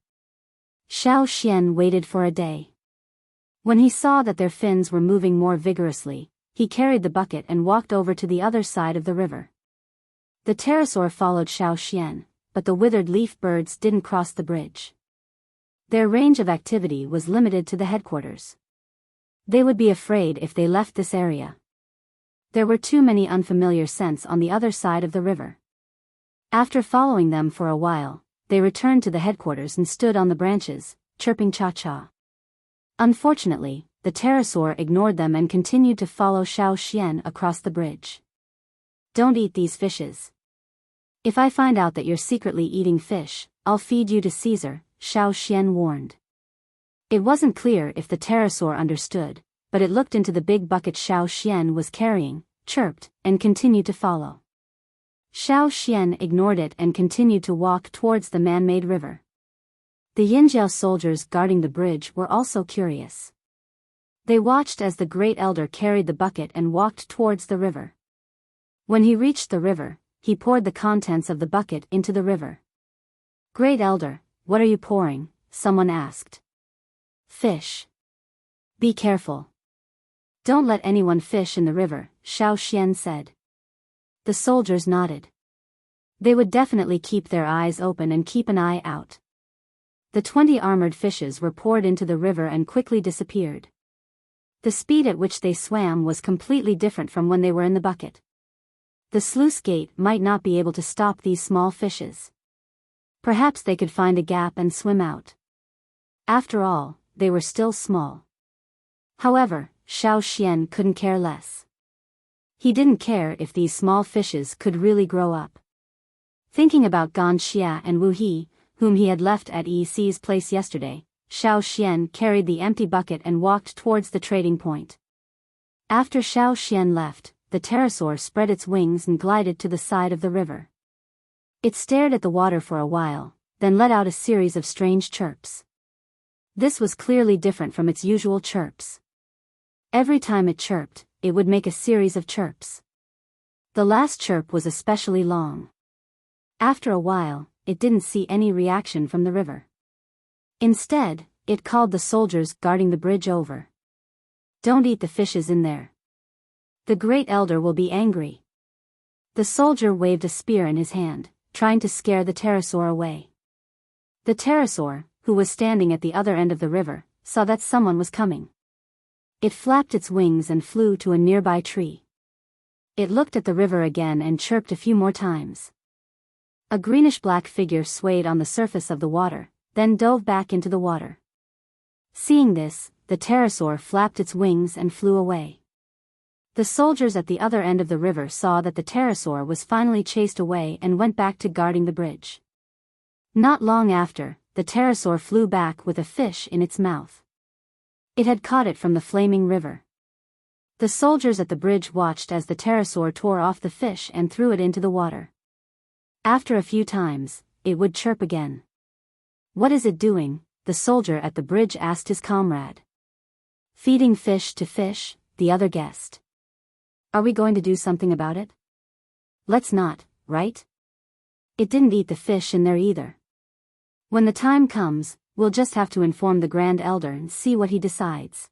Xiao Xian waited for a day. When he saw that their fins were moving more vigorously, he carried the bucket and walked over to the other side of the river. The pterosaur followed Xiao Xian, but the withered leaf birds didn't cross the bridge. Their range of activity was limited to the headquarters. They would be afraid if they left this area. There were too many unfamiliar scents on the other side of the river. After following them for a while, they returned to the headquarters and stood on the branches, chirping cha-cha. Unfortunately, the pterosaur ignored them and continued to follow Xiao Xian across the bridge. Don't eat these fishes. If I find out that you're secretly eating fish, I'll feed you to Caesar, Xiao Xian warned. It wasn't clear if the pterosaur understood, but it looked into the big bucket Xiao Xian was carrying, chirped, and continued to follow. Xiao Xian ignored it and continued to walk towards the man-made river. The Yinjiao soldiers guarding the bridge were also curious. They watched as the great elder carried the bucket and walked towards the river. When he reached the river, he poured the contents of the bucket into the river. "Great elder, what are you pouring?" someone asked. "Fish. Be careful. Don't let anyone fish in the river," Xiao Xian said. The soldiers nodded. They would definitely keep their eyes open and keep an eye out. The 20 armored fishes were poured into the river and quickly disappeared. The speed at which they swam was completely different from when they were in the bucket. The sluice gate might not be able to stop these small fishes. Perhaps they could find a gap and swim out. After all, they were still small. However, Xiao Xian couldn't care less. He didn't care if these small fishes could really grow up. Thinking about Gan Xia and Wu He, whom he had left at Yi's place yesterday, Xiao Xian carried the empty bucket and walked towards the trading point. After Xiao Xian left, the pterosaur spread its wings and glided to the side of the river. It stared at the water for a while, then let out a series of strange chirps. This was clearly different from its usual chirps. Every time it chirped, it would make a series of chirps. The last chirp was especially long. After a while, it didn't see any reaction from the river. Instead, it called the soldiers guarding the bridge over. "Don't eat the fishes in there. The great elder will be angry." The soldier waved a spear in his hand, trying to scare the pterosaur away. The pterosaur, who was standing at the other end of the river, saw that someone was coming. It flapped its wings and flew to a nearby tree. It looked at the river again and chirped a few more times. A greenish-black figure swayed on the surface of the water, then dove back into the water. Seeing this, the pterosaur flapped its wings and flew away. The soldiers at the other end of the river saw that the pterosaur was finally chased away and went back to guarding the bridge. Not long after, the pterosaur flew back with a fish in its mouth. It had caught it from the flaming river. The soldiers at the bridge watched as the pterosaur tore off the fish and threw it into the water. After a few times, it would chirp again. "What is it doing?" the soldier at the bridge asked his comrade. "Feeding fish to fish," the other guessed. "Are we going to do something about it?" "Let's not, right?" "It didn't eat the fish in there either. When the time comes, we'll just have to inform the Grand Elder and see what he decides."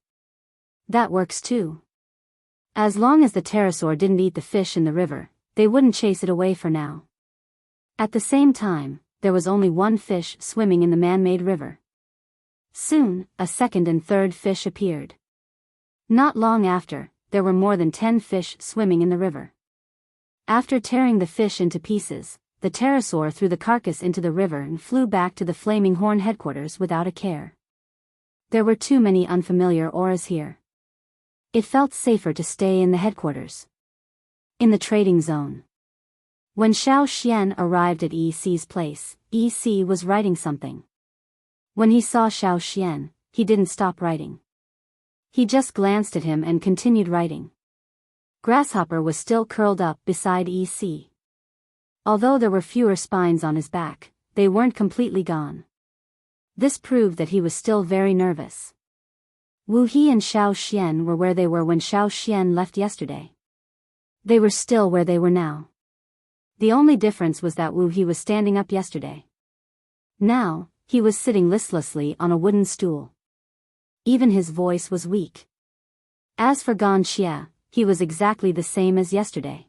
"That works too. As long as the pterosaur didn't eat the fish in the river, they wouldn't chase it away for now." At the same time, there was only one fish swimming in the man-made river. Soon, a second and third fish appeared. Not long after, there were more than 10 fish swimming in the river. After tearing the fish into pieces, the pterosaur threw the carcass into the river and flew back to the Flaming Horn headquarters without a care. There were too many unfamiliar auras here. It felt safer to stay in the headquarters. In the trading zone. When Xiao Xian arrived at EC's place, EC was writing something. When he saw Xiao Xian, he didn't stop writing. He just glanced at him and continued writing. Grasshopper was still curled up beside EC. Although there were fewer spines on his back, they weren't completely gone. This proved that he was still very nervous. Wu He and Xiao Xian were where they were when Xiao Xian left yesterday. They were still where they were now. The only difference was that Wu He was standing up yesterday. Now, he was sitting listlessly on a wooden stool. Even his voice was weak. As for Gan Xie, he was exactly the same as yesterday.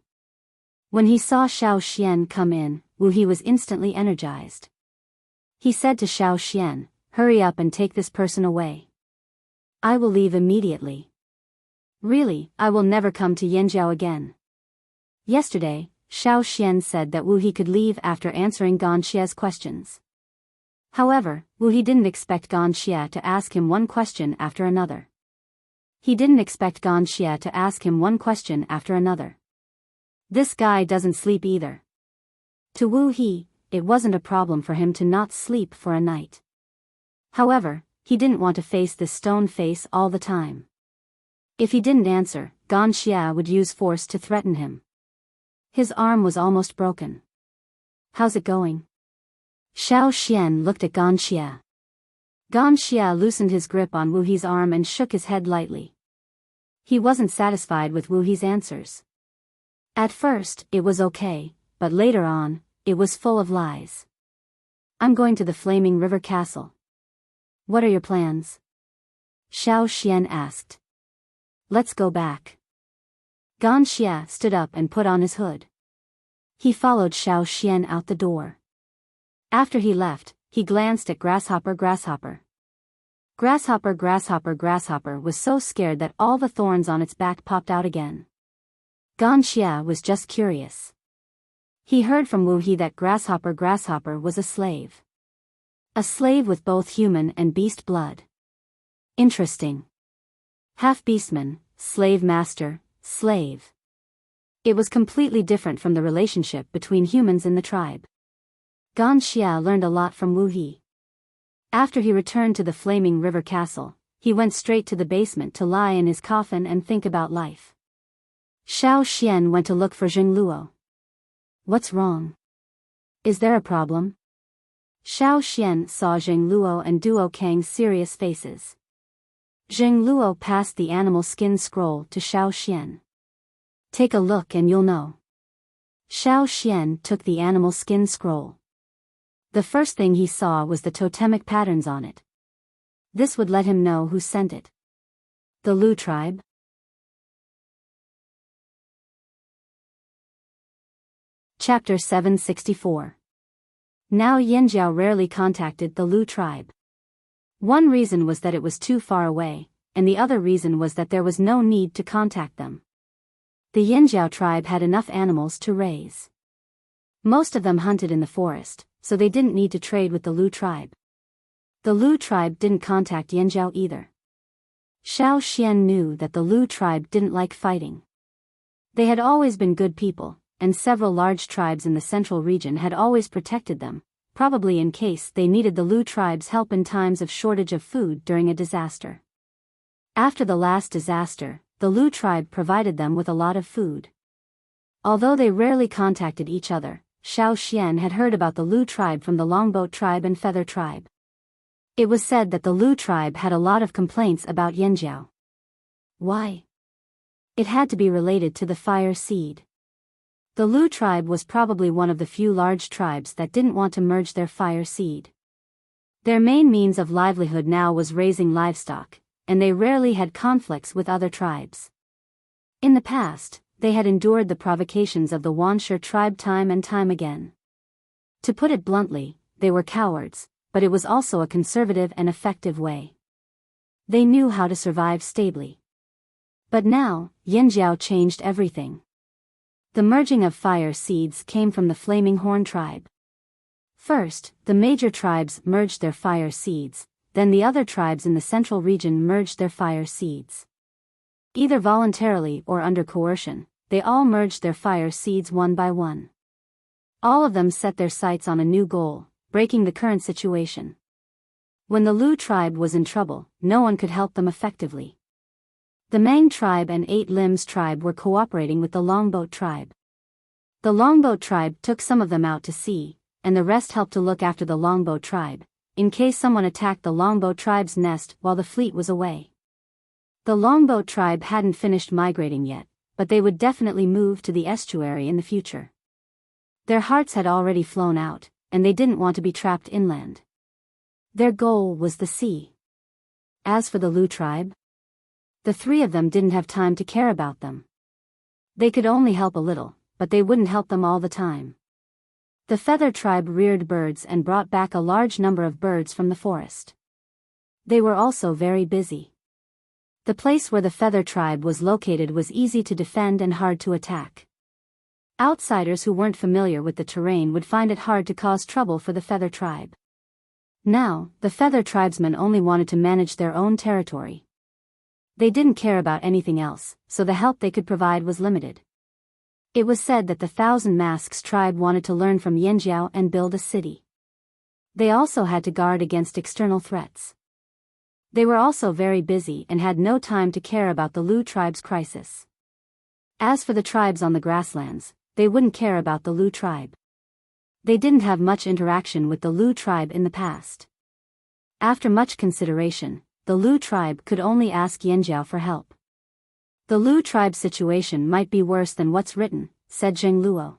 When he saw Xiao Xian come in, Wu He was instantly energized. He said to Xiao Xian, "Hurry up and take this person away. I will leave immediately. Really, I will never come to Yanjiao again." Yesterday, Xiao Xian said that Wu He could leave after answering Gan Xie's questions. However, Wu He didn't expect Gan Xie to ask him one question after another. He didn't expect Gan Xie to ask him one question after another. This guy doesn't sleep either. To Wu He, it wasn't a problem for him to not sleep for a night. However, he didn't want to face this stone face all the time. If he didn't answer, Gan Xie would use force to threaten him. His arm was almost broken. "How's it going?" Xiao Xian looked at Gan Xie. Gan Xie loosened his grip on Wu He's arm and shook his head lightly. He wasn't satisfied with Wu He's answers. At first, it was okay, but later on, it was full of lies. "I'm going to the Flaming River Castle." "What are your plans?" Xiao Xian asked. "Let's go back." Gan Xie stood up and put on his hood. He followed Xiao Xian out the door. After he left, he glanced at Grasshopper. Grasshopper was so scared that all the thorns on its back popped out again. Gan Xie was just curious. He heard from Wu He that Grasshopper was a slave. A slave with both human and beast blood. Interesting. Half beastman, slave master, slave. It was completely different from the relationship between humans in the tribe. Gan Xie learned a lot from Wu He. After he returned to the Flaming River Castle, he went straight to the basement to lie in his coffin and think about life. Xiao Xian went to look for Zheng Luo. "What's wrong? Is there a problem?" Xiao Xian saw Zheng Luo and Duo Kang's serious faces. Zheng Luo passed the animal skin scroll to Xiao Xian. "Take a look and you'll know." Xiao Xian took the animal skin scroll. The first thing he saw was the totemic patterns on it. This would let him know who sent it. The Lu tribe? Chapter 764. Now Yanjiao rarely contacted the Lu tribe. One reason was that it was too far away, and the other reason was that there was no need to contact them. The Yanjiao tribe had enough animals to raise. Most of them hunted in the forest, so they didn't need to trade with the Lu tribe. The Lu tribe didn't contact Yanjiao either. Xiao Xian knew that the Lu tribe didn't like fighting. They had always been good people, and several large tribes in the central region had always protected them, probably in case they needed the Lu tribe's help in times of shortage of food during a disaster. After the last disaster, the Lu tribe provided them with a lot of food. Although they rarely contacted each other, Xiao Xian had heard about the Lu tribe from the Longboat tribe and Feather tribe. It was said that the Lu tribe had a lot of complaints about Yanjiao. Why? It had to be related to the fire seed. The Lu tribe was probably one of the few large tribes that didn't want to merge their fire seed. Their main means of livelihood now was raising livestock, and they rarely had conflicts with other tribes. In the past, they had endured the provocations of the Wanshi tribe time and time again. To put it bluntly, they were cowards, but it was also a conservative and effective way. They knew how to survive stably. But now, Yanjiao changed everything. The merging of fire seeds came from the Flaming Horn tribe. First, the major tribes merged their fire seeds, then the other tribes in the central region merged their fire seeds. Either voluntarily or under coercion, they all merged their fire seeds one by one. All of them set their sights on a new goal, breaking the current situation. When the Lu tribe was in trouble, no one could help them effectively. The Mang tribe and Eight Limbs tribe were cooperating with the Longboat tribe. The Longboat tribe took some of them out to sea, and the rest helped to look after the Longboat tribe, in case someone attacked the Longboat tribe's nest while the fleet was away. The Longboat tribe hadn't finished migrating yet, but they would definitely move to the estuary in the future. Their hearts had already flown out, and they didn't want to be trapped inland. Their goal was the sea. As for the Lu tribe, the three of them didn't have time to care about them. They could only help a little, but they wouldn't help them all the time. The Feather tribe reared birds and brought back a large number of birds from the forest. They were also very busy. The place where the Feather tribe was located was easy to defend and hard to attack. Outsiders who weren't familiar with the terrain would find it hard to cause trouble for the Feather tribe. Now, the Feather tribesmen only wanted to manage their own territory. They didn't care about anything else, so the help they could provide was limited. It was said that the Thousand Masks tribe wanted to learn from Yanjiao and build a city. They also had to guard against external threats. They were also very busy and had no time to care about the Lu tribe's crisis. As for the tribes on the grasslands, they wouldn't care about the Lu tribe. They didn't have much interaction with the Lu tribe in the past. After much consideration, the Lu tribe could only ask Yanjiao for help. The Lu tribe situation might be worse than what's written, said Zheng Luo.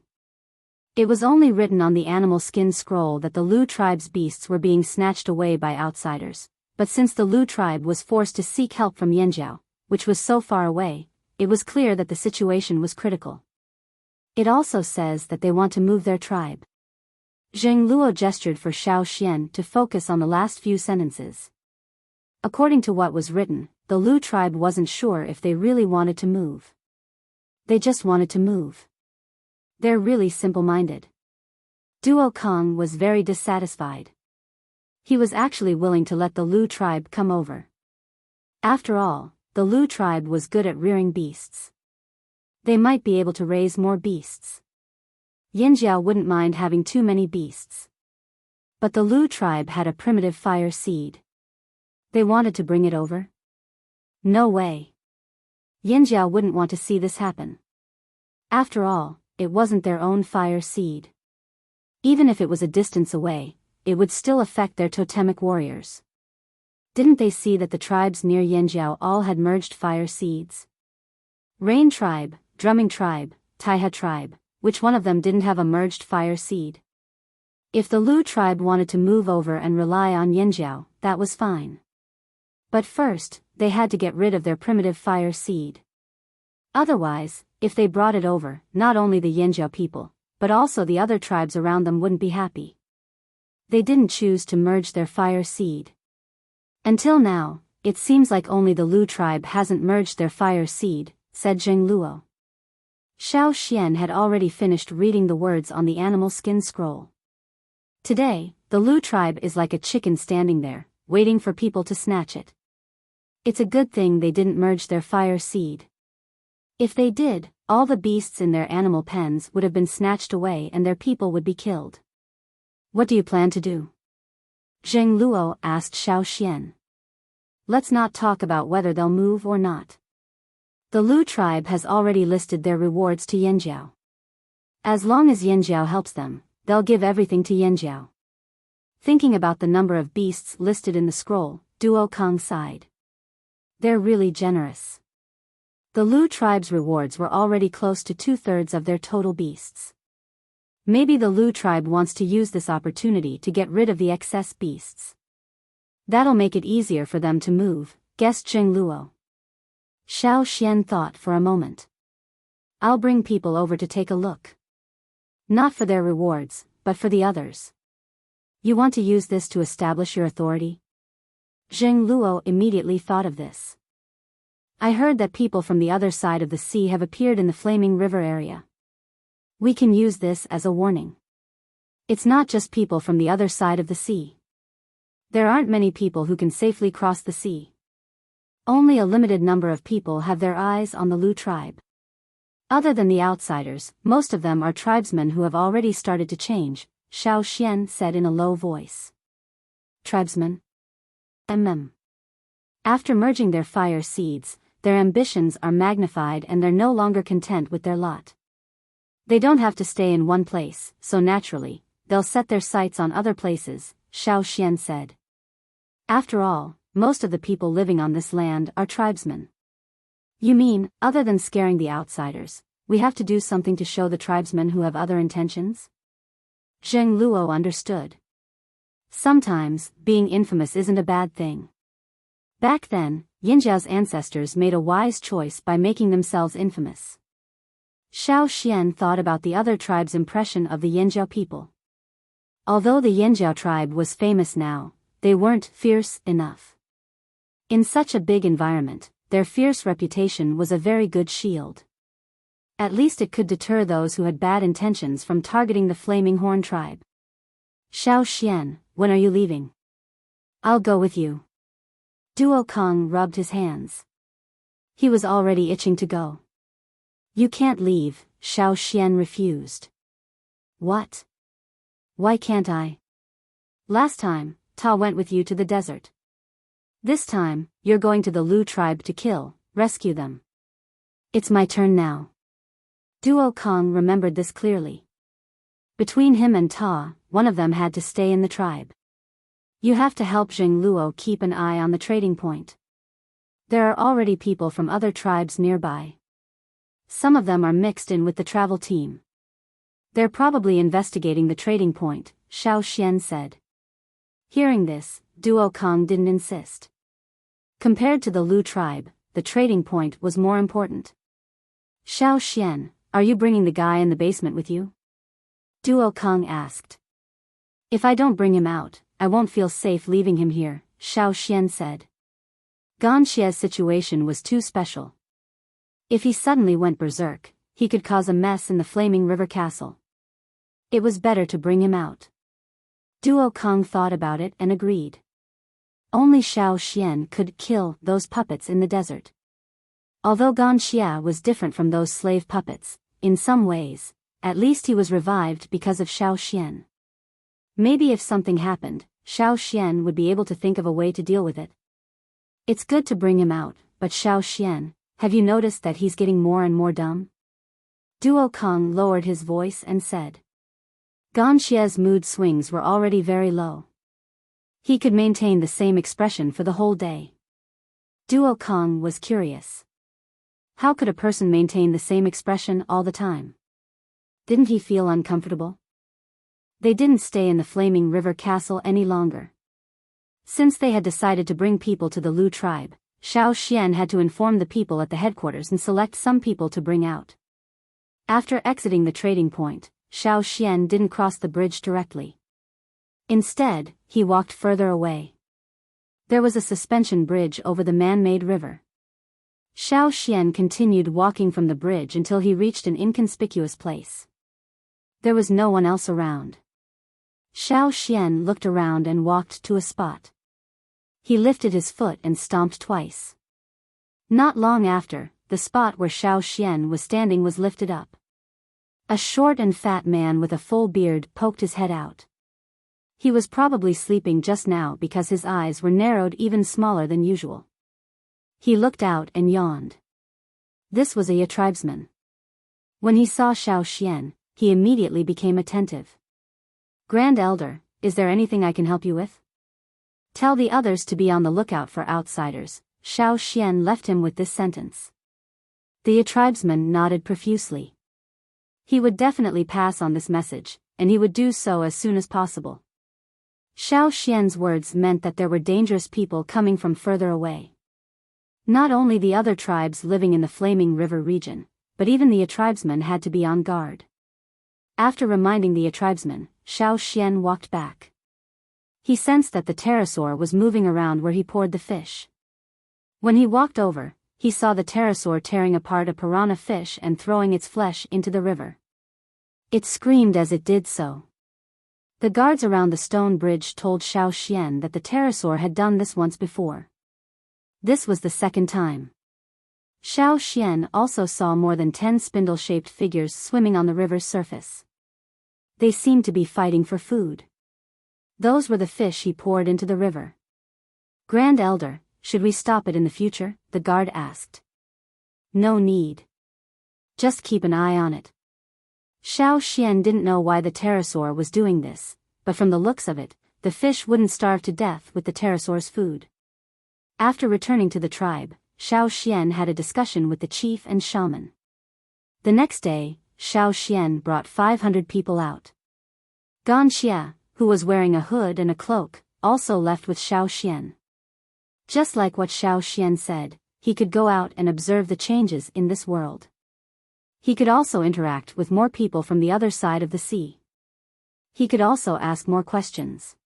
It was only written on the animal skin scroll that the Lu tribe's beasts were being snatched away by outsiders, but since the Lu tribe was forced to seek help from Yanjiao, which was so far away, it was clear that the situation was critical. It also says that they want to move their tribe. Zheng Luo gestured for Xiao Xian to focus on the last few sentences. According to what was written, the Lu tribe wasn't sure if they really wanted to move. They just wanted to move. They're really simple-minded. Duo Kong was very dissatisfied. He was actually willing to let the Lu tribe come over. After all, the Lu tribe was good at rearing beasts. They might be able to raise more beasts. Yanjiao wouldn't mind having too many beasts. But the Lu tribe had a primitive fire seed. They wanted to bring it over? No way. Yanjiao wouldn't want to see this happen. After all, it wasn't their own fire seed. Even if it was a distance away, it would still affect their totemic warriors. Didn't they see that the tribes near Yanjiao all had merged fire seeds? Rain tribe, Drumming tribe, Taiha tribe, which one of them didn't have a merged fire seed? If the Lu tribe wanted to move over and rely on Yanjiao, that was fine. But first, they had to get rid of their primitive fire seed. Otherwise, if they brought it over, not only the Yanjiao people, but also the other tribes around them wouldn't be happy. They didn't choose to merge their fire seed. Until now, it seems like only the Lu tribe hasn't merged their fire seed, said Zheng Luo. Xiao Xian had already finished reading the words on the animal skin scroll. Today, the Lu tribe is like a chicken standing there, waiting for people to snatch it. It's a good thing they didn't merge their fire seed. If they did, all the beasts in their animal pens would have been snatched away and their people would be killed. What do you plan to do? Zheng Luo asked Xiao Xian. Let's not talk about whether they'll move or not. The Lu tribe has already listed their rewards to Yanjiao. As long as Yanjiao helps them, they'll give everything to Yanjiao. Thinking about the number of beasts listed in the scroll, Duo Kong sighed. They're really generous. The Lu tribe's rewards were already close to 2/3 of their total beasts. Maybe the Lu tribe wants to use this opportunity to get rid of the excess beasts. That'll make it easier for them to move, guessed Zheng Luo. Xiao Xian thought for a moment. I'll bring people over to take a look. Not for their rewards, but for the others. You want to use this to establish your authority? Zheng Luo immediately thought of this. I heard that people from the other side of the sea have appeared in the Flaming River area. We can use this as a warning. It's not just people from the other side of the sea. There aren't many people who can safely cross the sea. Only a limited number of people have their eyes on the Lu tribe. Other than the outsiders, most of them are tribesmen who have already started to change, Xiao Xian said in a low voice. Tribesmen? After merging their fire seeds, their ambitions are magnified and they're no longer content with their lot. They don't have to stay in one place, so naturally, they'll set their sights on other places, Xiao Xian said. After all, most of the people living on this land are tribesmen. You mean, other than scaring the outsiders, we have to do something to show the tribesmen who have other intentions? Zheng Luo understood. Sometimes, being infamous isn't a bad thing. Back then, Yanjiao's ancestors made a wise choice by making themselves infamous. Xiao Xian thought about the other tribe's impression of the Yanjiao people. Although the Yanjiao tribe was famous now, they weren't fierce enough. In such a big environment, their fierce reputation was a very good shield. At least it could deter those who had bad intentions from targeting the Flaming Horn tribe. Xiao Xian, when are you leaving? I'll go with you. Duo Kong rubbed his hands. He was already itching to go. You can't leave, Xiao Xian refused. What? Why can't I? Last time, Ta went with you to the desert. This time, you're going to the Lu tribe to kill, rescue them. It's my turn now. Duo Kong remembered this clearly. Between him and Ta, one of them had to stay in the tribe. You have to help Zheng Luo keep an eye on the trading point. There are already people from other tribes nearby. Some of them are mixed in with the travel team. They're probably investigating the trading point, Xiao Xian said. Hearing this, Duo Kong didn't insist. Compared to the Lu tribe, the trading point was more important. Xiao Xian, are you bringing the guy in the basement with you? Duo Kong asked. If I don't bring him out, I won't feel safe leaving him here, Xiao Xian said. Ganxia's situation was too special. If he suddenly went berserk, he could cause a mess in the Flaming River Castle. It was better to bring him out. Duo Kong thought about it and agreed. Only Xiao Xian could kill those puppets in the desert. Although Ganxia was different from those slave puppets, in some ways, at least he was revived because of Xiao Xian. Maybe if something happened, Xiao Xian would be able to think of a way to deal with it. It's good to bring him out, but Xiao Xian, have you noticed that he's getting more and more dumb? Duo Kong lowered his voice and said. Ganxia's mood swings were already very low. He could maintain the same expression for the whole day. Duo Kong was curious. How could a person maintain the same expression all the time? Didn't he feel uncomfortable? They didn't stay in the Flaming River Castle any longer. Since they had decided to bring people to the Lu tribe, Xiao Xian had to inform the people at the headquarters and select some people to bring out. After exiting the trading point, Xiao Xian didn't cross the bridge directly. Instead, he walked further away. There was a suspension bridge over the man-made river. Xiao Xian continued walking from the bridge until he reached an inconspicuous place. There was no one else around. Xiao Xian looked around and walked to a spot. He lifted his foot and stomped twice. Not long after, the spot where Xiao Xian was standing was lifted up. A short and fat man with a full beard poked his head out. He was probably sleeping just now because his eyes were narrowed even smaller than usual. He looked out and yawned. This was a tribesman. When he saw Xiao Xian, he immediately became attentive. "Grand Elder, is there anything I can help you with?" "Tell the others to be on the lookout for outsiders." Xiao Xian left him with this sentence. The tribesman nodded profusely. He would definitely pass on this message, and he would do so as soon as possible. Xiao Xian's words meant that there were dangerous people coming from further away. Not only the other tribes living in the Flaming River region, but even the tribesmen had to be on guard. After reminding the tribesmen, Xiao Xian walked back. He sensed that the pterosaur was moving around where he poured the fish. When he walked over, he saw the pterosaur tearing apart a piranha fish and throwing its flesh into the river. It screamed as it did so. The guards around the stone bridge told Xiao Xian that the pterosaur had done this once before. This was the second time. Xiao Xian also saw more than 10 spindle-shaped figures swimming on the river's surface. They seemed to be fighting for food. Those were the fish he poured into the river. "Grand Elder, should we stop it in the future?" the guard asked. "No need. Just keep an eye on it." Xiao Xian didn't know why the pterosaur was doing this, but from the looks of it, the fish wouldn't starve to death with the pterosaur's food. After returning to the tribe, Xiao Xian had a discussion with the chief and shaman. The next day, Xiao Xian brought 500 people out. Gan Xia, who was wearing a hood and a cloak, also left with Xiao Xian. Just like what Xiao Xian said, he could go out and observe the changes in this world. He could also interact with more people from the other side of the sea. He could also ask more questions.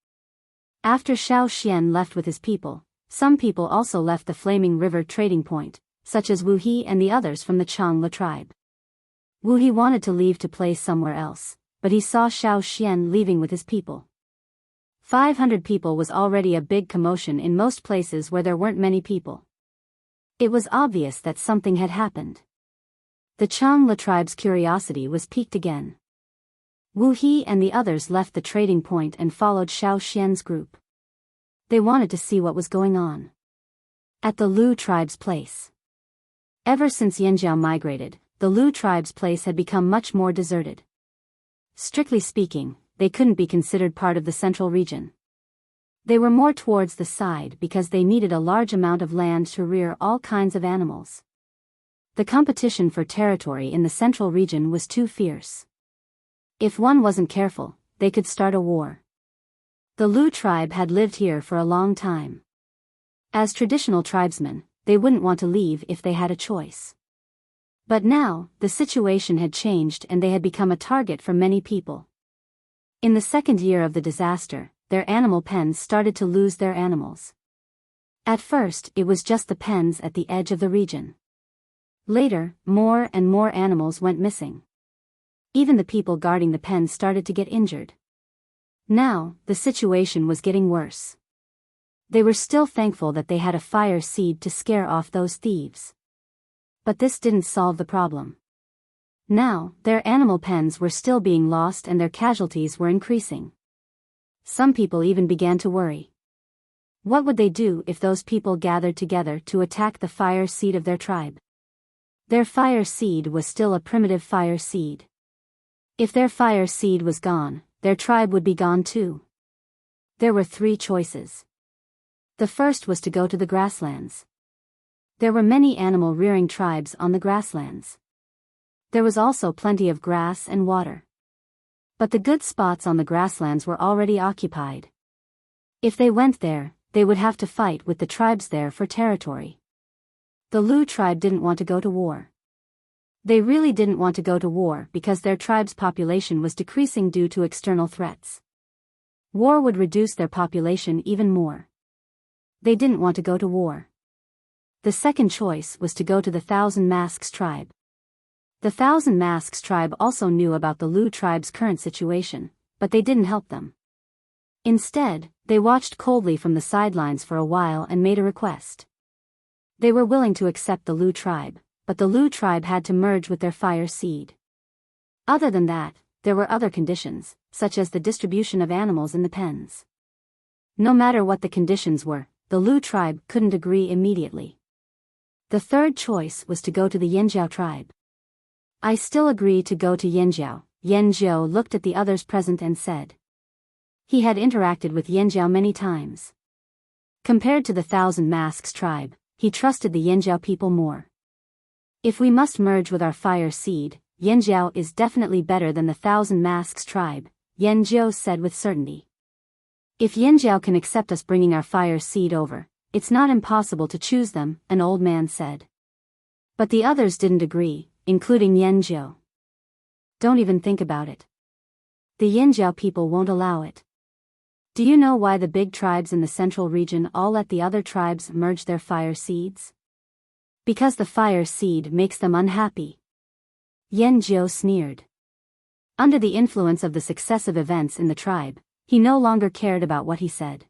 After Xiao Xian left with his people, some people also left the Flaming River trading point, such as Wu He and the others from the Changla tribe. Wu He wanted to leave to play somewhere else, but he saw Xiao Xian leaving with his people. 500 people was already a big commotion in most places where there weren't many people. It was obvious that something had happened. The Changla tribe's curiosity was piqued again. Wu He and the others left the trading point and followed Xiao Xian's group. They wanted to see what was going on at the Lu tribe's place. Ever since Yanjiao migrated, the Lu tribe's place had become much more deserted. Strictly speaking, they couldn't be considered part of the central region. They were more towards the side because they needed a large amount of land to rear all kinds of animals. The competition for territory in the central region was too fierce. If one wasn't careful, they could start a war. The Lu tribe had lived here for a long time. As traditional tribesmen, they wouldn't want to leave if they had a choice. But now, the situation had changed and they had become a target for many people. In the second year of the disaster, their animal pens started to lose their animals. At first, it was just the pens at the edge of the region. Later, more and more animals went missing. Even the people guarding the pens started to get injured. Now, the situation was getting worse. They were still thankful that they had a fire seed to scare off those thieves. But this didn't solve the problem. Now, their animal pens were still being lost and their casualties were increasing. Some people even began to worry. What would they do if those people gathered together to attack the fire seed of their tribe? Their fire seed was still a primitive fire seed. If their fire seed was gone, their tribe would be gone too. There were 3 choices. The first was to go to the grasslands. There were many animal-rearing tribes on the grasslands. There was also plenty of grass and water. But the good spots on the grasslands were already occupied. If they went there, they would have to fight with the tribes there for territory. The Lu tribe didn't want to go to war. They really didn't want to go to war because their tribe's population was decreasing due to external threats. War would reduce their population even more. They didn't want to go to war. The second choice was to go to the Thousand Masks tribe. The Thousand Masks tribe also knew about the Lu tribe's current situation, but they didn't help them. Instead, they watched coldly from the sidelines for a while and made a request. They were willing to accept the Lu tribe, but the Lu tribe had to merge with their fire seed. Other than that, there were other conditions, such as the distribution of animals in the pens. No matter what the conditions were, the Lu tribe couldn't agree immediately. The third choice was to go to the Yanjiao tribe. I still agree to go to Yanjiao. Yanjiao looked at the others present and said. He had interacted with Yanjiao many times. Compared to the Thousand Masks tribe, he trusted the Yanjiao people more. If we must merge with our fire seed, Yanjiao is definitely better than the Thousand Masks tribe, Yanjiao said with certainty. If Yanjiao can accept us bringing our fire seed over, it's not impossible to choose them, an old man said. But the others didn't agree, including Yanjiao. Don't even think about it. The Yanjiao people won't allow it. Do you know why the big tribes in the central region all let the other tribes merge their fire seeds? Because the fire seed makes them unhappy. Yanjiao sneered. Under the influence of the successive events in the tribe, he no longer cared about what he said.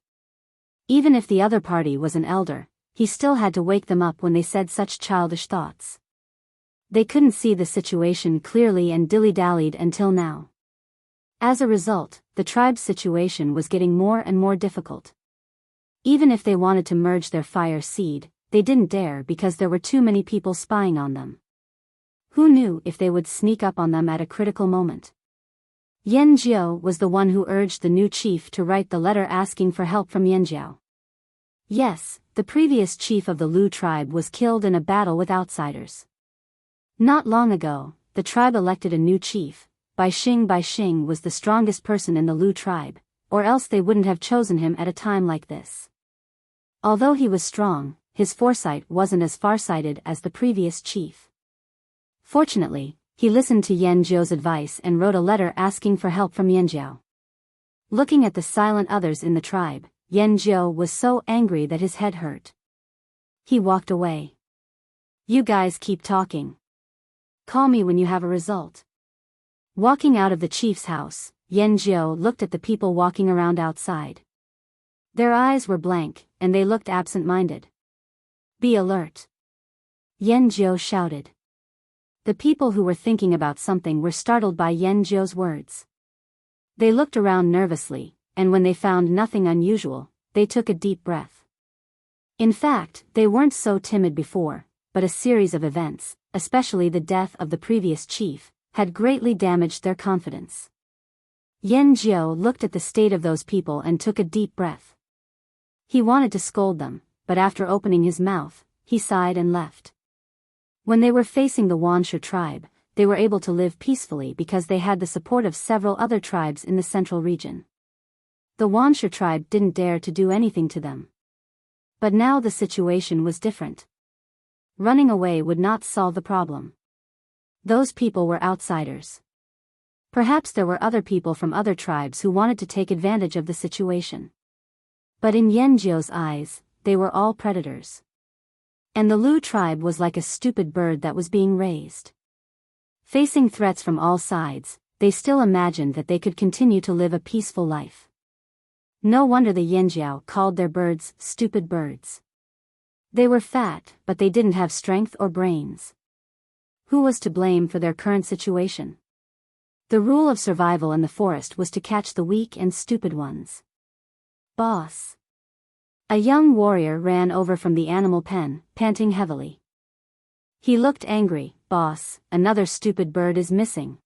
Even if the other party was an elder, he still had to wake them up when they said such childish thoughts. They couldn't see the situation clearly and dilly-dallied until now. As a result, the tribe's situation was getting more and more difficult. Even if they wanted to merge their fire seed, they didn't dare because there were too many people spying on them. Who knew if they would sneak up on them at a critical moment? Yanjiao was the one who urged the new chief to write the letter asking for help from Yanjiao. Yes, the previous chief of the Lu tribe was killed in a battle with outsiders. Not long ago, the tribe elected a new chief. Bishing was the strongest person in the Lu tribe, or else they wouldn't have chosen him at a time like this. Although he was strong, his foresight wasn't as farsighted as the previous chief. Fortunately, he listened to Yanjiao's advice and wrote a letter asking for help from Yanjiao. Looking at the silent others in the tribe, Yanjiao was so angry that his head hurt. He walked away. You guys keep talking. Call me when you have a result. Walking out of the chief's house, Yanjiao looked at the people walking around outside. Their eyes were blank, and they looked absent-minded. Be alert. Yanjiao shouted. The people who were thinking about something were startled by Yanjiao's words. They looked around nervously, and when they found nothing unusual, they took a deep breath. In fact, they weren't so timid before, but a series of events, especially the death of the previous chief, had greatly damaged their confidence. Yanjiao looked at the state of those people and took a deep breath. He wanted to scold them, but after opening his mouth, he sighed and left. When they were facing the Wuxia tribe, they were able to live peacefully because they had the support of several other tribes in the central region. The Wuxia tribe didn't dare to do anything to them. But now the situation was different. Running away would not solve the problem. Those people were outsiders. Perhaps there were other people from other tribes who wanted to take advantage of the situation. But in Yanjiao's eyes, they were all predators. And the Lu tribe was like a stupid bird that was being raised. Facing threats from all sides, they still imagined that they could continue to live a peaceful life. No wonder the Yanjiao called their birds stupid birds. They were fat, but they didn't have strength or brains. Who was to blame for their current situation? The rule of survival in the forest was to catch the weak and stupid ones. Boss. A young warrior ran over from the animal pen, panting heavily. He looked angry. Boss, another stupid bird is missing.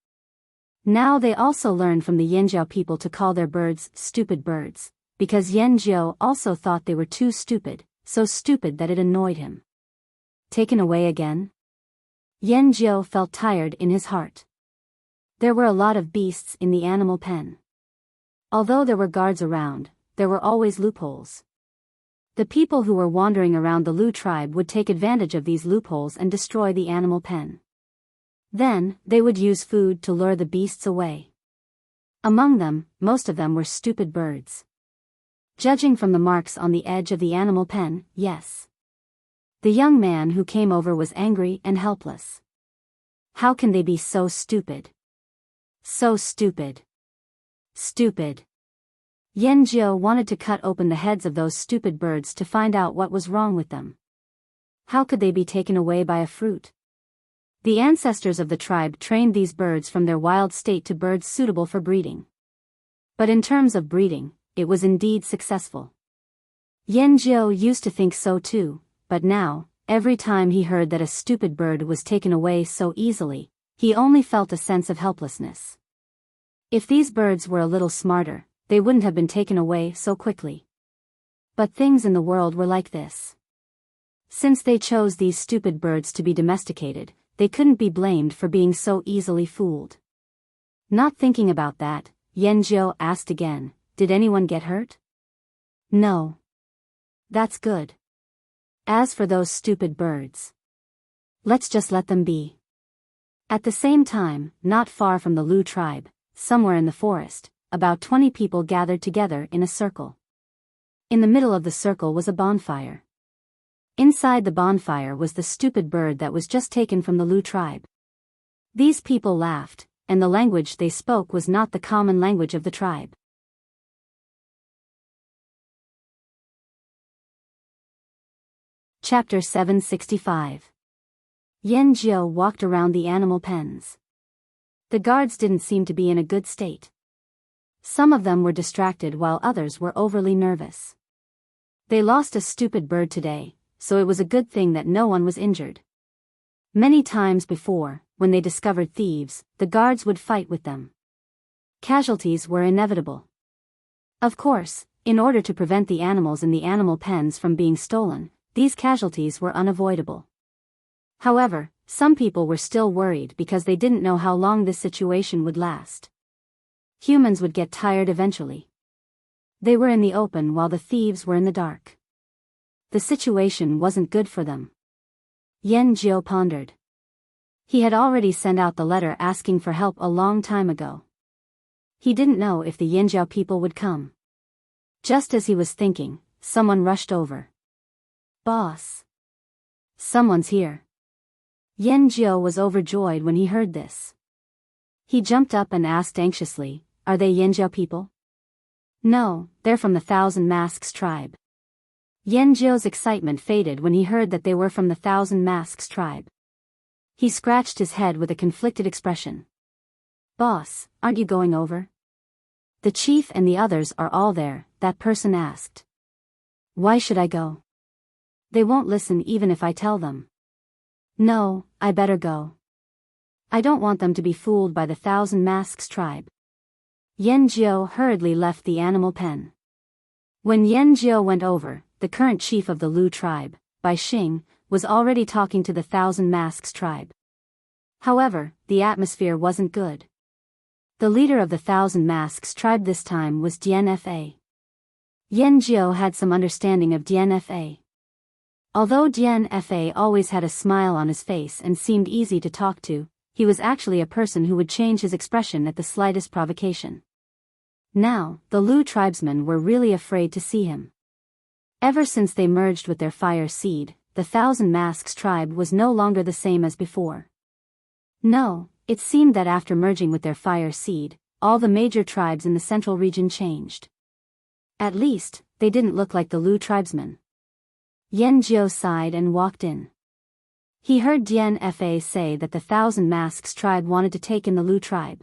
Now they also learned from the Yanjiao people to call their birds stupid birds, because Yanjiao also thought they were too stupid, so stupid that it annoyed him. Taken away again? Yanjiao felt tired in his heart. There were a lot of beasts in the animal pen. Although there were guards around, there were always loopholes. The people who were wandering around the Lu tribe would take advantage of these loopholes and destroy the animal pen. Then, they would use food to lure the beasts away. Among them, most of them were stupid birds. Judging from the marks on the edge of the animal pen, yes. The young man who came over was angry and helpless. How can they be so stupid? So stupid. Stupid. Yanjiao wanted to cut open the heads of those stupid birds to find out what was wrong with them. How could they be taken away by a fruit? The ancestors of the tribe trained these birds from their wild state to birds suitable for breeding. But in terms of breeding, it was indeed successful. Yan Jiao used to think so too, but now, every time he heard that a stupid bird was taken away so easily, he only felt a sense of helplessness. If these birds were a little smarter, they wouldn't have been taken away so quickly. But things in the world were like this. Since they chose these stupid birds to be domesticated, they couldn't be blamed for being so easily fooled. Not thinking about that, Yan Jiao asked again, "Did anyone get hurt?" "No." "That's good. As for those stupid birds, let's just let them be." At the same time, not far from the Lu tribe, somewhere in the forest, about 20 people gathered together in a circle. In the middle of the circle was a bonfire. Inside the bonfire was the stupid bird that was just taken from the Lu tribe. These people laughed, and the language they spoke was not the common language of the tribe. Chapter 765. Yan Jiao walked around the animal pens. The guards didn't seem to be in a good state. Some of them were distracted while others were overly nervous. They lost a stupid bird today, so it was a good thing that no one was injured. Many times before, when they discovered thieves, the guards would fight with them. Casualties were inevitable. Of course, in order to prevent the animals in the animal pens from being stolen, these casualties were unavoidable. However, some people were still worried because they didn't know how long this situation would last. Humans would get tired eventually. They were in the open while the thieves were in the dark. The situation wasn't good for them. Yan Jiao pondered. He had already sent out the letter asking for help a long time ago. He didn't know if the Yanjiao people would come. Just as he was thinking, someone rushed over. "Boss. Someone's here." Yan Jiao was overjoyed when he heard this. He jumped up and asked anxiously, "Are they Yanjiao people?" "No, they're from the Thousand Masks tribe." Yan Jiao's excitement faded when he heard that they were from the Thousand Masks tribe. He scratched his head with a conflicted expression. "Boss, aren't you going over?" "The chief and the others are all there," that person asked. "Why should I go?" "They won't listen even if I tell them." "No, I better go. I don't want them to be fooled by the Thousand Masks tribe." Yan Jiao hurriedly left the animal pen. When Yan Jiao went over, the current chief of the Lu tribe, Bai Xing, was already talking to the Thousand Masks tribe. However, the atmosphere wasn't good. The leader of the Thousand Masks tribe this time was DNFA. Yan Jiao had some understanding of DNFA. Although DNFA always had a smile on his face and seemed easy to talk to, he was actually a person who would change his expression at the slightest provocation. Now, the Lu tribesmen were really afraid to see him. Ever since they merged with their fire seed, the Thousand Masks tribe was no longer the same as before. No, it seemed that after merging with their fire seed, all the major tribes in the central region changed. At least, they didn't look like the Lu tribesmen. Yan Jiao sighed and walked in. He heard DNFA say that the Thousand Masks tribe wanted to take in the Lu tribe.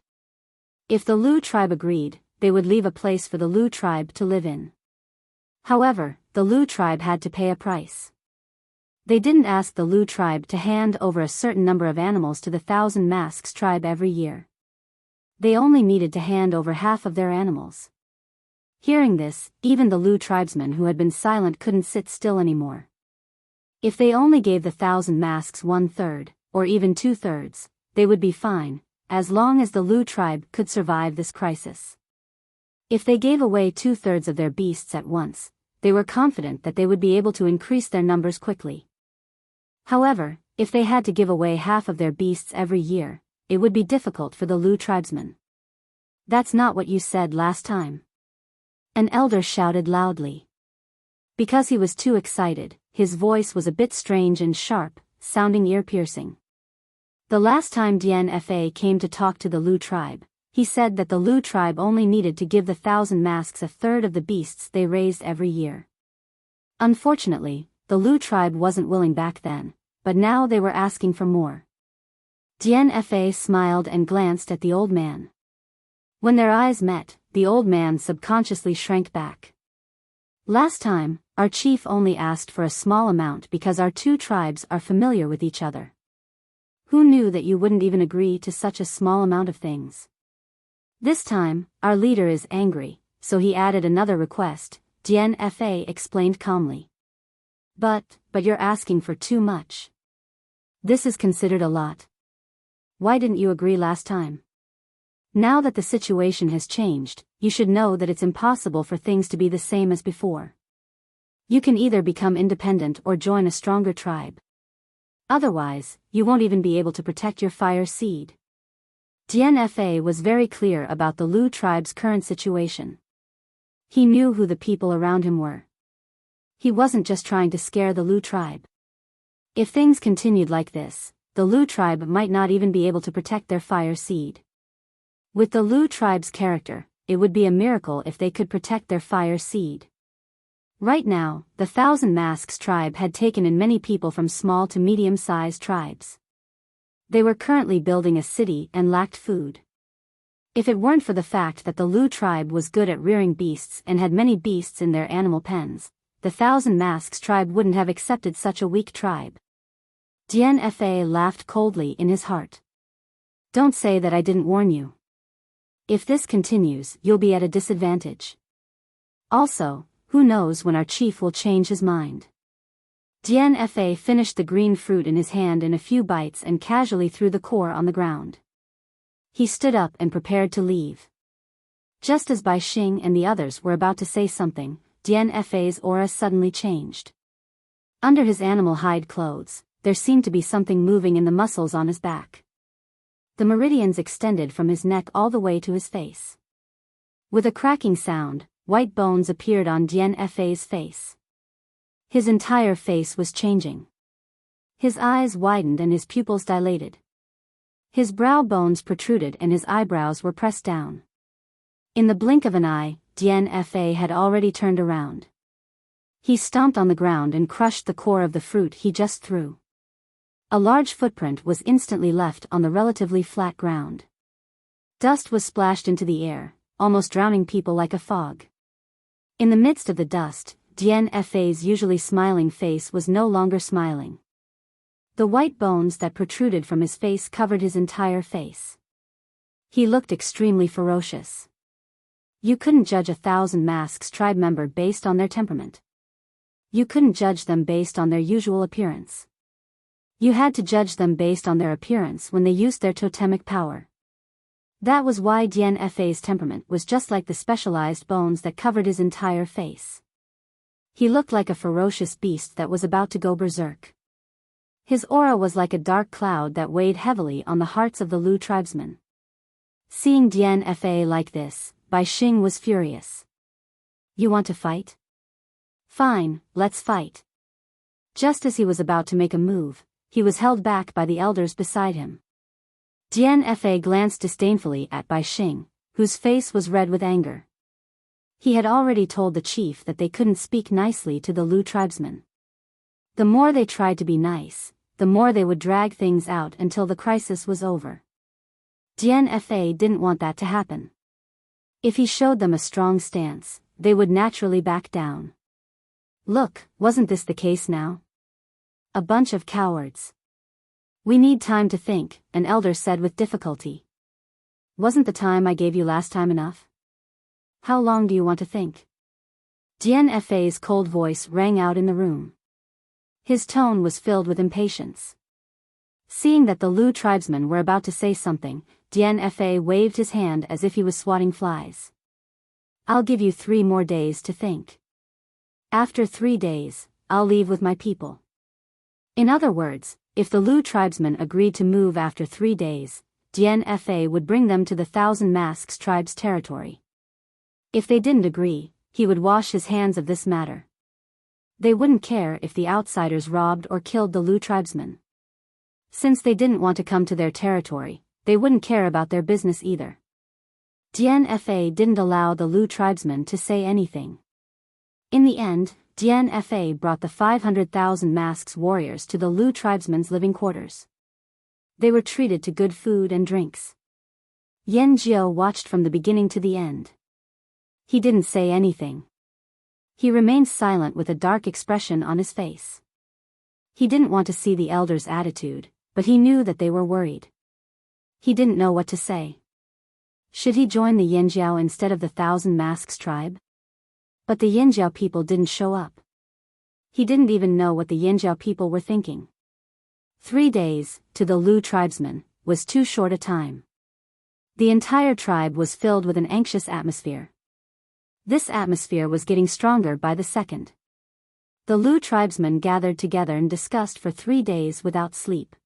If the Lu tribe agreed, they would leave a place for the Lu tribe to live in. However, the Lu tribe had to pay a price. They didn't ask the Lu tribe to hand over a certain number of animals to the Thousand Masks tribe every year. They only needed to hand over half of their animals. Hearing this, even the Lu tribesmen who had been silent couldn't sit still anymore. If they only gave the Thousand Masks 1/3, or even 2/3, they would be fine, as long as the Lu tribe could survive this crisis. If they gave away 2/3 of their beasts at once, they were confident that they would be able to increase their numbers quickly. However, if they had to give away half of their beasts every year, it would be difficult for the Lu tribesmen. "That's not what you said last time," an elder shouted loudly. Because he was too excited, his voice was a bit strange and sharp, sounding ear-piercing. The last time DNFA came to talk to the Lu tribe, he said that the Lu tribe only needed to give the Thousand Masks 1/3 of the beasts they raised every year. Unfortunately, the Lu tribe wasn't willing back then, but now they were asking for more. DNFA smiled and glanced at the old man. When their eyes met, the old man subconsciously shrank back. Last time, our chief only asked for a small amount because our two tribes are familiar with each other. Who knew that you wouldn't even agree to such a small amount of things? This time, our leader is angry, so he added another request, DNFA explained calmly. But you're asking for too much. This is considered a lot. Why didn't you agree last time? Now that the situation has changed, you should know that it's impossible for things to be the same as before. You can either become independent or join a stronger tribe. Otherwise, you won't even be able to protect your fire seed. DNFA was very clear about the Lu tribe's current situation. He knew who the people around him were. He wasn't just trying to scare the Lu tribe. If things continued like this, the Lu tribe might not even be able to protect their fire seed. With the Lu tribe's character, it would be a miracle if they could protect their fire seed. Right now, the Thousand Masks tribe had taken in many people from small to medium-sized tribes. They were currently building a city and lacked food. If it weren't for the fact that the Lu tribe was good at rearing beasts and had many beasts in their animal pens, the Thousand Masks tribe wouldn't have accepted such a weak tribe. DNFA laughed coldly in his heart. Don't say that I didn't warn you. If this continues, you'll be at a disadvantage. Also, who knows when our chief will change his mind. DNFA finished the green fruit in his hand in a few bites and casually threw the core on the ground. He stood up and prepared to leave. Just as Bai Xing and the others were about to say something, DNFA's aura suddenly changed. Under his animal hide clothes, there seemed to be something moving in the muscles on his back. The meridians extended from his neck all the way to his face. With a cracking sound, white bones appeared on DNFA's face. His entire face was changing. His eyes widened and his pupils dilated. His brow bones protruded and his eyebrows were pressed down. In the blink of an eye, DNFA had already turned around. He stomped on the ground and crushed the core of the fruit he just threw. A large footprint was instantly left on the relatively flat ground. Dust was splashed into the air, almost drowning people like a fog. In the midst of the dust, DNFA's usually smiling face was no longer smiling. The white bones that protruded from his face covered his entire face. He looked extremely ferocious. You couldn't judge a Thousand Masks tribe member based on their temperament. You couldn't judge them based on their usual appearance. You had to judge them based on their appearance when they used their totemic power. That was why DNFA's temperament was just like the specialized bones that covered his entire face. He looked like a ferocious beast that was about to go berserk. His aura was like a dark cloud that weighed heavily on the hearts of the Lu tribesmen. Seeing DNFA like this, Bai Xing was furious. You want to fight? Fine, let's fight. Just as he was about to make a move, he was held back by the elders beside him. DNFA glanced disdainfully at Bai Xing, whose face was red with anger. He had already told the chief that they couldn't speak nicely to the Lu tribesmen. The more they tried to be nice, the more they would drag things out until the crisis was over. DNFA didn't want that to happen. If he showed them a strong stance, they would naturally back down. Look, wasn't this the case now? A bunch of cowards. We need time to think, an elder said with difficulty. Wasn't the time I gave you last time enough? How long do you want to think? DNFA's cold voice rang out in the room. His tone was filled with impatience. Seeing that the Lu tribesmen were about to say something, DNFA waved his hand as if he was swatting flies. I'll give you 3 more days to think. After 3 days, I'll leave with my people. In other words, if the Lu tribesmen agreed to move after 3 days, DNFA would bring them to the Thousand Masks tribe's territory. If they didn't agree, he would wash his hands of this matter. They wouldn't care if the outsiders robbed or killed the Lu tribesmen. Since they didn't want to come to their territory, they wouldn't care about their business either. DNFA didn't allow the Lu tribesmen to say anything. In the end, DNFA brought the 500,000 Masks warriors to the Lu tribesmen's living quarters. They were treated to good food and drinks. Yan Jiao watched from the beginning to the end. He didn't say anything. He remained silent with a dark expression on his face. He didn't want to see the elders' attitude, but he knew that they were worried. He didn't know what to say. Should he join the Yanjiao instead of the Thousand Masks tribe? But the Yanjiao people didn't show up. He didn't even know what the Yanjiao people were thinking. 3 days, to the Lu tribesmen, was too short a time. The entire tribe was filled with an anxious atmosphere. This atmosphere was getting stronger by the second. The Lu tribesmen gathered together and discussed for 3 days without sleep.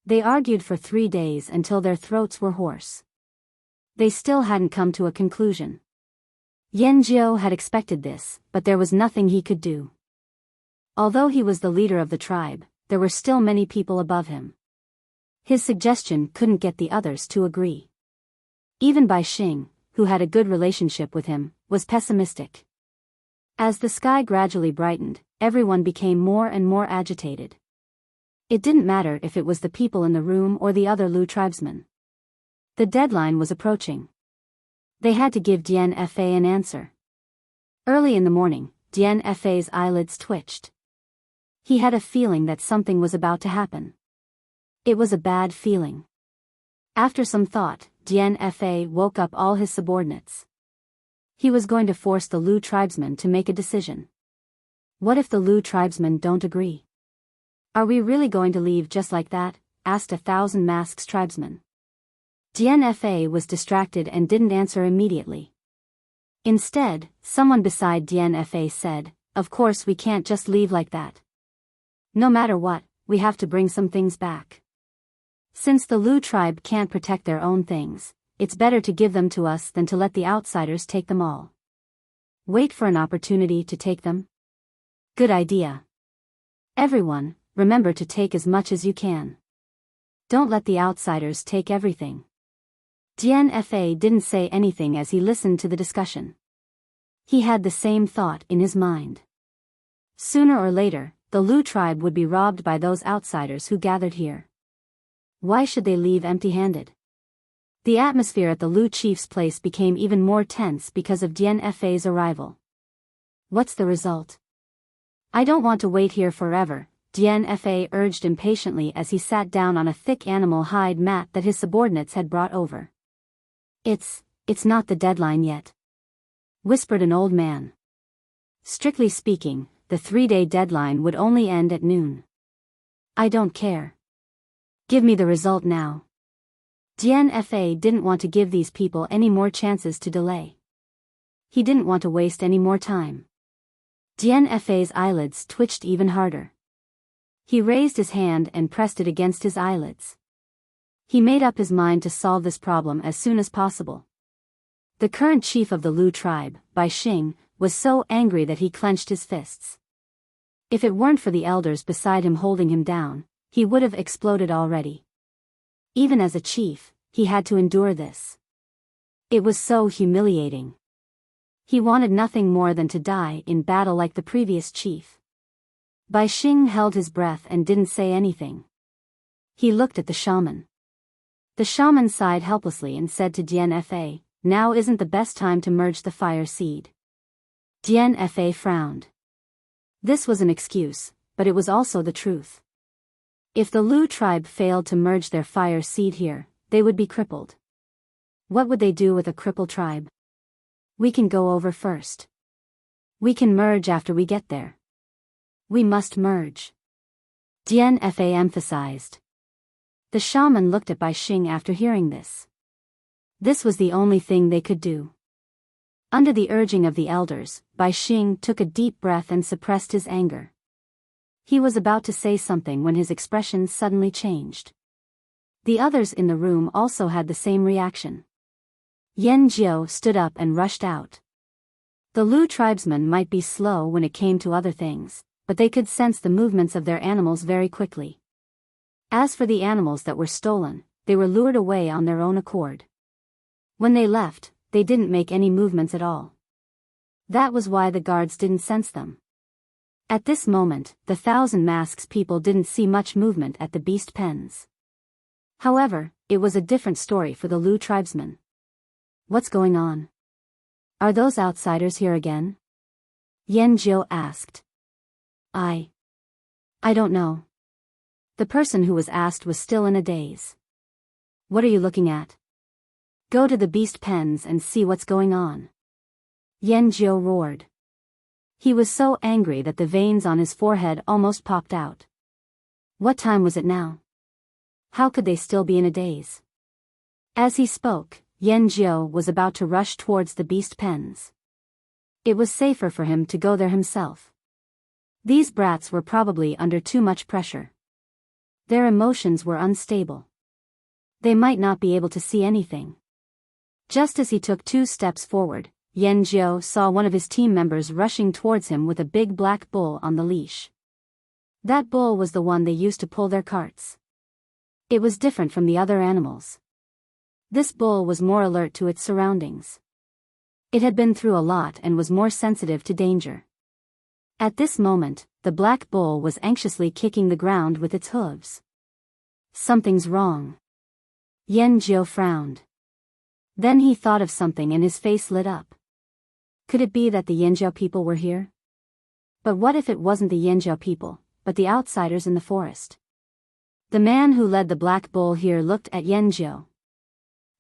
They argued for 3 days until their throats were hoarse. They still hadn't come to a conclusion. Yan Jiao had expected this, but there was nothing he could do. Although he was the leader of the tribe, there were still many people above him. His suggestion couldn't get the others to agree. Even Bai Xing, who had a good relationship with him, was pessimistic. As the sky gradually brightened, everyone became more and more agitated. It didn't matter if it was the people in the room or the other Lu tribesmen. The deadline was approaching. They had to give Dian Fa an answer. Early in the morning, Dian Fa's eyelids twitched. He had a feeling that something was about to happen. It was a bad feeling. After some thought, Dian Fa woke up all his subordinates. He was going to force the Lu tribesmen to make a decision. What if the Lu tribesmen don't agree? Are we really going to leave just like that? Asked a Thousand Masks tribesman. Dian Fa was distracted and didn't answer immediately. Instead, someone beside Dian Fa said, "Of course we can't just leave like that. No matter what, we have to bring some things back. Since the Lu tribe can't protect their own things, it's better to give them to us than to let the outsiders take them all. Wait for an opportunity to take them? Good idea. Everyone, remember to take as much as you can. Don't let the outsiders take everything." Dian Fa didn't say anything as he listened to the discussion. He had the same thought in his mind. Sooner or later, the Lu tribe would be robbed by those outsiders who gathered here. Why should they leave empty-handed? The atmosphere at the Lu chief's place became even more tense because of Dian Fa's arrival. What's the result? I don't want to wait here forever, Dian Fa urged impatiently as he sat down on a thick animal hide mat that his subordinates had brought over. It's not the deadline yet," whispered an old man. Strictly speaking, the 3-day deadline would only end at noon. I don't care. Give me the result now. Dian Fa didn't want to give these people any more chances to delay. He didn't want to waste any more time. Dian Fa's eyelids twitched even harder. He raised his hand and pressed it against his eyelids. He made up his mind to solve this problem as soon as possible. The current chief of the Lu tribe, Bai Xing, was so angry that he clenched his fists. If it weren't for the elders beside him holding him down, he would have exploded already. Even as a chief, he had to endure this. It was so humiliating. He wanted nothing more than to die in battle like the previous chief. Bai Xing held his breath and didn't say anything. He looked at the shaman. The shaman sighed helplessly and said to Dian Fa, "Now isn't the best time to merge the fire seed." Dian Fa frowned. This was an excuse, but it was also the truth. If the Lu tribe failed to merge their fire seed here, they would be crippled. What would they do with a crippled tribe? We can go over first. We can merge after we get there. We must merge. Dian Fa emphasized. The shaman looked at Bai Xing after hearing this. This was the only thing they could do. Under the urging of the elders, Bai Xing took a deep breath and suppressed his anger. He was about to say something when his expression suddenly changed. The others in the room also had the same reaction. Yan Jiao stood up and rushed out. The Lu tribesmen might be slow when it came to other things, but they could sense the movements of their animals very quickly. As for the animals that were stolen, they were lured away on their own accord. When they left, they didn't make any movements at all. That was why the guards didn't sense them. At this moment, the Thousand Masks people didn't see much movement at the beast pens. However, it was a different story for the Lu tribesmen. What's going on? Are those outsiders here again? Yan Jiu asked. I don't know. The person who was asked was still in a daze. What are you looking at? Go to the beast pens and see what's going on. Yan Jiu roared. He was so angry that the veins on his forehead almost popped out. What time was it now? How could they still be in a daze? As he spoke, Yan Jiu was about to rush towards the beast pens. It was safer for him to go there himself. These brats were probably under too much pressure. Their emotions were unstable. They might not be able to see anything. Just as he took 2 steps forward, Yan Jiu saw one of his team members rushing towards him with a big black bull on the leash. That bull was the one they used to pull their carts. It was different from the other animals. This bull was more alert to its surroundings. It had been through a lot and was more sensitive to danger. At this moment, the black bull was anxiously kicking the ground with its hooves. Something's wrong. Yan Jiu frowned. Then he thought of something and his face lit up. Could it be that the Yanjiao people were here? But what if it wasn't the Yanjiao people, but the outsiders in the forest? The man who led the black bull here looked at Yan Jiu.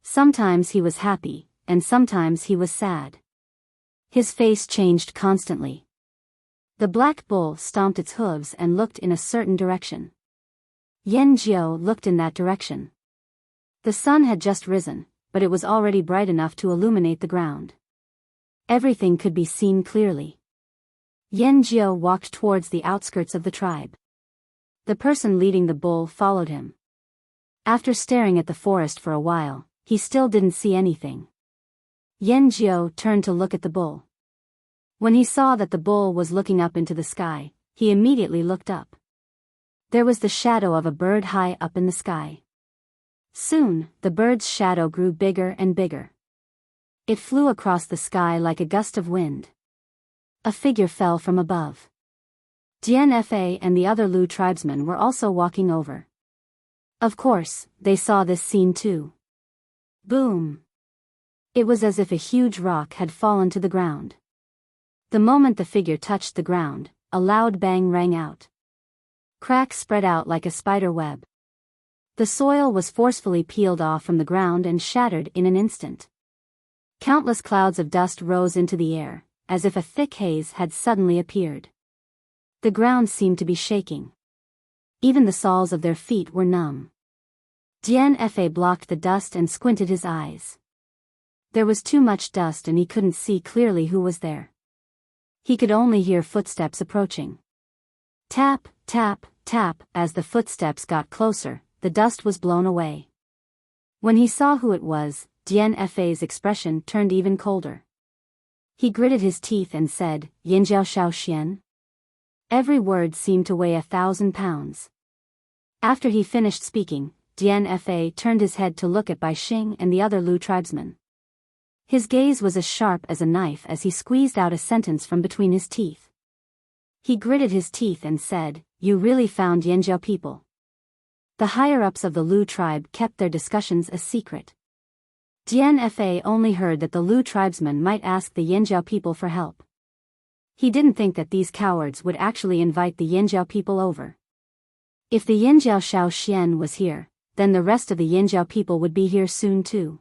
Sometimes he was happy, and sometimes he was sad. His face changed constantly. The black bull stomped its hooves and looked in a certain direction. Yan Jiu looked in that direction. The sun had just risen, but it was already bright enough to illuminate the ground. Everything could be seen clearly. Yan Jiu walked towards the outskirts of the tribe. The person leading the bull followed him. After staring at the forest for a while, he still didn't see anything. Yan Jiu turned to look at the bull. When he saw that the bull was looking up into the sky, he immediately looked up. There was the shadow of a bird high up in the sky. Soon, the bird's shadow grew bigger and bigger. It flew across the sky like a gust of wind. A figure fell from above. Dian Fa and the other Lu tribesmen were also walking over. Of course, they saw this scene too. Boom! It was as if a huge rock had fallen to the ground. The moment the figure touched the ground, a loud bang rang out. Cracks spread out like a spider web. The soil was forcefully peeled off from the ground and shattered in an instant. Countless clouds of dust rose into the air, as if a thick haze had suddenly appeared. The ground seemed to be shaking. Even the soles of their feet were numb. Dian Fa blocked the dust and squinted his eyes. There was too much dust and he couldn't see clearly who was there. He could only hear footsteps approaching. Tap, tap, tap. As the footsteps got closer, the dust was blown away. When he saw who it was, Dian Fa's expression turned even colder. He gritted his teeth and said, Yinjiao Shao Xian? Every word seemed to weigh 1,000 pounds. After he finished speaking, Dian Fa turned his head to look at Bai Xing and the other Lu tribesmen. His gaze was as sharp as a knife as he squeezed out a sentence from between his teeth. He gritted his teeth and said, You really found Yanjiao people. The higher-ups of the Lu tribe kept their discussions a secret. Dian Fa only heard that the Lu tribesmen might ask the Yanjiao people for help. He didn't think that these cowards would actually invite the Yanjiao people over. If the Yanjiao Shao Xian was here, then the rest of the Yanjiao people would be here soon too.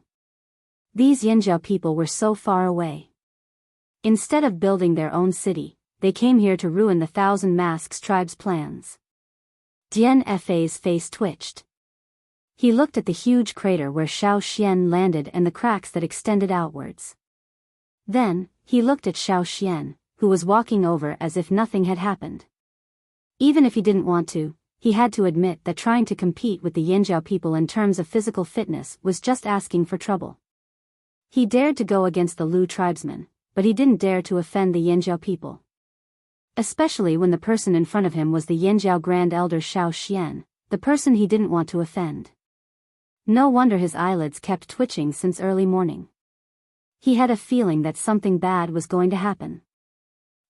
These Yanjiao people were so far away. Instead of building their own city, they came here to ruin the Thousand Masks tribe's plans. Dian Fa's face twitched. He looked at the huge crater where Shao Xian landed and the cracks that extended outwards. Then, he looked at Shao Xian, who was walking over as if nothing had happened. Even if he didn't want to, he had to admit that trying to compete with the Yanjiao people in terms of physical fitness was just asking for trouble. He dared to go against the Lu tribesmen, but he didn't dare to offend the Yanjiao people. Especially when the person in front of him was the Yanjiao Grand Elder Shao Xian, the person he didn't want to offend. No wonder his eyelids kept twitching since early morning. He had a feeling that something bad was going to happen.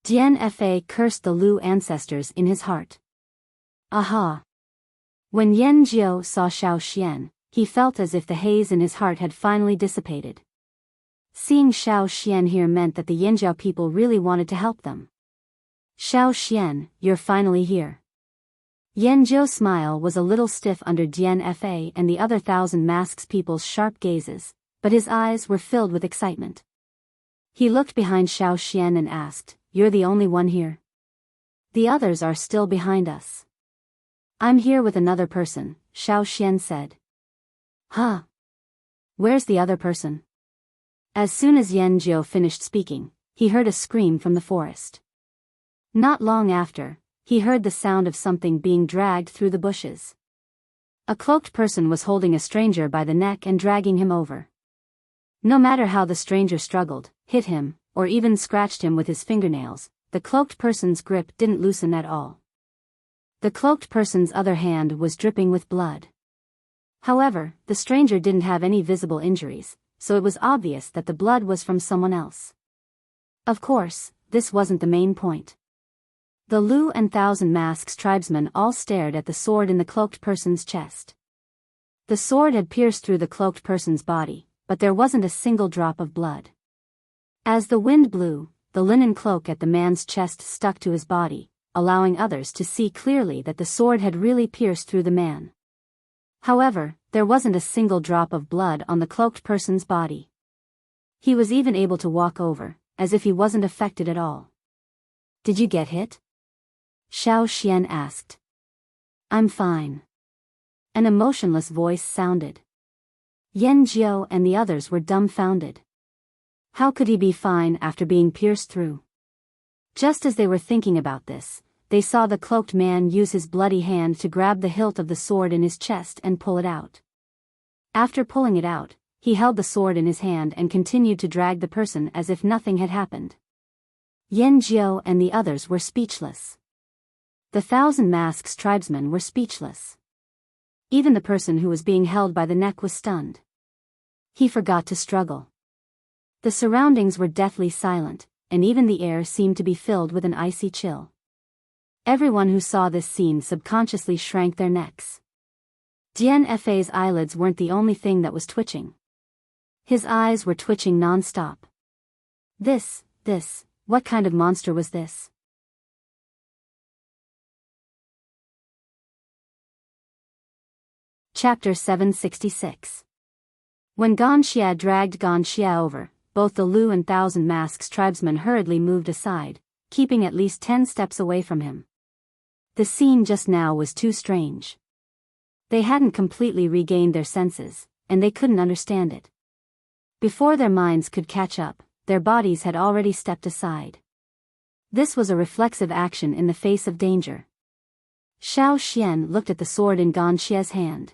Dian Fa cursed the Lu ancestors in his heart. Aha! When Yan Jiu saw Shao Xian, he felt as if the haze in his heart had finally dissipated. Seeing Xiao Xian here meant that the Yanjiao people really wanted to help them. Xiao Xian, you're finally here. Yanjiao's smile was a little stiff under Dian Fa and the other 1,000 Masks people's sharp gazes, but his eyes were filled with excitement. He looked behind Xiao Xian and asked, "You're the only one here? The others are still behind us." "I'm here with another person," Xiao Xian said. "Huh? Where's the other person?" As soon as Yanjiao finished speaking, he heard a scream from the forest. Not long after, he heard the sound of something being dragged through the bushes. A cloaked person was holding a stranger by the neck and dragging him over. No matter how the stranger struggled, hit him, or even scratched him with his fingernails, the cloaked person's grip didn't loosen at all. The cloaked person's other hand was dripping with blood. However, the stranger didn't have any visible injuries, so it was obvious that the blood was from someone else. Of course, this wasn't the main point. The Lu and 1,000 Masks tribesmen all stared at the sword in the cloaked person's chest. The sword had pierced through the cloaked person's body, but there wasn't a single drop of blood. As the wind blew, the linen cloak at the man's chest stuck to his body, allowing others to see clearly that the sword had really pierced through the man. However, there wasn't a single drop of blood on the cloaked person's body. He was even able to walk over, as if he wasn't affected at all. "Did you get hit?" Xiao Xian asked. "I'm fine." An emotionless voice sounded. Yanjiao and the others were dumbfounded. How could he be fine after being pierced through? Just as they were thinking about this, they saw the cloaked man use his bloody hand to grab the hilt of the sword in his chest and pull it out. After pulling it out, he held the sword in his hand and continued to drag the person as if nothing had happened. Yanjiao and the others were speechless. The 1,000 Masks tribesmen were speechless. Even the person who was being held by the neck was stunned. He forgot to struggle. The surroundings were deathly silent, and even the air seemed to be filled with an icy chill. Everyone who saw this scene subconsciously shrank their necks. Dian Fa's eyelids weren't the only thing that was twitching. His eyes were twitching non-stop. What kind of monster was this? Chapter 766. When Gan Xia dragged Gan Xia over, both the Lu and 1,000 Masks tribesmen hurriedly moved aside, keeping at least 10 steps away from him. The scene just now was too strange. They hadn't completely regained their senses, and they couldn't understand it. Before their minds could catch up, their bodies had already stepped aside. This was a reflexive action in the face of danger. Xiao Xian looked at the sword in Gan Xia's hand.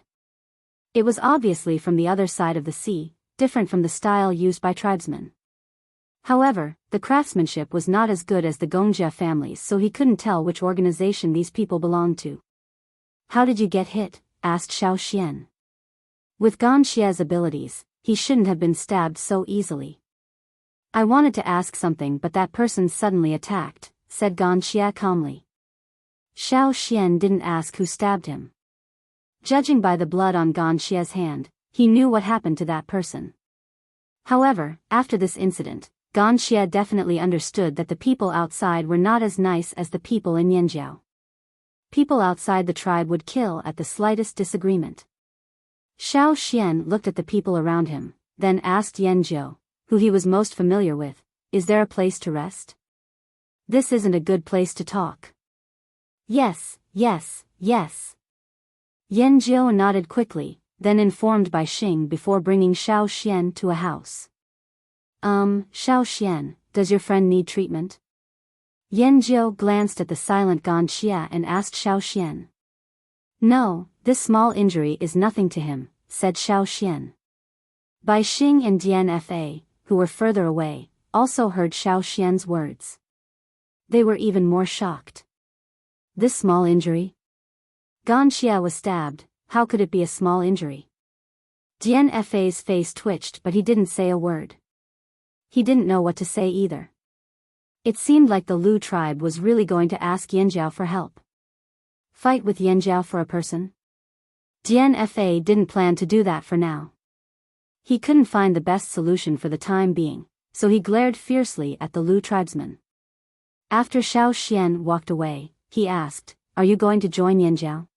It was obviously from the other side of the sea, different from the style used by tribesmen. However, the craftsmanship was not as good as the Gongjia families, so he couldn't tell which organization these people belonged to. "How did you get hit?" asked Xiao Xian. With Gan Xia's abilities, he shouldn't have been stabbed so easily. "I wanted to ask something but that person suddenly attacked," said Gan Xia calmly. Xiao Xian didn't ask who stabbed him. Judging by the blood on Gan Xia's hand, he knew what happened to that person. However, after this incident, Gan Xia definitely understood that the people outside were not as nice as the people in Yanjiao. People outside the tribe would kill at the slightest disagreement. Xiao Xian looked at the people around him, then asked Yanjiao, who he was most familiar with, "Is there a place to rest? This isn't a good place to talk." Yes. Yanjiao nodded quickly, then informed by Xing before bringing Xiao Xian to a house. Xiao Xian, does your friend need treatment?" Yanjiao glanced at the silent Gan Xia and asked Xiao Xian. "No, this small injury is nothing to him," said Xiao Xian. Bai Xing and Dian Fa, who were further away, also heard Xiao Xian's words. They were even more shocked. This small injury? Gan Xia was stabbed, how could it be a small injury? Dian Fa's face twitched but he didn't say a word. He didn't know what to say either. It seemed like the Lu tribe was really going to ask Yanjiao for help. Fight with Yanjiao for a person? Fa didn't plan to do that for now. He couldn't find the best solution for the time being, so he glared fiercely at the Lu tribesman. After Xiao Xian walked away, he asked, "Are you going to join Yanjiao?"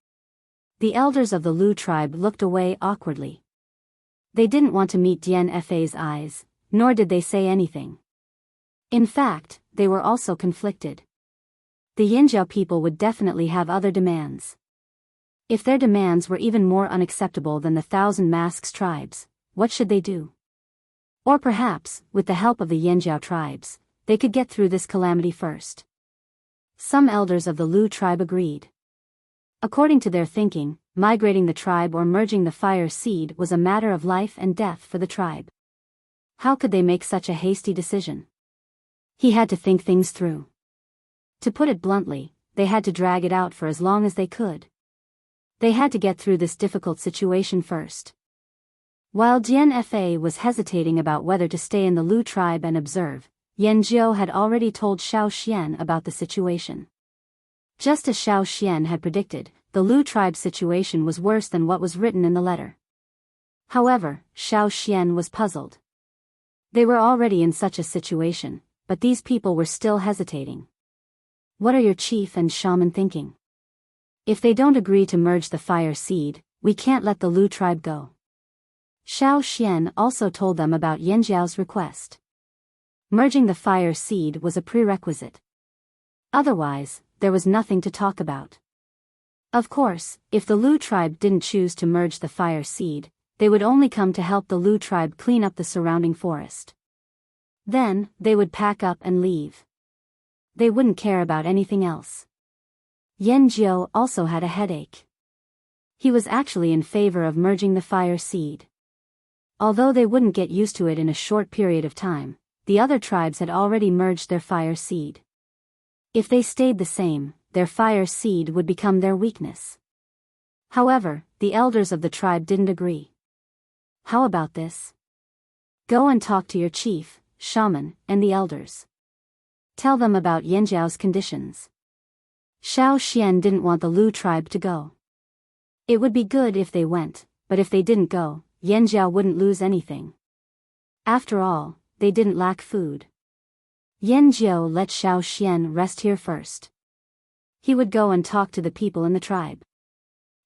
The elders of the Lu tribe looked away awkwardly. They didn't want to meet Fa's eyes, nor did they say anything. In fact, they were also conflicted. The Yanjiao people would definitely have other demands. If their demands were even more unacceptable than the Thousand Masks tribes, what should they do? Or perhaps, with the help of the Yanjiao tribes, they could get through this calamity first. Some elders of the Lu tribe agreed. According to their thinking, migrating the tribe or merging the fire seed was a matter of life and death for the tribe. How could they make such a hasty decision? He had to think things through. To put it bluntly, they had to drag it out for as long as they could. They had to get through this difficult situation first. While Fa was hesitating about whether to stay in the Lu tribe and observe, Yanjiao had already told Xiao Xian about the situation. Just as Xiao Xian had predicted, the Lu tribe situation was worse than what was written in the letter. However, Xiao Xian was puzzled. They were already in such a situation, but these people were still hesitating. What are your chief and shaman thinking? If they don't agree to merge the fire seed, we can't let the Lu tribe go. Xiao Xian also told them about Yanjiao's request. Merging the fire seed was a prerequisite. Otherwise, there was nothing to talk about. Of course, if the Lu tribe didn't choose to merge the fire seed, they would only come to help the Lu tribe clean up the surrounding forest. Then, they would pack up and leave. They wouldn't care about anything else. Yanjiao also had a headache. He was actually in favor of merging the fire seed. Although they wouldn't get used to it in a short period of time, the other tribes had already merged their fire seed. If they stayed the same, their fire seed would become their weakness. However, the elders of the tribe didn't agree. How about this? Go and talk to your chief, shaman, and the elders. Tell them about Yanjiao's conditions. Xiao Xian didn't want the Lu tribe to go. It would be good if they went, but if they didn't go, Yanjiao wouldn't lose anything. After all, they didn't lack food. Yanjiao let Xiao Xian rest here first. He would go and talk to the people in the tribe.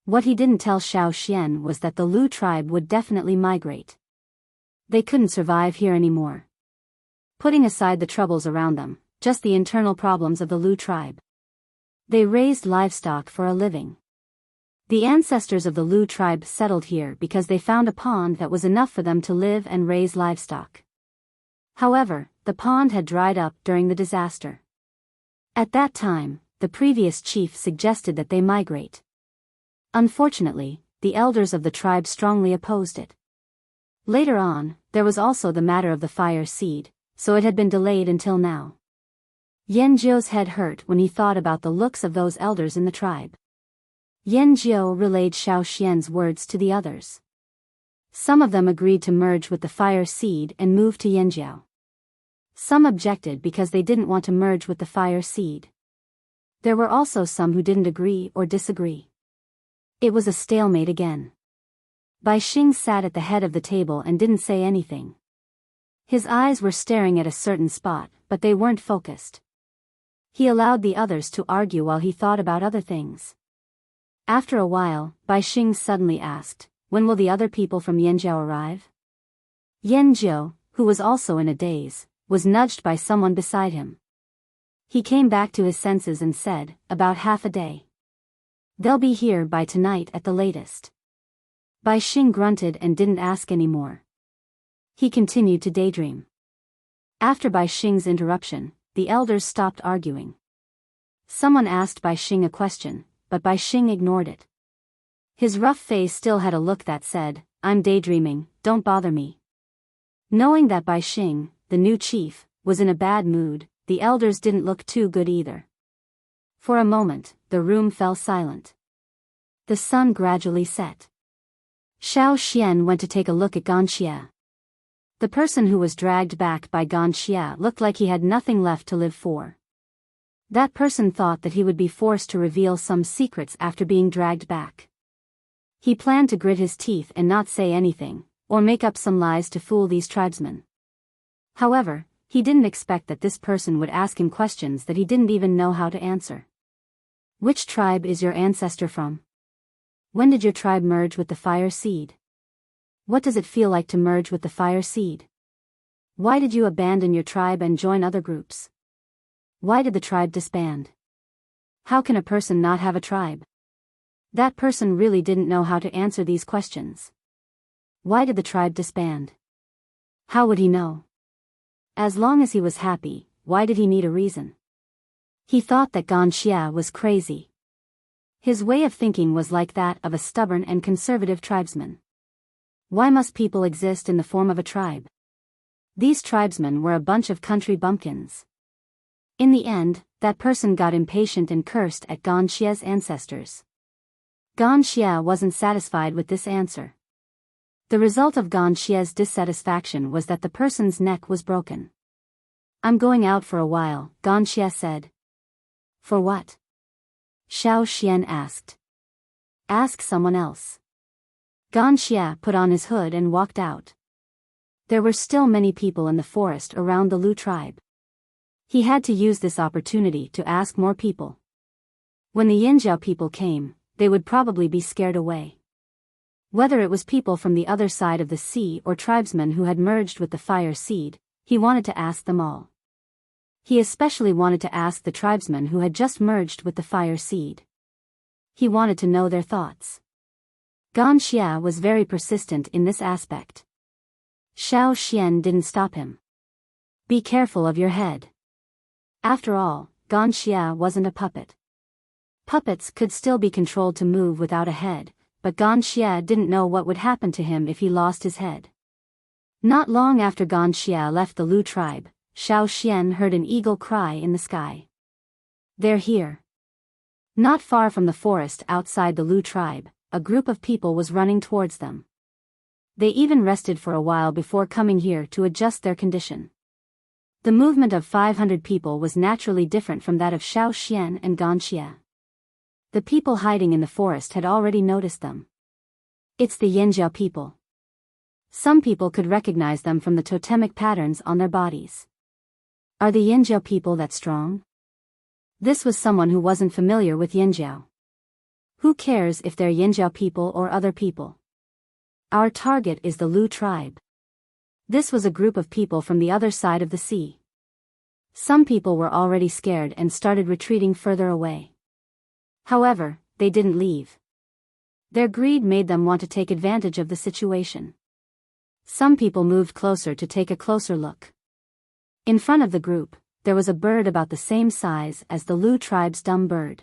What he didn't tell Xiao Xian was that the Lu tribe would definitely migrate. They couldn't survive here anymore. Putting aside the troubles around them, just the internal problems of the Lu tribe. They raised livestock for a living. The ancestors of the Lu tribe settled here because they found a pond that was enough for them to live and raise livestock. However, the pond had dried up during the disaster. At that time, the previous chief suggested that they migrate. Unfortunately, the elders of the tribe strongly opposed it. Later on, there was also the matter of the fire seed, so it had been delayed until now. Yanjiao's head hurt when he thought about the looks of those elders in the tribe. Yanjiao relayed Xiao Xian's words to the others. Some of them agreed to merge with the fire seed and move to Yanjiao. Some objected because they didn't want to merge with the fire seed. There were also some who didn't agree or disagree. It was a stalemate again. Bai Xing sat at the head of the table and didn't say anything. His eyes were staring at a certain spot, but they weren't focused. He allowed the others to argue while he thought about other things. After a while, Bai Xing suddenly asked, "When will the other people from Yanjiao arrive?" Yanjiao, who was also in a daze, was nudged by someone beside him. He came back to his senses and said, "About half a day. They'll be here by tonight at the latest." Bai Xing grunted and didn't ask any more. He continued to daydream. After Bai Xing's interruption, the elders stopped arguing. Someone asked Bai Xing a question, but Bai Xing ignored it. His rough face still had a look that said, "I'm daydreaming, don't bother me." Knowing that Bai Xing, the new chief, was in a bad mood, the elders didn't look too good either. For a moment, the room fell silent. The sun gradually set. Xiao Xian went to take a look at Ganxia. The person who was dragged back by Ganxia looked like he had nothing left to live for. That person thought that he would be forced to reveal some secrets after being dragged back. He planned to grit his teeth and not say anything, or make up some lies to fool these tribesmen. However, he didn't expect that this person would ask him questions that he didn't even know how to answer. Which tribe is your ancestor from? When did your tribe merge with the fire seed? What does it feel like to merge with the fire seed? Why did you abandon your tribe and join other groups? Why did the tribe disband? How can a person not have a tribe? That person really didn't know how to answer these questions. Why did the tribe disband? How would he know? As long as he was happy, why did he need a reason? He thought that Ganxia was crazy. His way of thinking was like that of a stubborn and conservative tribesman. Why must people exist in the form of a tribe? These tribesmen were a bunch of country bumpkins. In the end, that person got impatient and cursed at Ganxia's ancestors. Ganxia wasn't satisfied with this answer. The result of Ganxia's dissatisfaction was that the person's neck was broken. I'm going out for a while, Ganxia said. For what? Xiao Xian asked. Ask someone else. Ganxia put on his hood and walked out. There were still many people in the forest around the Lu tribe. He had to use this opportunity to ask more people. When the Yinjiao people came, they would probably be scared away. Whether it was people from the other side of the sea or tribesmen who had merged with the fire seed, he wanted to ask them all. He especially wanted to ask the tribesmen who had just merged with the fire seed. He wanted to know their thoughts. Ganxia was very persistent in this aspect. Xiao Xian didn't stop him. Be careful of your head. After all, Ganxia wasn't a puppet. Puppets could still be controlled to move without a head, but Ganxia didn't know what would happen to him if he lost his head. Not long after Ganxia left the Lu tribe, Xiao Xian heard an eagle cry in the sky. They're here. Not far from the forest outside the Lu tribe, a group of people was running towards them. They even rested for a while before coming here to adjust their condition. The movement of 500 people was naturally different from that of Xiao Xian and Ganxia. The people hiding in the forest had already noticed them. It's the Yinjiao people. Some people could recognize them from the totemic patterns on their bodies. Are the Yinjiao people that strong? This was someone who wasn't familiar with Yinjiao. Who cares if they're Yinjiao people or other people? Our target is the Lu tribe. This was a group of people from the other side of the sea. Some people were already scared and started retreating further away. However, they didn't leave. Their greed made them want to take advantage of the situation. Some people moved closer to take a closer look. In front of the group, there was a bird about the same size as the Lu tribe's dumb bird.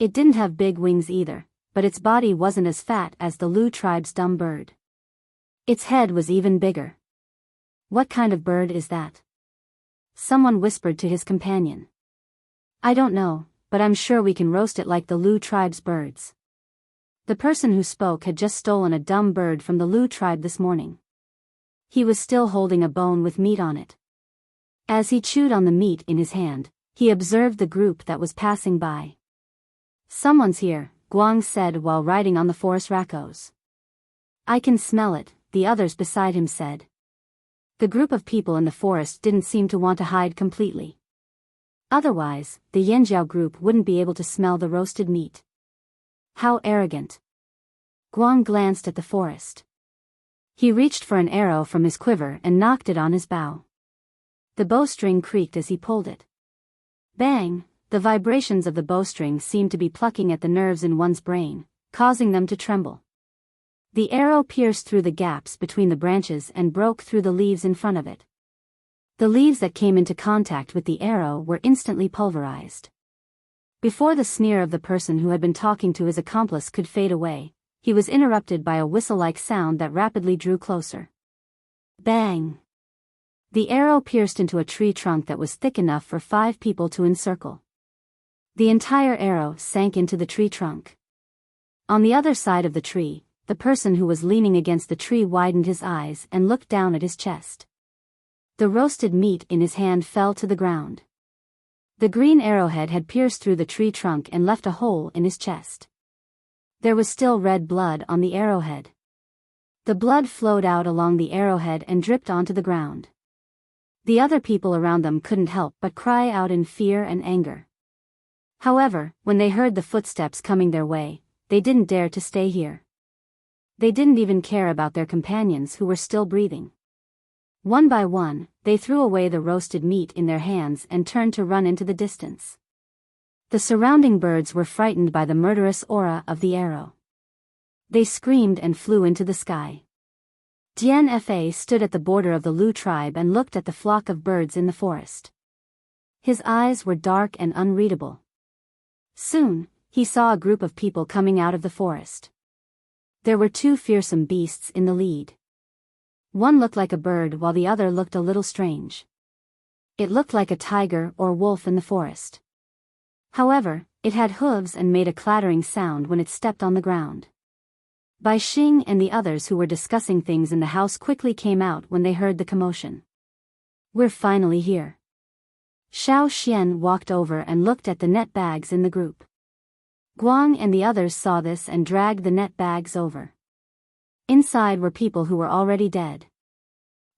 It didn't have big wings either, but its body wasn't as fat as the Lu tribe's dumb bird. Its head was even bigger. What kind of bird is that? Someone whispered to his companion. I don't know, but I'm sure we can roast it like the Lu tribe's birds. The person who spoke had just stolen a dumb bird from the Lu tribe this morning. He was still holding a bone with meat on it. As he chewed on the meat in his hand, he observed the group that was passing by. Someone's here, Guang said while riding on the forest racos. I can smell it, the others beside him said. The group of people in the forest didn't seem to want to hide completely. Otherwise, the Yinjiao group wouldn't be able to smell the roasted meat. How arrogant. Guang glanced at the forest. He reached for an arrow from his quiver and knocked it on his bow. The bowstring creaked as he pulled it. Bang! The vibrations of the bowstring seemed to be plucking at the nerves in one's brain, causing them to tremble. The arrow pierced through the gaps between the branches and broke through the leaves in front of it. The leaves that came into contact with the arrow were instantly pulverized. Before the sneer of the person who had been talking to his accomplice could fade away, he was interrupted by a whistle-like sound that rapidly drew closer. Bang! The arrow pierced into a tree trunk that was thick enough for 5 people to encircle. The entire arrow sank into the tree trunk. On the other side of the tree, the person who was leaning against the tree widened his eyes and looked down at his chest. The roasted meat in his hand fell to the ground. The green arrowhead had pierced through the tree trunk and left a hole in his chest. There was still red blood on the arrowhead. The blood flowed out along the arrowhead and dripped onto the ground. The other people around them couldn't help but cry out in fear and anger. However, when they heard the footsteps coming their way, they didn't dare to stay here. They didn't even care about their companions who were still breathing. One by one, they threw away the roasted meat in their hands and turned to run into the distance. The surrounding birds were frightened by the murderous aura of the arrow. They screamed and flew into the sky. Dian Fa stood at the border of the Lu tribe and looked at the flock of birds in the forest. His eyes were dark and unreadable. Soon, he saw a group of people coming out of the forest. There were two fearsome beasts in the lead. One looked like a bird while the other looked a little strange. It looked like a tiger or wolf in the forest. However, it had hooves and made a clattering sound when it stepped on the ground. Bai Xing and the others who were discussing things in the house quickly came out when they heard the commotion. "We're finally here." Xiao Xian walked over and looked at the net bags in the group. Guang and the others saw this and dragged the net bags over. Inside were people who were already dead.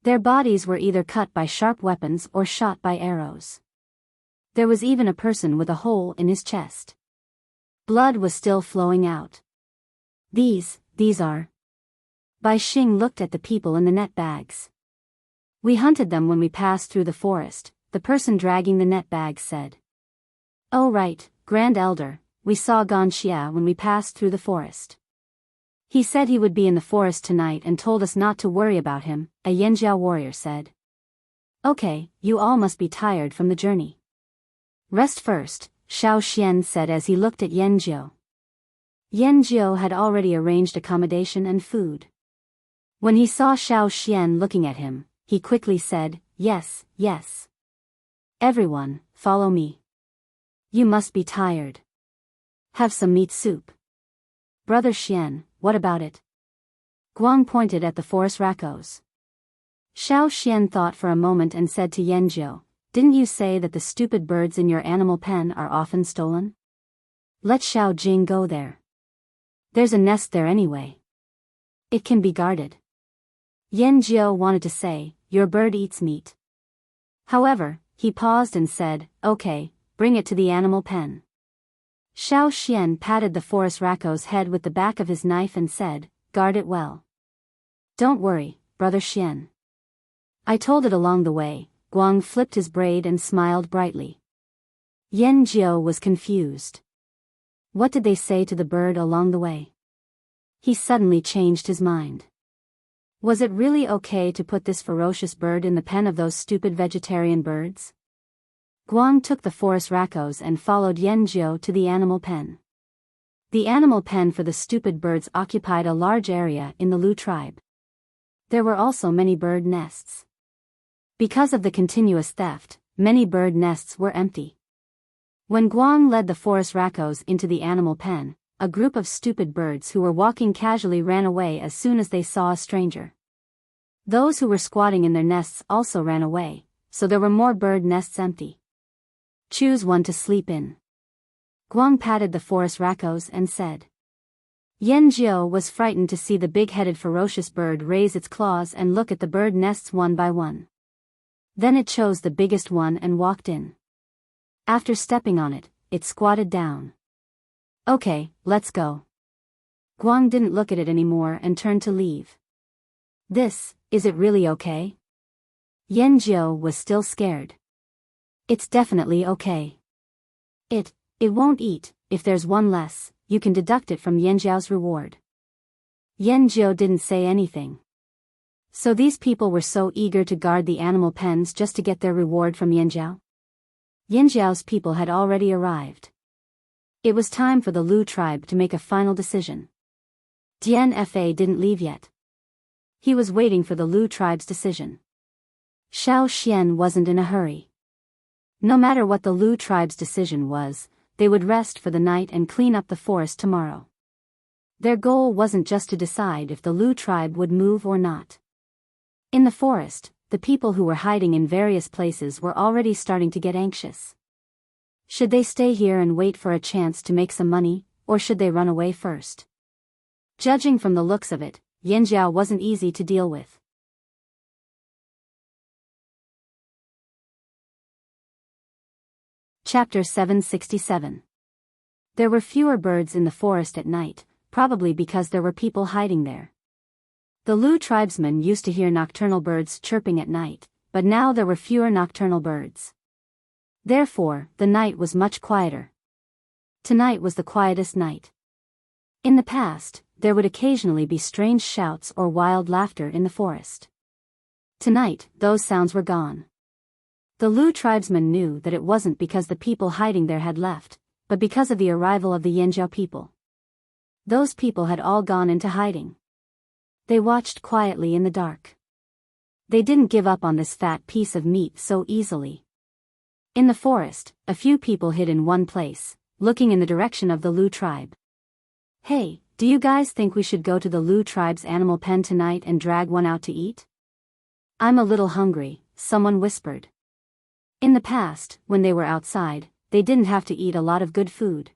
Their bodies were either cut by sharp weapons or shot by arrows. There was even a person with a hole in his chest. Blood was still flowing out. These are... Bai Xing looked at the people in the net bags. "We hunted them when we passed through the forest," the person dragging the net bags said. "Oh right, Grand Elder, we saw Gan Xia when we passed through the forest. He said he would be in the forest tonight and told us not to worry about him," a Yanjiao warrior said. "Okay, you all must be tired from the journey. Rest first," Xiao Xian said as he looked at Yanjiao. Yanjiao had already arranged accommodation and food. When he saw Xiao Xian looking at him, he quickly said, "Yes, yes. Everyone, follow me. You must be tired. Have some meat soup." "Brother Xian, what about it?" Guang pointed at the forest raccoons. Xiao Xian thought for a moment and said to Yanjiao, "Didn't you say that the stupid birds in your animal pen are often stolen? Let Xiao Jing go there. There's a nest there anyway. It can be guarded." Yanjiao wanted to say, "Your bird eats meat." However, he paused and said, "Okay, bring it to the animal pen." Xiao Xian patted the forest racco's head with the back of his knife and said, "Guard it well. Don't worry, Brother Xian. I told it along the way." Guang flipped his braid and smiled brightly. Yanjiao was confused. What did they say to the bird along the way? He suddenly changed his mind. Was it really okay to put this ferocious bird in the pen of those stupid vegetarian birds? Guang took the forest raccoons and followed Yanjiao to the animal pen. The animal pen for the stupid birds occupied a large area in the Lu tribe. There were also many bird nests. Because of the continuous theft, many bird nests were empty. When Guang led the forest raccoons into the animal pen, a group of stupid birds who were walking casually ran away as soon as they saw a stranger. Those who were squatting in their nests also ran away, so there were more bird nests empty. "Choose one to sleep in." Guang patted the forest raccoons and said. Yanjiao was frightened to see the big-headed ferocious bird raise its claws and look at the bird nests one by one. Then it chose the biggest one and walked in. After stepping on it, it squatted down. "Okay, let's go." Guang didn't look at it anymore and turned to leave. Is it really okay?" Yanjiao was still scared. "It's definitely okay. It won't eat. If there's one less, you can deduct it from Yanjiao's reward." Yanjiao didn't say anything. So these people were so eager to guard the animal pens just to get their reward from Yanjiao? Yanjiao's people had already arrived. It was time for the Lu tribe to make a final decision. Dian Fa didn't leave yet. He was waiting for the Lu tribe's decision. Xiao Xian wasn't in a hurry. No matter what the Lu tribe's decision was, they would rest for the night and clean up the forest tomorrow. Their goal wasn't just to decide if the Lu tribe would move or not. In the forest, the people who were hiding in various places were already starting to get anxious. Should they stay here and wait for a chance to make some money, or should they run away first? Judging from the looks of it, Yanjiao wasn't easy to deal with. Chapter 767. There were fewer birds in the forest at night, probably because there were people hiding there. The Lu tribesmen used to hear nocturnal birds chirping at night, but now there were fewer nocturnal birds. Therefore, the night was much quieter. Tonight was the quietest night. In the past, there would occasionally be strange shouts or wild laughter in the forest. Tonight, those sounds were gone. The Lu tribesmen knew that it wasn't because the people hiding there had left, but because of the arrival of the Yanjiao people. Those people had all gone into hiding. They watched quietly in the dark. They didn't give up on this fat piece of meat so easily. In the forest, a few people hid in one place, looking in the direction of the Lu tribe. "Hey, do you guys think we should go to the Lu tribe's animal pen tonight and drag one out to eat?" "I'm a little hungry," someone whispered. In the past, when they were outside, they didn't have to eat a lot of good food.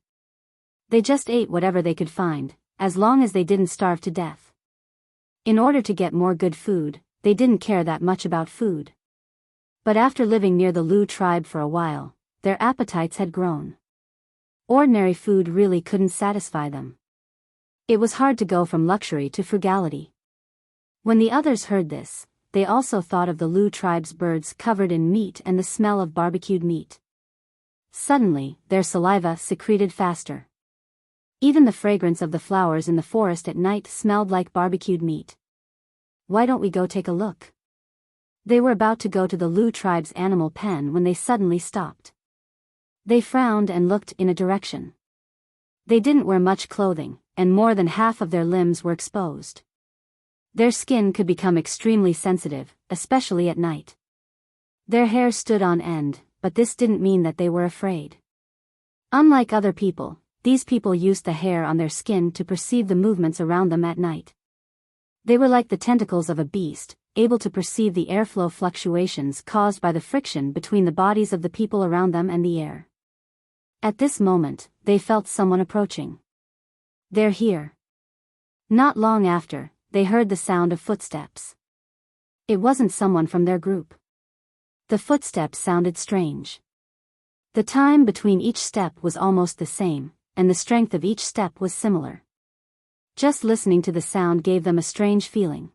They just ate whatever they could find, as long as they didn't starve to death. In order to get more good food, they didn't care that much about food. But after living near the Lu tribe for a while, their appetites had grown. Ordinary food really couldn't satisfy them. It was hard to go from luxury to frugality. When the others heard this, they also thought of the Lu tribe's birds covered in meat and the smell of barbecued meat. Suddenly, their saliva secreted faster. Even the fragrance of the flowers in the forest at night smelled like barbecued meat. "Why don't we go take a look?" They were about to go to the Lu tribe's animal pen when they suddenly stopped. They frowned and looked in a direction. They didn't wear much clothing, and more than half of their limbs were exposed. Their skin could become extremely sensitive, especially at night. Their hair stood on end, but this didn't mean that they were afraid. Unlike other people, these people used the hair on their skin to perceive the movements around them at night. They were like the tentacles of a beast, able to perceive the airflow fluctuations caused by the friction between the bodies of the people around them and the air. At this moment, they felt someone approaching. "They're here." Not long after, they heard the sound of footsteps. It wasn't someone from their group. The footsteps sounded strange. The time between each step was almost the same, and the strength of each step was similar. Just listening to the sound gave them a strange feeling.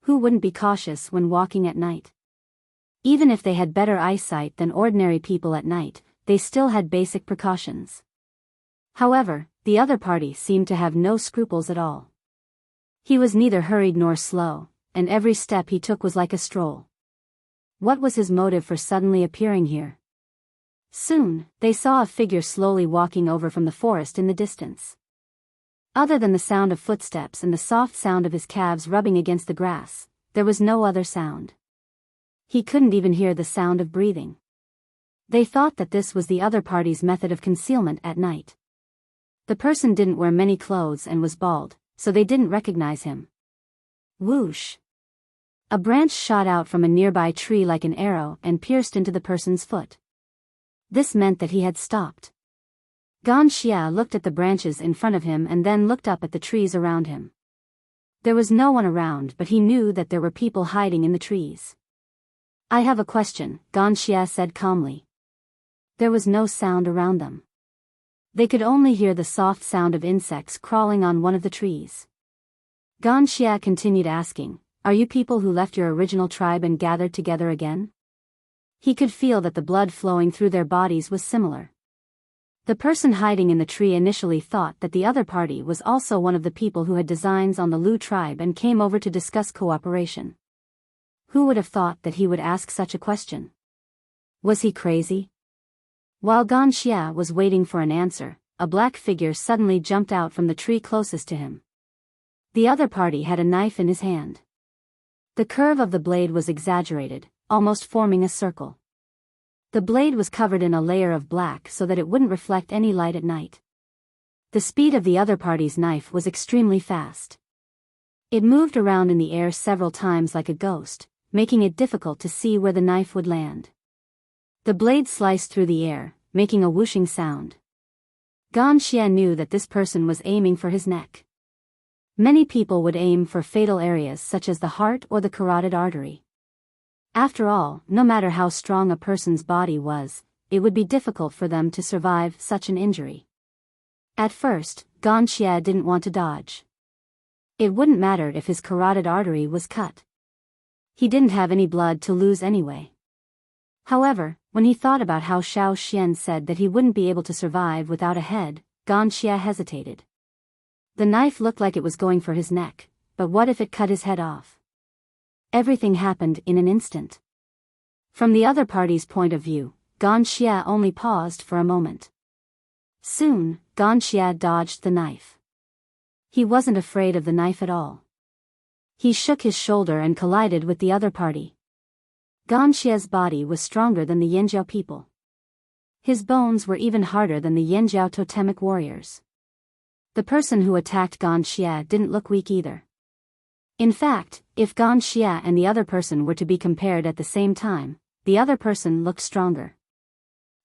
Who wouldn't be cautious when walking at night? Even if they had better eyesight than ordinary people at night, they still had basic precautions. However, the other party seemed to have no scruples at all. He was neither hurried nor slow, and every step he took was like a stroll. What was his motive for suddenly appearing here? Soon, they saw a figure slowly walking over from the forest in the distance. Other than the sound of footsteps and the soft sound of his calves rubbing against the grass, there was no other sound. He couldn't even hear the sound of breathing. They thought that this was the other party's method of concealment at night. The person didn't wear many clothes and was bald, so they didn't recognize him. Whoosh! A branch shot out from a nearby tree like an arrow and pierced into the person's foot. This meant that he had stopped. Gan Xia looked at the branches in front of him and then looked up at the trees around him. There was no one around, but he knew that there were people hiding in the trees. "I have a question," Gan Xia said calmly. There was no sound around them. They could only hear the soft sound of insects crawling on one of the trees. Gan Xia continued asking, "Are you people who left your original tribe and gathered together again?" He could feel that the blood flowing through their bodies was similar. The person hiding in the tree initially thought that the other party was also one of the people who had designs on the Lu tribe and came over to discuss cooperation. Who would have thought that he would ask such a question? Was he crazy? While Gan Xia was waiting for an answer, a black figure suddenly jumped out from the tree closest to him. The other party had a knife in his hand. The curve of the blade was exaggerated, almost forming a circle. The blade was covered in a layer of black so that it wouldn't reflect any light at night. The speed of the other party's knife was extremely fast. It moved around in the air several times like a ghost, making it difficult to see where the knife would land. The blade sliced through the air, making a whooshing sound. Gan Xia knew that this person was aiming for his neck. Many people would aim for fatal areas such as the heart or the carotid artery. After all, no matter how strong a person's body was, it would be difficult for them to survive such an injury. At first, Gan Xie didn't want to dodge. It wouldn't matter if his carotid artery was cut. He didn't have any blood to lose anyway. However, when he thought about how Xiao Xian said that he wouldn't be able to survive without a head, Gan Xie hesitated. The knife looked like it was going for his neck, but what if it cut his head off? Everything happened in an instant. From the other party's point of view, Gan Xie only paused for a moment. Soon, Gan Xie dodged the knife. He wasn't afraid of the knife at all. He shook his shoulder and collided with the other party. Gan Xie's body was stronger than the Yanjiao people. His bones were even harder than the Yanjiao totemic warriors. The person who attacked Gan Xie didn't look weak either. In fact, if Gan Xie and the other person were to be compared at the same time, the other person looked stronger.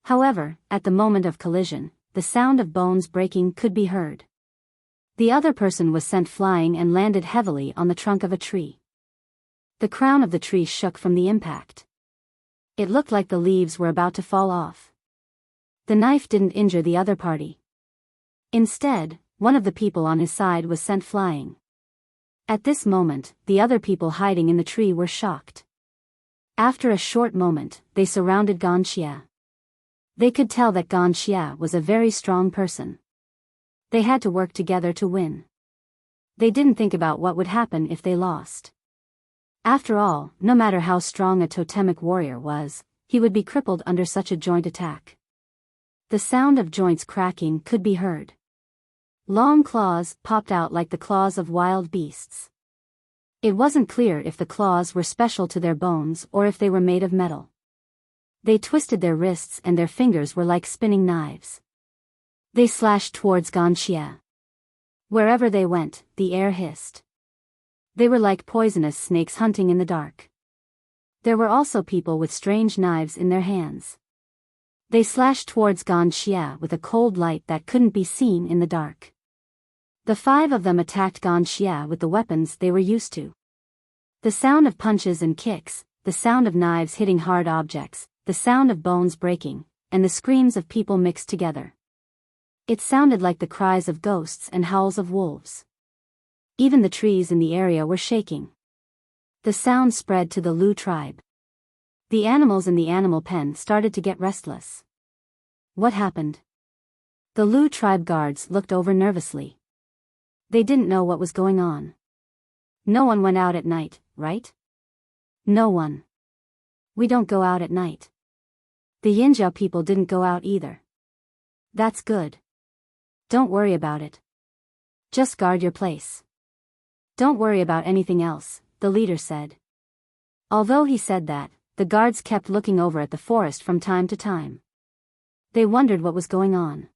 However, at the moment of collision, the sound of bones breaking could be heard. The other person was sent flying and landed heavily on the trunk of a tree. The crown of the tree shook from the impact. It looked like the leaves were about to fall off. The knife didn't injure the other party. Instead, one of the people on his side was sent flying. At this moment, the other people hiding in the tree were shocked. After a short moment, they surrounded Gan Xie. They could tell that Gan Xie was a very strong person. They had to work together to win. They didn't think about what would happen if they lost. After all, no matter how strong a totemic warrior was, he would be crippled under such a joint attack. The sound of joints cracking could be heard. Long claws popped out like the claws of wild beasts. It wasn't clear if the claws were special to their bones or if they were made of metal. They twisted their wrists and their fingers were like spinning knives. They slashed towards Gan Xie. Wherever they went, the air hissed. They were like poisonous snakes hunting in the dark. There were also people with strange knives in their hands. They slashed towards Gan Xie with a cold light that couldn't be seen in the dark. The 5 of them attacked Gan Xie with the weapons they were used to. The sound of punches and kicks, the sound of knives hitting hard objects, the sound of bones breaking, and the screams of people mixed together. It sounded like the cries of ghosts and howls of wolves. Even the trees in the area were shaking. The sound spread to the Lu tribe. The animals in the animal pen started to get restless. What happened? The Lu tribe guards looked over nervously. They didn't know what was going on. No one went out at night, right? No one. We don't go out at night. The Yanjiao people didn't go out either. That's good. Don't worry about it. Just guard your place. Don't worry about anything else, the leader said. Although he said that, the guards kept looking over at the forest from time to time. They wondered what was going on.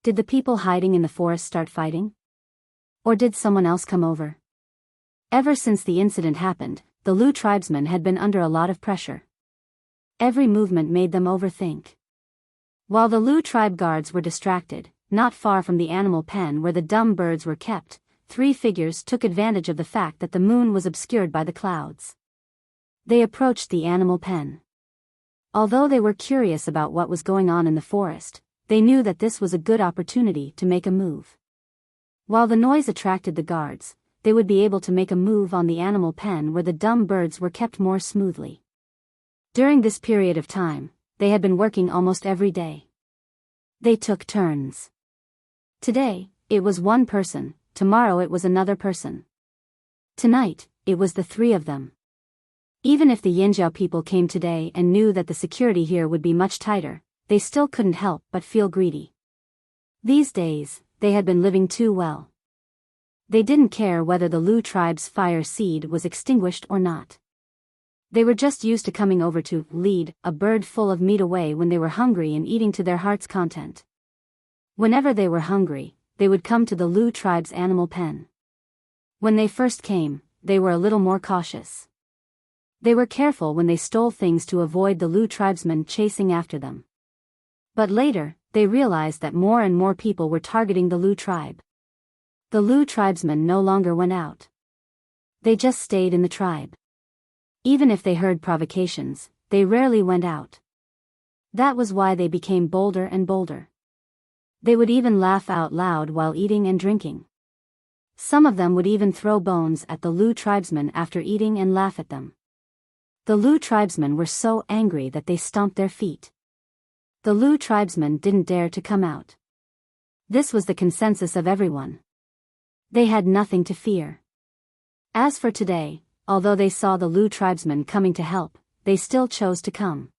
Did the people hiding in the forest start fighting? Or did someone else come over? Ever since the incident happened, the Lu tribesmen had been under a lot of pressure. Every movement made them overthink. While the Lu tribe guards were distracted, not far from the animal pen where the dumb birds were kept, 3 figures took advantage of the fact that the moon was obscured by the clouds. They approached the animal pen. Although they were curious about what was going on in the forest, they knew that this was a good opportunity to make a move. While the noise attracted the guards, they would be able to make a move on the animal pen where the dumb birds were kept more smoothly. During this period of time, they had been working almost every day. They took turns. Today, it was one person, tomorrow it was another person. Tonight, it was the 3 of them. Even if the Yanjiao people came today and knew that the security here would be much tighter, they still couldn't help but feel greedy. These days, they had been living too well. They didn't care whether the Lu tribe's fire seed was extinguished or not. They were just used to coming over to lead a bird full of meat away when they were hungry and eating to their heart's content. Whenever they were hungry, they would come to the Lu tribe's animal pen. When they first came, they were a little more cautious. They were careful when they stole things to avoid the Lu tribesmen chasing after them. But later, they realized that more and more people were targeting the Lu tribe. The Lu tribesmen no longer went out. They just stayed in the tribe. Even if they heard provocations, they rarely went out. That was why they became bolder and bolder. They would even laugh out loud while eating and drinking. Some of them would even throw bones at the Lu tribesmen after eating and laugh at them. The Lu tribesmen were so angry that they stomped their feet. The Lu tribesmen didn't dare to come out. This was the consensus of everyone. They had nothing to fear. As for today, although they saw the Lu tribesmen coming to help, they still chose to come.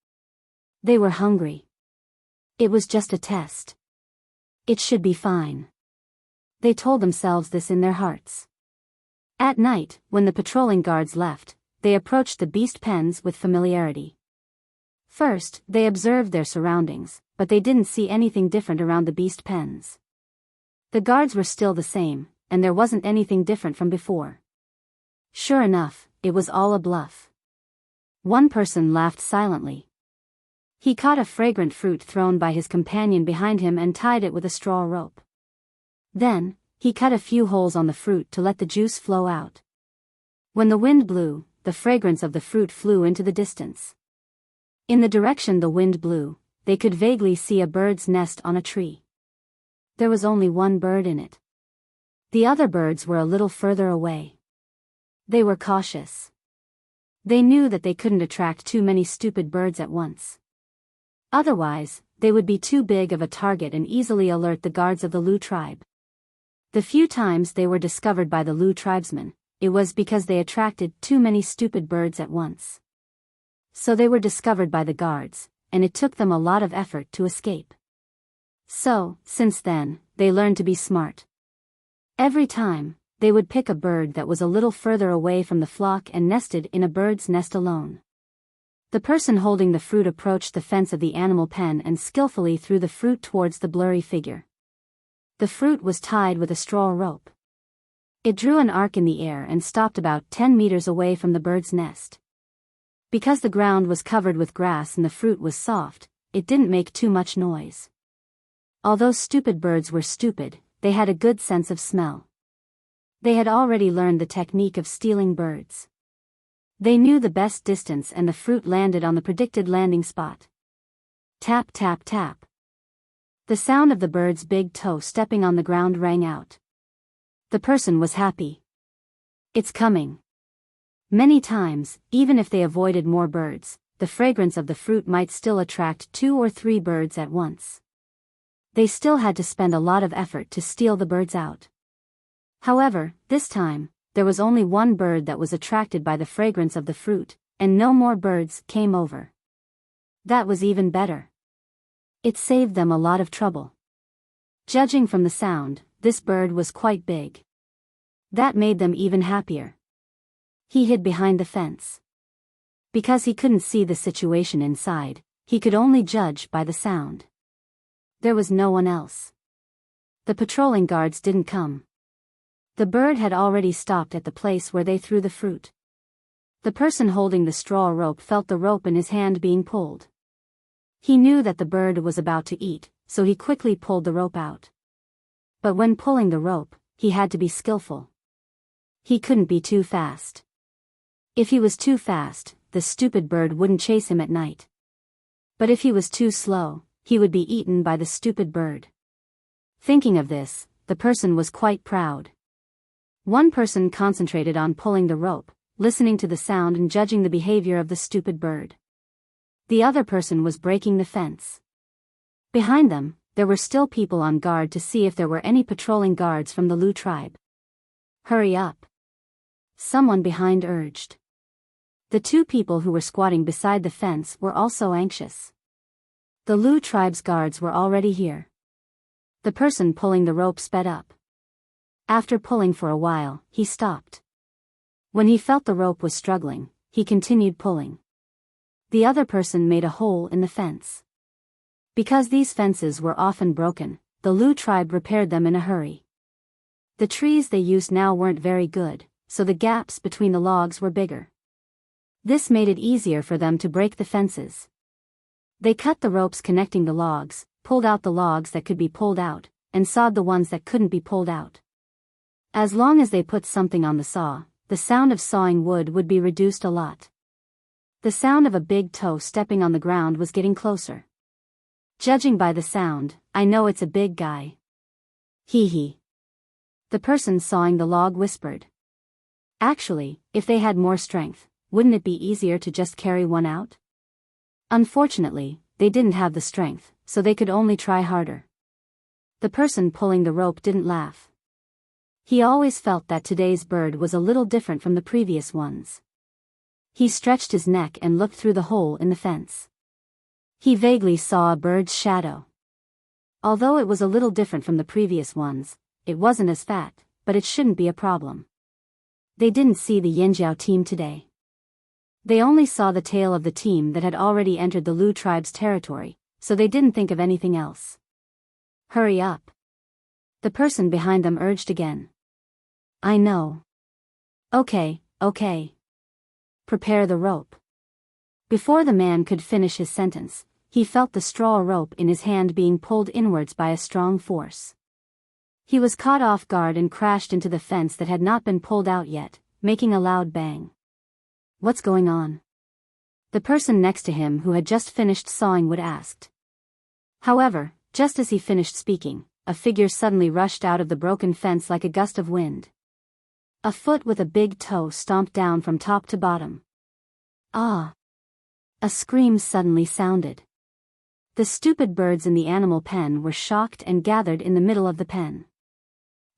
They were hungry. It was just a test. It should be fine. They told themselves this in their hearts. At night, when the patrolling guards left, they approached the beast pens with familiarity. First, they observed their surroundings, but they didn't see anything different around the beast pens. The guards were still the same, and there wasn't anything different from before. Sure enough, it was all a bluff. One person laughed silently. He caught a fragrant fruit thrown by his companion behind him and tied it with a straw rope. Then, he cut a few holes on the fruit to let the juice flow out. When the wind blew, the fragrance of the fruit flew into the distance. In the direction the wind blew, they could vaguely see a bird's nest on a tree. There was only one bird in it. The other birds were a little further away. They were cautious. They knew that they couldn't attract too many stupid birds at once. Otherwise, they would be too big of a target and easily alert the guards of the Lu tribe. The few times they were discovered by the Lu tribesmen, it was because they attracted too many stupid birds at once. So they were discovered by the guards, and it took them a lot of effort to escape. So, since then, they learned to be smart. Every time, they would pick a bird that was a little further away from the flock and nested in a bird's nest alone. The person holding the fruit approached the fence of the animal pen and skillfully threw the fruit towards the blurry figure. The fruit was tied with a straw rope. It drew an arc in the air and stopped about 10 meters away from the bird's nest. Because the ground was covered with grass and the fruit was soft, it didn't make too much noise. Although stupid birds were stupid, they had a good sense of smell. They had already learned the technique of stealing birds. They knew the best distance and the fruit landed on the predicted landing spot. Tap tap tap. The sound of the bird's big toe stepping on the ground rang out. The person was happy. It's coming. Many times, even if they avoided more birds, the fragrance of the fruit might still attract 2 or 3 birds at once. They still had to spend a lot of effort to steal the birds out. However, this time, there was only one bird that was attracted by the fragrance of the fruit, and no more birds came over. That was even better. It saved them a lot of trouble. Judging from the sound, this bird was quite big. That made them even happier. He hid behind the fence. Because he couldn't see the situation inside, he could only judge by the sound. There was no one else. The patrolling guards didn't come. The bird had already stopped at the place where they threw the fruit. The person holding the straw rope felt the rope in his hand being pulled. He knew that the bird was about to eat, so he quickly pulled the rope out. But when pulling the rope, he had to be skillful. He couldn't be too fast. If he was too fast, the stupid bird wouldn't chase him at night. But if he was too slow, he would be eaten by the stupid bird. Thinking of this, the person was quite proud. One person concentrated on pulling the rope, listening to the sound and judging the behavior of the stupid bird. The other person was breaking the fence. Behind them, there were still people on guard to see if there were any patrolling guards from the Lu tribe. Hurry up. Someone behind urged. The 2 people who were squatting beside the fence were also anxious. The Lu tribe's guards were already here. The person pulling the rope sped up. After pulling for a while, he stopped. When he felt the rope was struggling, he continued pulling. The other person made a hole in the fence. Because these fences were often broken, the Lu tribe repaired them in a hurry. The trees they used now weren't very good, so the gaps between the logs were bigger. This made it easier for them to break the fences. They cut the ropes connecting the logs, pulled out the logs that could be pulled out, and sawed the ones that couldn't be pulled out. As long as they put something on the saw, the sound of sawing wood would be reduced a lot. The sound of a big toe stepping on the ground was getting closer. Judging by the sound, I know it's a big guy. Hee hee. The person sawing the log whispered. Actually, if they had more strength, wouldn't it be easier to just carry one out? Unfortunately, they didn't have the strength, so they could only try harder. The person pulling the rope didn't laugh. He always felt that today's bird was a little different from the previous ones. He stretched his neck and looked through the hole in the fence. He vaguely saw a bird's shadow. Although it was a little different from the previous ones, it wasn't as fat, but it shouldn't be a problem. They didn't see the Yanjiao team today. They only saw the tail of the team that had already entered the Lu tribe's territory, so they didn't think of anything else. Hurry up. The person behind them urged again. I know. Okay. Prepare the rope. Before the man could finish his sentence, he felt the straw rope in his hand being pulled inwards by a strong force. He was caught off guard and crashed into the fence that had not been pulled out yet, making a loud bang. What's going on? The person next to him who had just finished sawing wood asked. However, just as he finished speaking, a figure suddenly rushed out of the broken fence like a gust of wind. A foot with a big toe stomped down from top to bottom. Ah! A scream suddenly sounded. The stupid birds in the animal pen were shocked and gathered in the middle of the pen.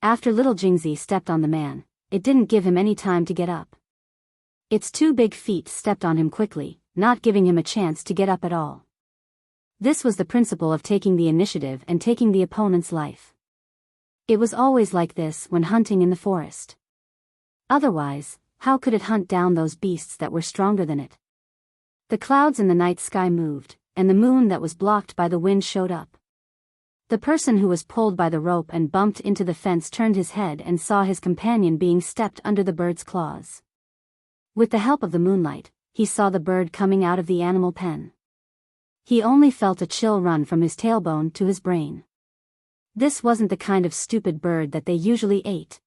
After little Jingzi stepped on the man, it didn't give him any time to get up. Its two big feet stepped on him quickly, not giving him a chance to get up at all. This was the principle of taking the initiative and taking the opponent's life. It was always like this when hunting in the forest. Otherwise, how could it hunt down those beasts that were stronger than it? The clouds in the night sky moved, and the moon that was blocked by the wind showed up. The person who was pulled by the rope and bumped into the fence turned his head and saw his companion being stepped under the bird's claws. With the help of the moonlight, he saw the bird coming out of the animal pen. He only felt a chill run from his tailbone to his brain. This wasn't the kind of stupid bird that they usually ate.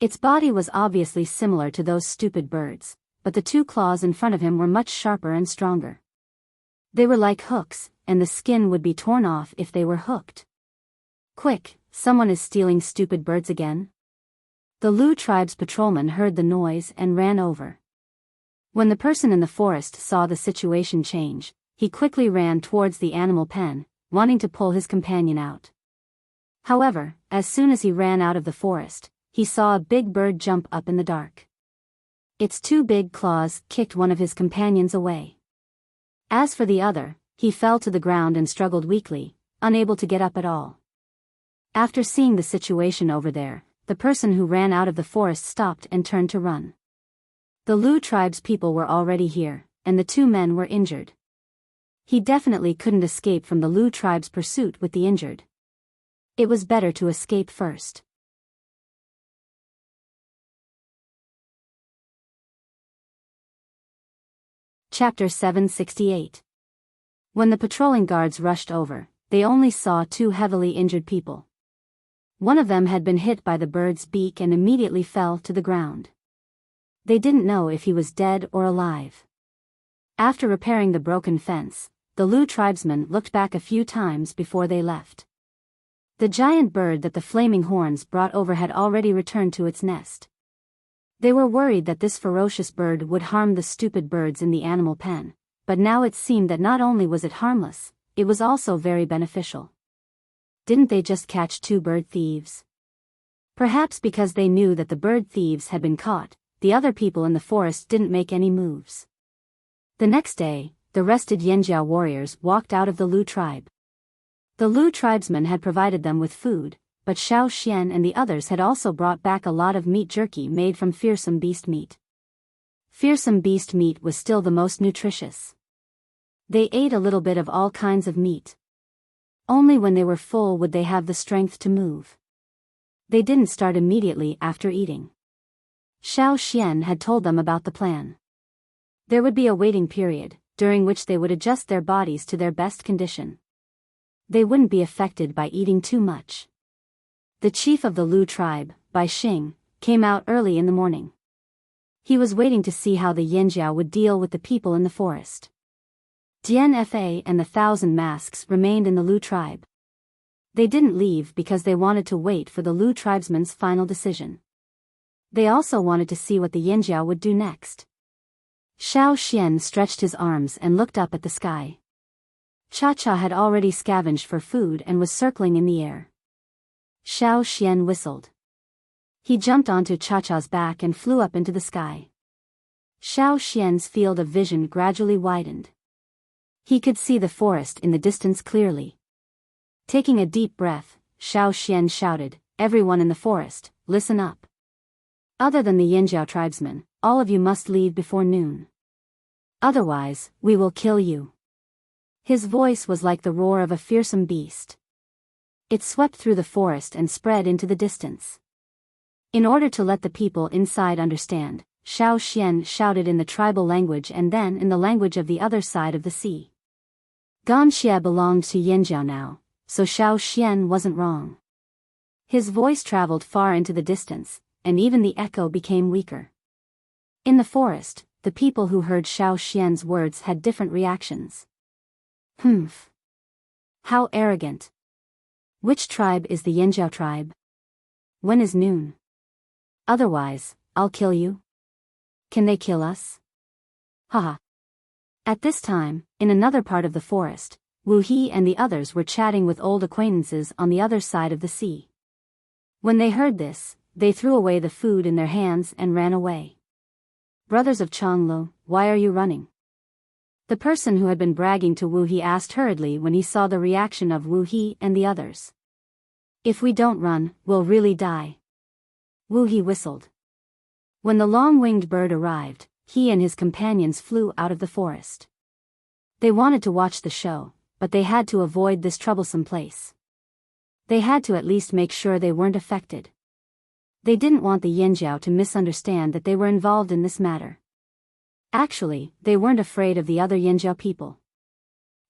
Its body was obviously similar to those stupid birds, but the two claws in front of him were much sharper and stronger. They were like hooks, and the skin would be torn off if they were hooked. Quick, someone is stealing stupid birds again? The Lu tribe's patrolman heard the noise and ran over. When the person in the forest saw the situation change, he quickly ran towards the animal pen, wanting to pull his companion out. However, as soon as he ran out of the forest, he saw a big bird jump up in the dark. Its two big claws kicked one of his companions away. As for the other, he fell to the ground and struggled weakly, unable to get up at all. After seeing the situation over there, the person who ran out of the forest stopped and turned to run. The Lu tribe's people were already here, and the two men were injured. He definitely couldn't escape from the Lu tribe's pursuit with the injured. It was better to escape first. Chapter 768. When the patrolling guards rushed over, they only saw two heavily injured people. One of them had been hit by the bird's beak and immediately fell to the ground. They didn't know if he was dead or alive. After repairing the broken fence, the Lu tribesmen looked back a few times before they left. The giant bird that the flaming horns brought over had already returned to its nest. They were worried that this ferocious bird would harm the stupid birds in the animal pen, but now it seemed that not only was it harmless, it was also very beneficial. Didn't they just catch two bird thieves? Perhaps because they knew that the bird thieves had been caught, the other people in the forest didn't make any moves. The next day, the rested Yanjiao warriors walked out of the Lu tribe. The Lu tribesmen had provided them with food, but Xiao Xian and the others had also brought back a lot of meat jerky made from fearsome beast meat. Fearsome beast meat was still the most nutritious. They ate a little bit of all kinds of meat. Only when they were full would they have the strength to move. They didn't start immediately after eating. Xiao Xian had told them about the plan. There would be a waiting period, during which they would adjust their bodies to their best condition. They wouldn't be affected by eating too much. The chief of the Lu tribe, by Xing, came out early in the morning. He was waiting to see how the Yanjiao would deal with the people in the forest. Dian Fa and the 1,000 Masks remained in the Lu tribe. They didn't leave because they wanted to wait for the Lu tribesmen's final decision. They also wanted to see what the Yanjiao would do next. Xiao Xian stretched his arms and looked up at the sky. Cha-Cha had already scavenged for food and was circling in the air. Xiao Xian whistled. He jumped onto Cha-Cha's back and flew up into the sky. Xiao Xian's field of vision gradually widened. He could see the forest in the distance clearly. Taking a deep breath, Xiao Xian shouted, "Everyone in the forest, listen up. Other than the Yanjiao tribesmen, all of you must leave before noon. Otherwise, we will kill you." His voice was like the roar of a fearsome beast. It swept through the forest and spread into the distance. In order to let the people inside understand, Xiao Xian shouted in the tribal language and then in the language of the other side of the sea. Ganxia belonged to Yanjiao now, so Xiao Xian wasn't wrong. His voice traveled far into the distance, and even the echo became weaker. In the forest, the people who heard Xiao Xian's words had different reactions. Humph. How arrogant. Which tribe is the Yanjiao tribe? When is noon? Otherwise, I'll kill you. Can they kill us? Haha. At this time, in another part of the forest, Wu He and the others were chatting with old acquaintances on the other side of the sea. When they heard this, they threw away the food in their hands and ran away. "Brothers of Changlo, why are you running?" The person who had been bragging to Wu He asked hurriedly when he saw the reaction of Wu He and the others. "If we don't run, we'll really die." Wu He whistled. When the long-winged bird arrived, he and his companions flew out of the forest. They wanted to watch the show, but they had to avoid this troublesome place. They had to at least make sure they weren't affected. They didn't want the Yanjiao to misunderstand that they were involved in this matter. Actually, they weren't afraid of the other Yanjiao people.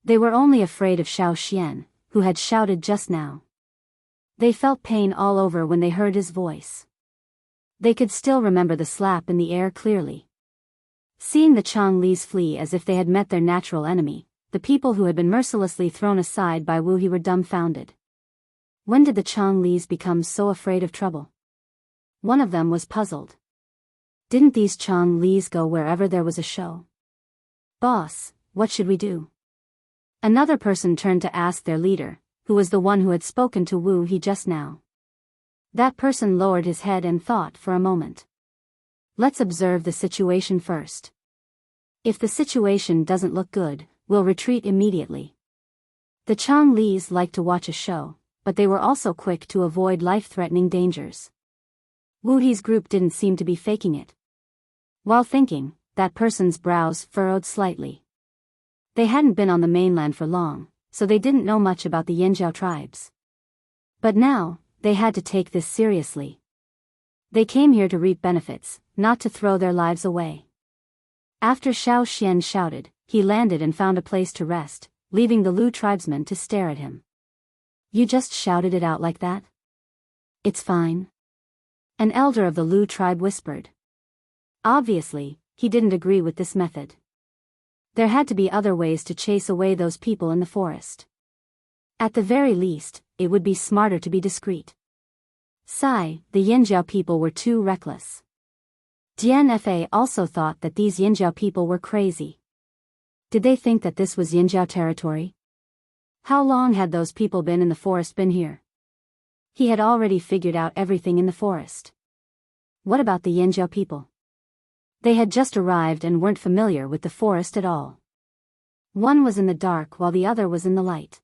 They were only afraid of Xiao Xian, who had shouted just now. They felt pain all over when they heard his voice. They could still remember the slap in the air clearly. Seeing the Changlis flee as if they had met their natural enemy, the people who had been mercilessly thrown aside by Wu He were dumbfounded. When did the Changlis become so afraid of trouble? One of them was puzzled. Didn't these Changlis go wherever there was a show? "Boss, what should we do?" Another person turned to ask their leader, who was the one who had spoken to Wu He just now. That person lowered his head and thought for a moment. "Let's observe the situation first. If the situation doesn't look good, we'll retreat immediately." The Changlis liked to watch a show, but they were also quick to avoid life-threatening dangers. Wu He's group didn't seem to be faking it. While thinking, that person's brows furrowed slightly. They hadn't been on the mainland for long, so they didn't know much about the Yanjiao tribes. But now, they had to take this seriously. They came here to reap benefits, not to throw their lives away. After Xiao Xian shouted, he landed and found a place to rest, leaving the Lu tribesmen to stare at him. "You just shouted it out like that?" "It's fine." An elder of the Lu tribe whispered. Obviously, he didn't agree with this method. There had to be other ways to chase away those people in the forest. At the very least, it would be smarter to be discreet. The Yanjiao people were too reckless. Dian Fa also thought that these Yanjiao people were crazy. Did they think that this was Yanjiao territory? How long had those people in the forest been here? He had already figured out everything in the forest. What about the Yanjiao people? They had just arrived and weren't familiar with the forest at all. One was in the dark while the other was in the light.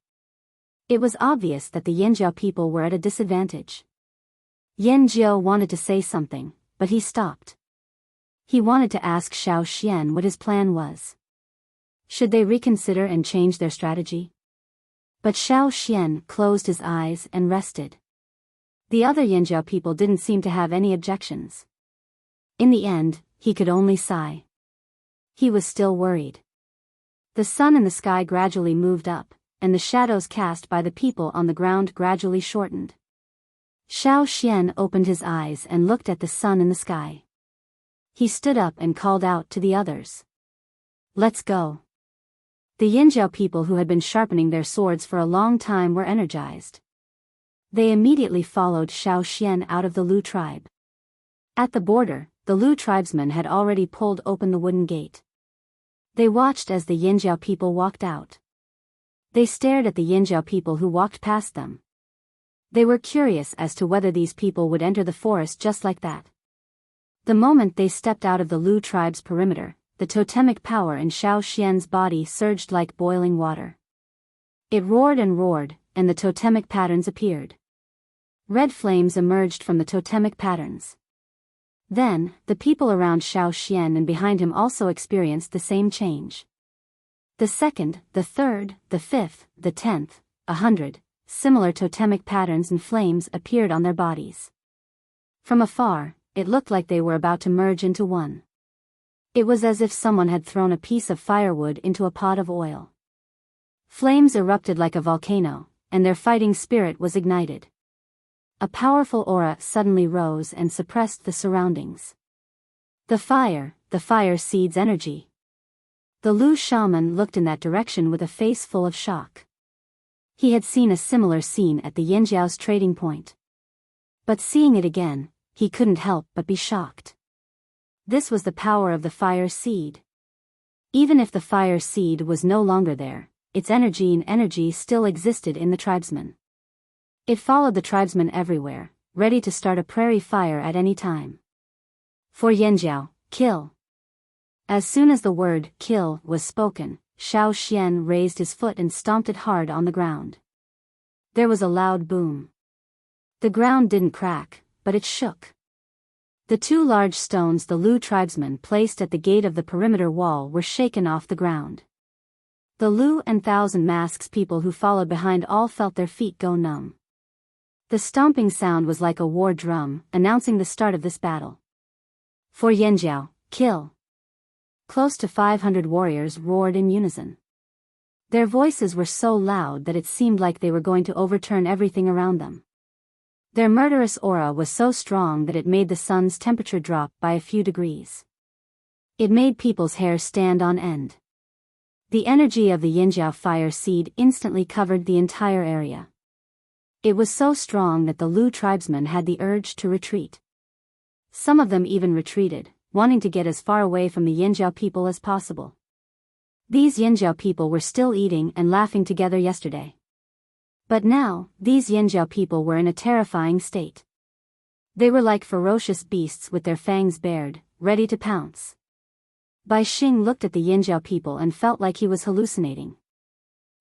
It was obvious that the Yanjiao people were at a disadvantage. Yanjiao wanted to say something, but he stopped. He wanted to ask Xiao Xian what his plan was. Should they reconsider and change their strategy? But Xiao Xian closed his eyes and rested. The other Yanjiao people didn't seem to have any objections. In the end, he could only sigh. He was still worried. The sun in the sky gradually moved up, and the shadows cast by the people on the ground gradually shortened. Xiao Xian opened his eyes and looked at the sun in the sky. He stood up and called out to the others. Let's go. The Yinjiao people who had been sharpening their swords for a long time were energized. They immediately followed Xiao Xian out of the Lu tribe. At the border, the Lu tribesmen had already pulled open the wooden gate. They watched as the Yinjiao people walked out. They stared at the Yinjiao people who walked past them. They were curious as to whether these people would enter the forest just like that. The moment they stepped out of the Lu tribe's perimeter, the totemic power in Xiao Xian's body surged like boiling water. It roared, and the totemic patterns appeared. Red flames emerged from the totemic patterns. Then, the people around Xiao Xian and behind him also experienced the same change. The second, the third, the fifth, the 10th, 100, similar totemic patterns and flames appeared on their bodies. From afar, it looked like they were about to merge into one. It was as if someone had thrown a piece of firewood into a pot of oil. Flames erupted like a volcano, and their fighting spirit was ignited. A powerful aura suddenly rose and suppressed the surroundings. The fire seed's energy. The Lu shaman looked in that direction with a face full of shock. He had seen a similar scene at the Yinjiao's trading point. But seeing it again, he couldn't help but be shocked. This was the power of the fire seed. Even if the fire seed was no longer there, its energy still existed in the tribesmen. It followed the tribesmen everywhere, ready to start a prairie fire at any time. For Yinjiao, kill. As soon as the word kill was spoken, Xiao Xian raised his foot and stomped it hard on the ground. There was a loud boom. The ground didn't crack, but it shook. The two large stones the Lu tribesmen placed at the gate of the perimeter wall were shaken off the ground. The Lu and Thousand Masks people who followed behind all felt their feet go numb. The stomping sound was like a war drum, announcing the start of this battle. For Yinjiao, kill. Close to 500 warriors roared in unison. Their voices were so loud that it seemed like they were going to overturn everything around them. Their murderous aura was so strong that it made the sun's temperature drop by a few degrees. It made people's hair stand on end. The energy of the Yinjiao fire seed instantly covered the entire area. It was so strong that the Lu tribesmen had the urge to retreat. Some of them even retreated, wanting to get as far away from the Yinjiao people as possible. These Yinjiao people were still eating and laughing together yesterday. But now, these Yinjiao people were in a terrifying state. They were like ferocious beasts with their fangs bared, ready to pounce. Bai Xing looked at the Yinjiao people and felt like he was hallucinating.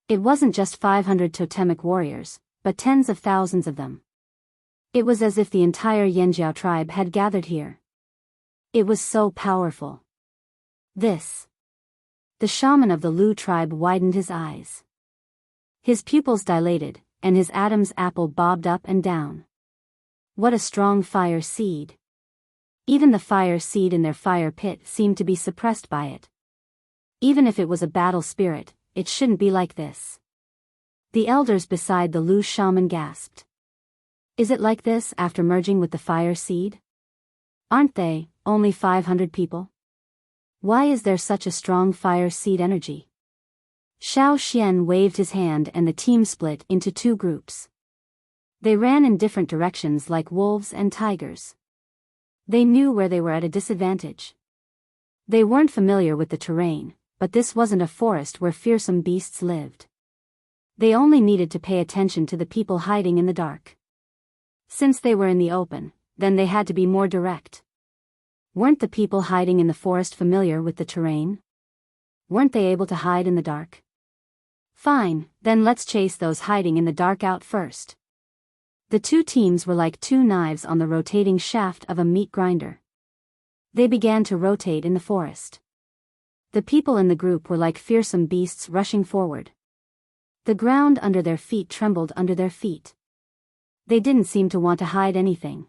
It wasn't just 500 totemic warriors, but tens of thousands of them. It was as if the entire Yinjiao tribe had gathered here. It was so powerful. This. The shaman of the Lu tribe widened his eyes. His pupils dilated, and his Adam's apple bobbed up and down. What a strong fire seed. Even the fire seed in their fire pit seemed to be suppressed by it. Even if it was a battle spirit, it shouldn't be like this. The elders beside the Lu shaman gasped. Is it like this after merging with the fire seed? Aren't they only 500 people? Why is there such a strong fire seed energy? Xiao Xian waved his hand and the team split into two groups. They ran in different directions like wolves and tigers. They knew where they were at a disadvantage. They weren't familiar with the terrain, but this wasn't a forest where fearsome beasts lived. They only needed to pay attention to the people hiding in the dark. Since they were in the open, then they had to be more direct. Weren't the people hiding in the forest familiar with the terrain? Weren't they able to hide in the dark? Fine, then let's chase those hiding in the dark out first. The two teams were like two knives on the rotating shaft of a meat grinder. They began to rotate in the forest. The people in the group were like fearsome beasts rushing forward. The ground under their feet trembled under their feet. They didn't seem to want to hide anything.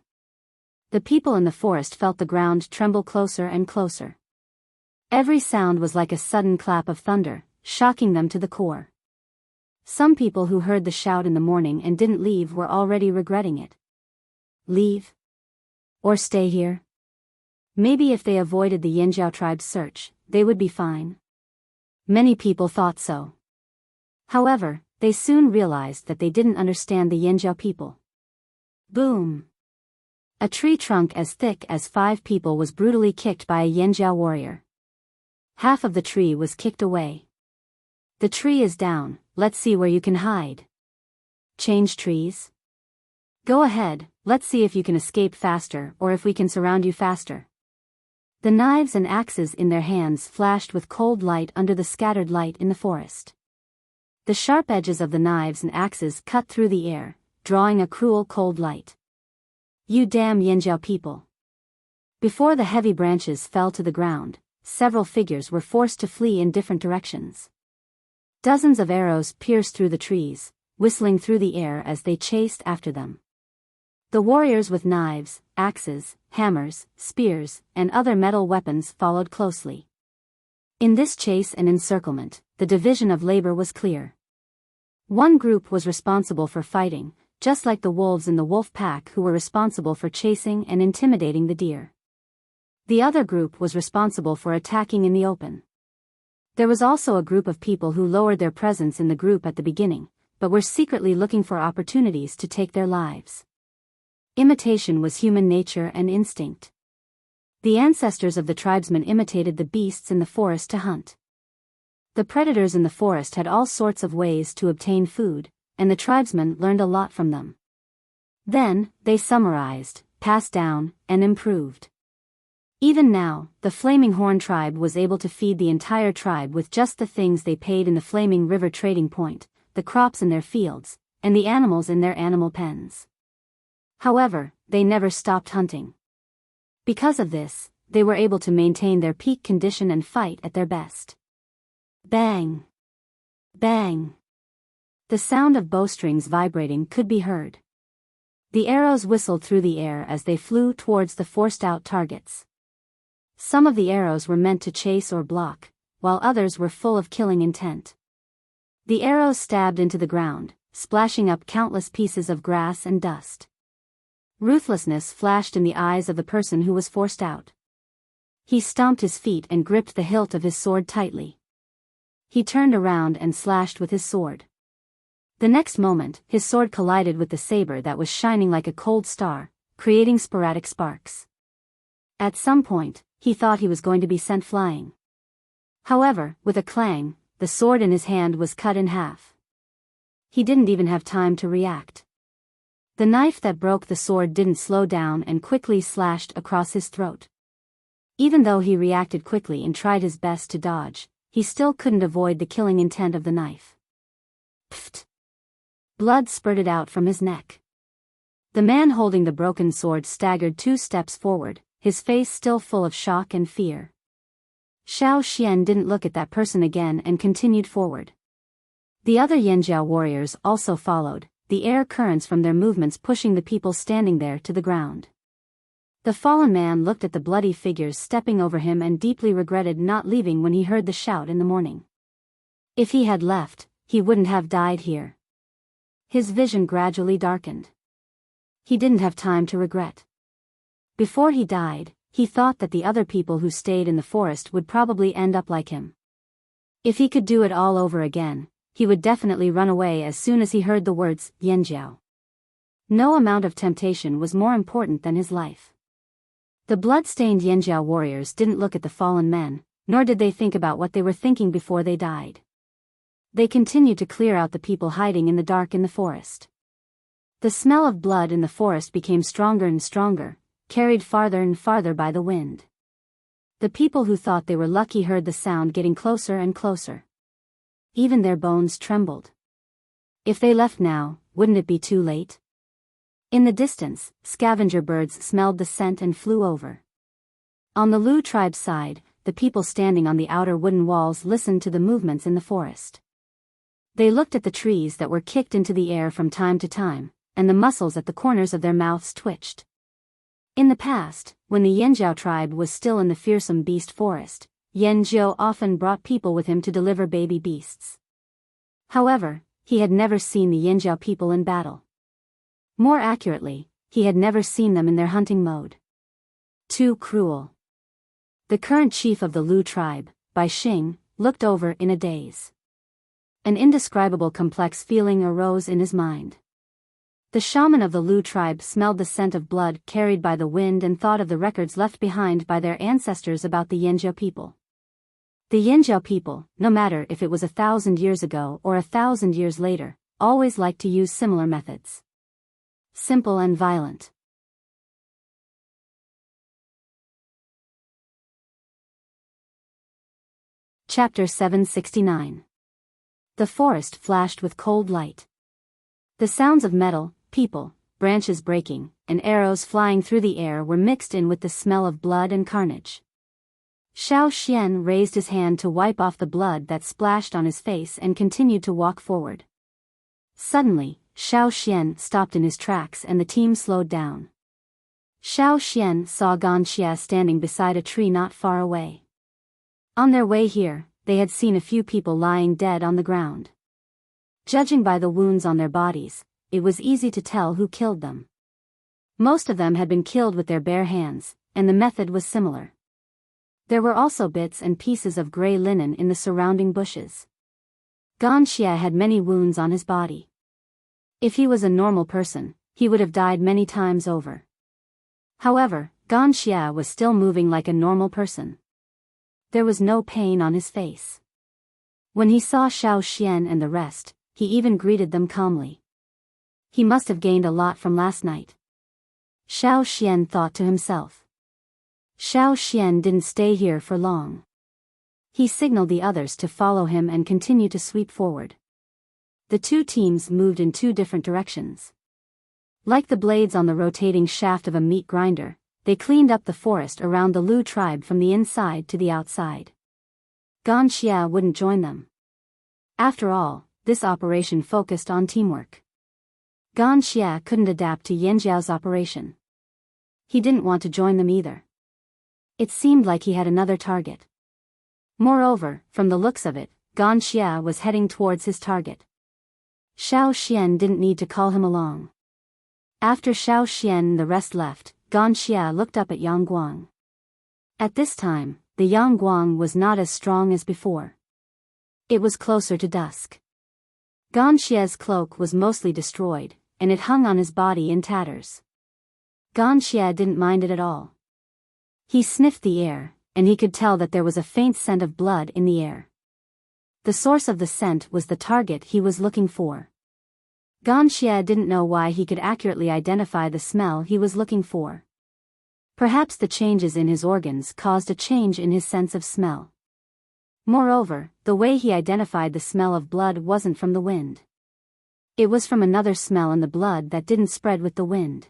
The people in the forest felt the ground tremble closer and closer. Every sound was like a sudden clap of thunder, shocking them to the core. Some people who heard the shout in the morning and didn't leave were already regretting it. leave? Or stay here? Maybe if they avoided the Yanjiao tribe's search, they would be fine. Many people thought so. However, they soon realized that they didn't understand the Yanjiao people. Boom! A tree trunk as thick as 5 people was brutally kicked by a Yanjiao warrior. Half of the tree was kicked away. The tree is down, let's see where you can hide. Change trees? Go ahead, let's see if you can escape faster or if we can surround you faster. The knives and axes in their hands flashed with cold light under the scattered light in the forest. The sharp edges of the knives and axes cut through the air, drawing a cruel cold light. You damn Yanjiao people! Before the heavy branches fell to the ground, several figures were forced to flee in different directions. Dozens of arrows pierced through the trees, whistling through the air as they chased after them. The warriors with knives, axes, hammers, spears, and other metal weapons followed closely. In this chase and encirclement, the division of labor was clear. One group was responsible for fighting, just like the wolves in the wolf pack who were responsible for chasing and intimidating the deer. The other group was responsible for attacking in the open. There was also a group of people who lowered their presence in the group at the beginning, but were secretly looking for opportunities to take their lives. Imitation was human nature and instinct. The ancestors of the tribesmen imitated the beasts in the forest to hunt. The predators in the forest had all sorts of ways to obtain food, and the tribesmen learned a lot from them. Then, they summarized, passed down, and improved. Even now, the Flaming Horn tribe was able to feed the entire tribe with just the things they paid in the Flaming River trading point, the crops in their fields, and the animals in their animal pens. However, they never stopped hunting. Because of this, they were able to maintain their peak condition and fight at their best. Bang! Bang! The sound of bowstrings vibrating could be heard. The arrows whistled through the air as they flew towards the forced-out targets. Some of the arrows were meant to chase or block, while others were full of killing intent. The arrows stabbed into the ground, splashing up countless pieces of grass and dust. Ruthlessness flashed in the eyes of the person who was forced out. He stomped his feet and gripped the hilt of his sword tightly. He turned around and slashed with his sword. The next moment, his sword collided with the saber that was shining like a cold star, creating sporadic sparks. At some point, he thought he was going to be sent flying. However, with a clang, the sword in his hand was cut in half. He didn't even have time to react. The knife that broke the sword didn't slow down and quickly slashed across his throat. Even though he reacted quickly and tried his best to dodge, he still couldn't avoid the killing intent of the knife. Pfft! Blood spurted out from his neck. The man holding the broken sword staggered 2 steps forward, his face still full of shock and fear. Xiao Xian didn't look at that person again and continued forward. The other Yanjiao warriors also followed, the air currents from their movements pushing the people standing there to the ground. The fallen man looked at the bloody figures stepping over him and deeply regretted not leaving when he heard the shout in the morning. If he had left, he wouldn't have died here. His vision gradually darkened. He didn't have time to regret. Before he died, he thought that the other people who stayed in the forest would probably end up like him. If he could do it all over again, he would definitely run away as soon as he heard the words, Yanjiao. No amount of temptation was more important than his life. The blood-stained Yanjiao warriors didn't look at the fallen men, nor did they think about what they were thinking before they died. They continued to clear out the people hiding in the dark in the forest. The smell of blood in the forest became stronger and stronger, carried farther and farther by the wind. The people who thought they were lucky heard the sound getting closer and closer. Even their bones trembled. If they left now, wouldn't it be too late? In the distance, scavenger birds smelled the scent and flew over. On the Lu tribe's side, the people standing on the outer wooden walls listened to the movements in the forest. They looked at the trees that were kicked into the air from time to time, and the muscles at the corners of their mouths twitched. In the past, when the Yanjiao tribe was still in the fearsome beast forest, Yanjiao often brought people with him to deliver baby beasts. However, he had never seen the Yanjiao people in battle. More accurately, he had never seen them in their hunting mode. Too cruel. The current chief of the Lu tribe, Bai Xing, looked over in a daze. An indescribable complex feeling arose in his mind. The shaman of the Lu tribe smelled the scent of blood carried by the wind and thought of the records left behind by their ancestors about the Yanjiao people. The Yanjiao people, no matter if it was 1,000 years ago or 1,000 years later, always liked to use similar methods. Simple and violent. Chapter 769. The forest flashed with cold light. The sounds of metal, people, branches breaking, and arrows flying through the air were mixed in with the smell of blood and carnage. Xiao Xian raised his hand to wipe off the blood that splashed on his face and continued to walk forward. Suddenly, Xiao Xian stopped in his tracks and the team slowed down. Xiao Xian saw Gan Xia standing beside a tree not far away. On their way here, they had seen a few people lying dead on the ground. Judging by the wounds on their bodies, it was easy to tell who killed them. Most of them had been killed with their bare hands, and the method was similar. There were also bits and pieces of gray linen in the surrounding bushes. Gan Xia had many wounds on his body. If he was a normal person, he would have died many times over. However, Gan Xia was still moving like a normal person. There was no pain on his face. When he saw Xiao Xian and the rest, he even greeted them calmly. He must have gained a lot from last night. Xiao Xian thought to himself. Xiao Xian didn't stay here for long. He signaled the others to follow him and continue to sweep forward. The two teams moved in two different directions. Like the blades on the rotating shaft of a meat grinder, they cleaned up the forest around the Lu tribe from the inside to the outside. Gan Xia wouldn't join them. After all, this operation focused on teamwork. Gan Xia couldn't adapt to Yanjiao's operation. He didn't want to join them either. It seemed like he had another target. Moreover, from the looks of it, Gan Xia was heading towards his target. Xiao Xian didn't need to call him along. After Xiao Xian and the rest left, Gan Xia looked up at Yang Guang. At this time, the Yang Guang was not as strong as before. It was closer to dusk. Gan Xia's cloak was mostly destroyed, and it hung on his body in tatters. Gan Xia didn't mind it at all. He sniffed the air, and he could tell that there was a faint scent of blood in the air. The source of the scent was the target he was looking for. Gan Xia didn't know why he could accurately identify the smell he was looking for. Perhaps the changes in his organs caused a change in his sense of smell. Moreover, the way he identified the smell of blood wasn't from the wind. It was from another smell in the blood that didn't spread with the wind.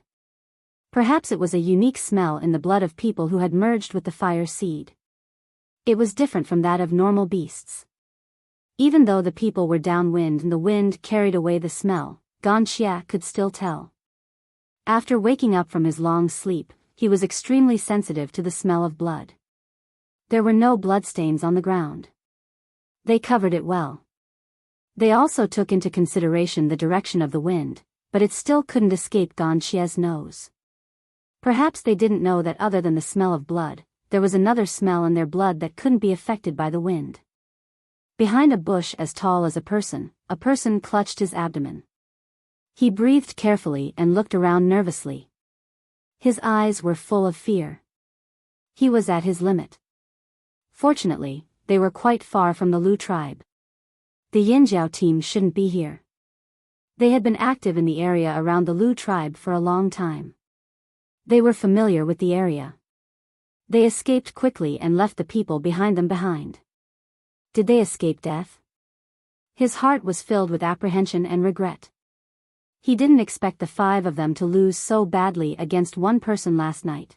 Perhaps it was a unique smell in the blood of people who had merged with the fire seed. It was different from that of normal beasts. Even though the people were downwind and the wind carried away the smell, Gan Xia could still tell. After waking up from his long sleep, he was extremely sensitive to the smell of blood. There were no bloodstains on the ground. They covered it well. They also took into consideration the direction of the wind, but it still couldn't escape Gan Xia's nose. Perhaps they didn't know that other than the smell of blood, there was another smell in their blood that couldn't be affected by the wind. Behind a bush as tall as a person clutched his abdomen. He breathed carefully and looked around nervously. His eyes were full of fear. He was at his limit. Fortunately, they were quite far from the Lu tribe. The Yanjiao team shouldn't be here. They had been active in the area around the Lu tribe for a long time. They were familiar with the area. They escaped quickly and left the people behind them behind. Did they escape death? His heart was filled with apprehension and regret. He didn't expect the 5 of them to lose so badly against one person last night.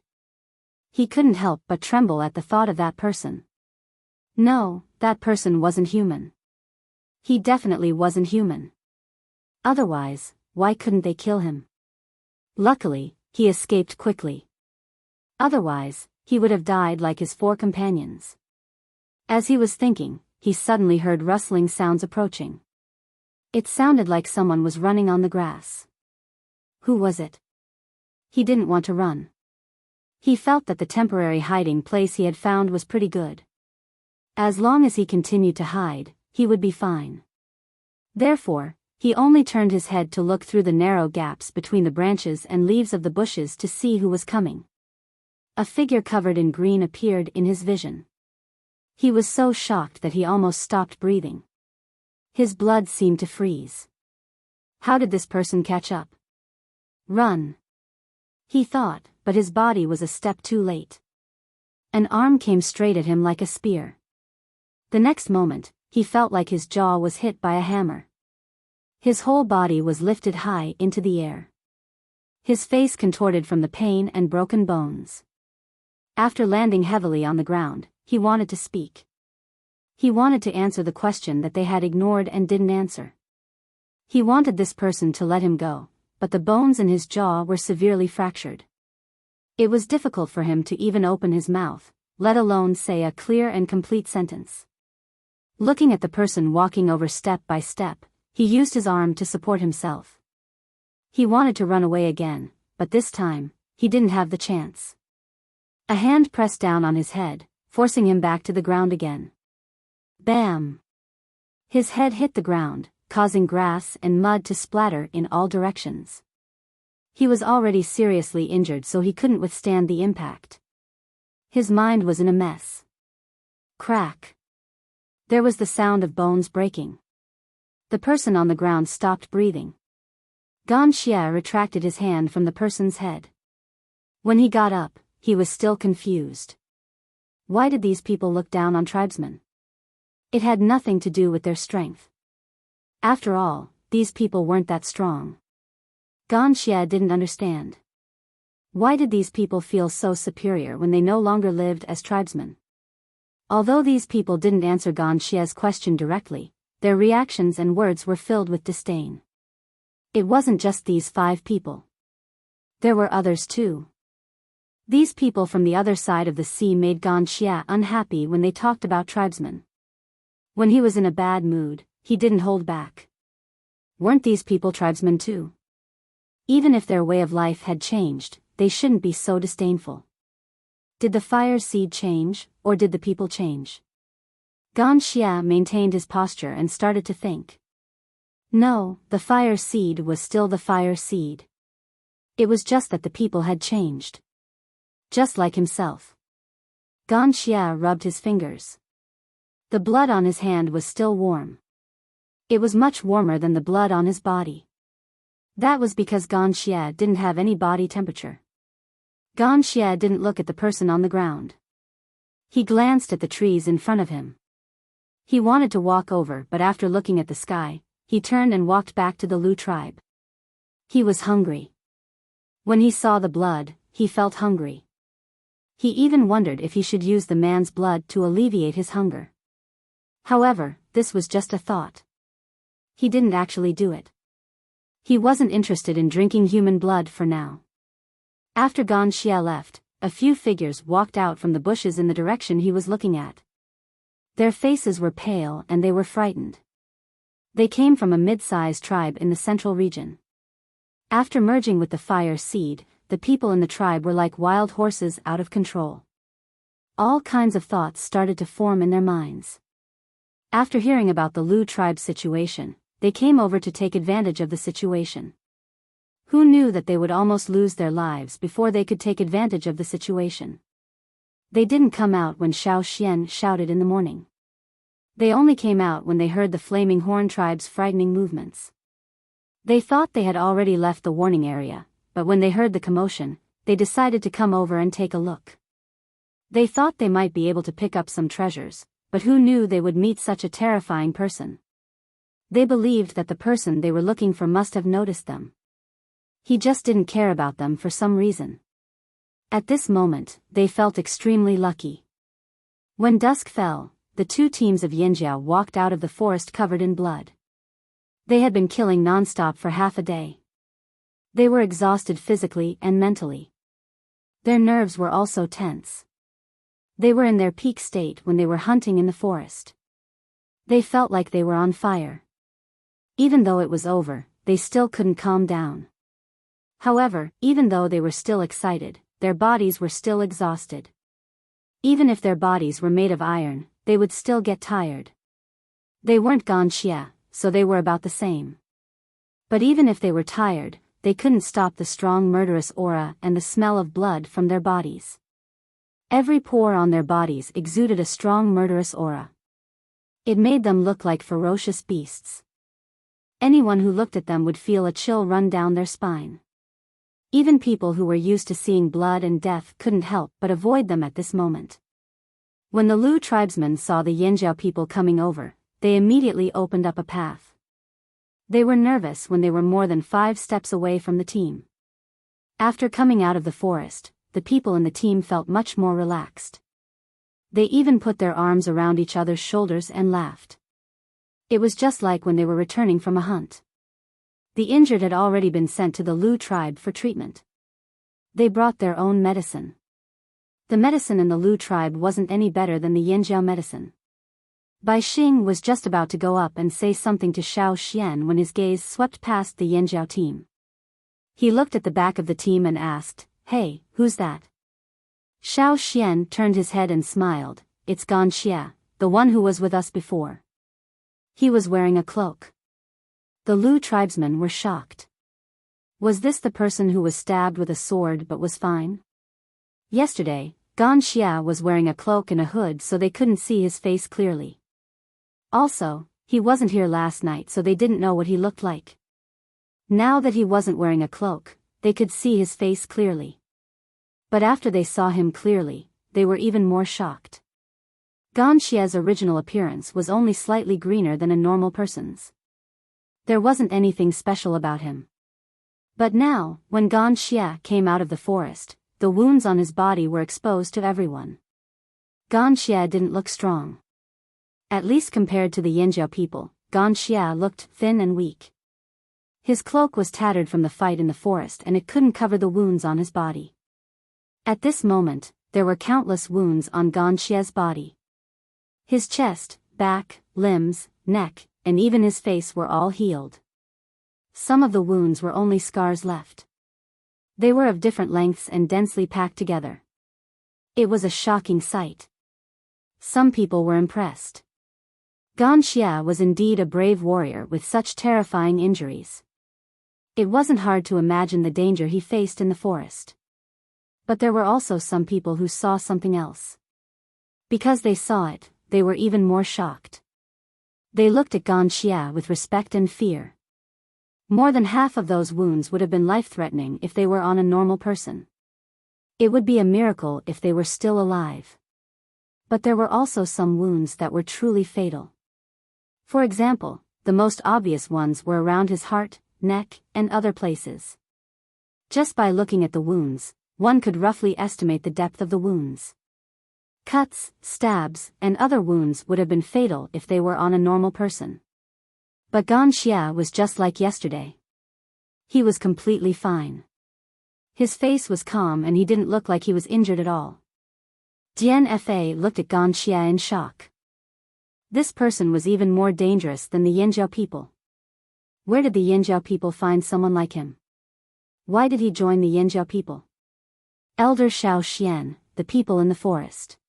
He couldn't help but tremble at the thought of that person. No, that person wasn't human. He definitely wasn't human. Otherwise, why couldn't they kill him? Luckily, he escaped quickly. Otherwise, he would have died like his 4 companions. As he was thinking, he suddenly heard rustling sounds approaching. It sounded like someone was running on the grass. Who was it? He didn't want to run. He felt that the temporary hiding place he had found was pretty good. As long as he continued to hide, he would be fine. Therefore, he only turned his head to look through the narrow gaps between the branches and leaves of the bushes to see who was coming. A figure covered in green appeared in his vision. He was so shocked that he almost stopped breathing. His blood seemed to freeze. How did this person catch up? Run, he thought, but his body was a step too late. An arm came straight at him like a spear. The next moment, he felt like his jaw was hit by a hammer. His whole body was lifted high into the air. His face contorted from the pain and broken bones. After landing heavily on the ground, he wanted to speak. He wanted to answer the question that they had ignored and didn't answer. He wanted this person to let him go, but the bones in his jaw were severely fractured. It was difficult for him to even open his mouth, let alone say a clear and complete sentence. Looking at the person walking over step by step, he used his arm to support himself. He wanted to run away again, but this time, he didn't have the chance. A hand pressed down on his head, forcing him back to the ground again. Bam! His head hit the ground, causing grass and mud to splatter in all directions. He was already seriously injured, so he couldn't withstand the impact. His mind was in a mess. Crack! There was the sound of bones breaking. The person on the ground stopped breathing. Ganxia retracted his hand from the person's head. When he got up, he was still confused. Why did these people look down on tribesmen? It had nothing to do with their strength. After all, these people weren't that strong. Ganxia didn't understand. Why did these people feel so superior when they no longer lived as tribesmen? Although these people didn't answer Ganxia's question directly, their reactions and words were filled with disdain. It wasn't just these 5 people. There were others too. These people from the other side of the sea made Ganxia unhappy when they talked about tribesmen. When he was in a bad mood, he didn't hold back. Weren't these people tribesmen too? Even if their way of life had changed, they shouldn't be so disdainful. Did the fire seed change, or did the people change? Ganxia maintained his posture and started to think. No, the fire seed was still the fire seed. It was just that the people had changed. Just like himself. Ganxia rubbed his fingers. The blood on his hand was still warm. It was much warmer than the blood on his body. That was because Ganxia didn't have any body temperature. Ganxia didn't look at the person on the ground. He glanced at the trees in front of him. He wanted to walk over, but after looking at the sky, he turned and walked back to the Lu tribe. He was hungry. When he saw the blood, he felt hungry. He even wondered if he should use the man's blood to alleviate his hunger. However, this was just a thought. He didn't actually do it. He wasn't interested in drinking human blood for now. After Ganxia left, a few figures walked out from the bushes in the direction he was looking at. Their faces were pale and they were frightened. They came from a mid-sized tribe in the central region. After merging with the fire seed, the people in the tribe were like wild horses out of control. All kinds of thoughts started to form in their minds. After hearing about the Lu tribe situation, they came over to take advantage of the situation. Who knew that they would almost lose their lives before they could take advantage of the situation? They didn't come out when Xiao Xian shouted in the morning. They only came out when they heard the Flaming Horn tribe's frightening movements. They thought they had already left the warning area, but when they heard the commotion, they decided to come over and take a look. They thought they might be able to pick up some treasures, but who knew they would meet such a terrifying person? They believed that the person they were looking for must have noticed them. He just didn't care about them for some reason. At this moment, they felt extremely lucky. When dusk fell, the 2 teams of Yinjiao walked out of the forest covered in blood. They had been killing non-stop for half a day. They were exhausted physically and mentally. Their nerves were also tense. They were in their peak state when they were hunting in the forest. They felt like they were on fire. Even though it was over, they still couldn't calm down. However, even though they were still excited, their bodies were still exhausted. Even if their bodies were made of iron, they would still get tired. They weren't Wuxia, so they were about the same. But even if they were tired, they couldn't stop the strong murderous aura and the smell of blood from their bodies. Every pore on their bodies exuded a strong murderous aura. It made them look like ferocious beasts. Anyone who looked at them would feel a chill run down their spine. Even people who were used to seeing blood and death couldn't help but avoid them at this moment. When the Lu tribesmen saw the Yanjiao people coming over, they immediately opened up a path. They were nervous when they were more than 5 steps away from the team. After coming out of the forest, the people in the team felt much more relaxed. They even put their arms around each other's shoulders and laughed. It was just like when they were returning from a hunt. The injured had already been sent to the Lu tribe for treatment. They brought their own medicine. The medicine in the Lu tribe wasn't any better than the Yanjiao medicine. Bai Xing was just about to go up and say something to Xiao Xian when his gaze swept past the Yanjiao team. He looked at the back of the team and asked, "Hey, who's that?" Xiao Xian turned his head and smiled. "It's Wuxia, the one who was with us before." He was wearing a cloak. The Lu tribesmen were shocked. Was this the person who was stabbed with a sword but was fine? Yesterday, Wuxia was wearing a cloak and a hood so they couldn't see his face clearly. Also, he wasn't here last night so they didn't know what he looked like. Now that he wasn't wearing a cloak, they could see his face clearly. But after they saw him clearly, they were even more shocked. Wuxia's original appearance was only slightly greener than a normal person's. There wasn't anything special about him. But now, when Wuxia came out of the forest, the wounds on his body were exposed to everyone. Wuxia didn't look strong. At least compared to the Yanjiao people, Wuxia looked thin and weak. His cloak was tattered from the fight in the forest and it couldn't cover the wounds on his body. At this moment, there were countless wounds on Wuxia's body. His chest, back, limbs, neck, and even his face were all healed. Some of the wounds were only scars left. They were of different lengths and densely packed together. It was a shocking sight. Some people were impressed. Wuxia was indeed a brave warrior with such terrifying injuries. It wasn't hard to imagine the danger he faced in the forest. But there were also some people who saw something else. Because they saw it, they were even more shocked. They looked at Wuxia with respect and fear. More than half of those wounds would have been life-threatening if they were on a normal person. It would be a miracle if they were still alive. But there were also some wounds that were truly fatal. For example, the most obvious ones were around his heart, neck, and other places. Just by looking at the wounds, one could roughly estimate the depth of the wounds. Cuts, stabs, and other wounds would have been fatal if they were on a normal person. But Wuxia was just like yesterday. He was completely fine. His face was calm and he didn't look like he was injured at all. Dian Fa looked at Wuxia in shock. This person was even more dangerous than the Yanjiao people. Where did the Yanjiao people find someone like him? Why did he join the Yanjiao people? Elder Xiao Xian, the people in the forest.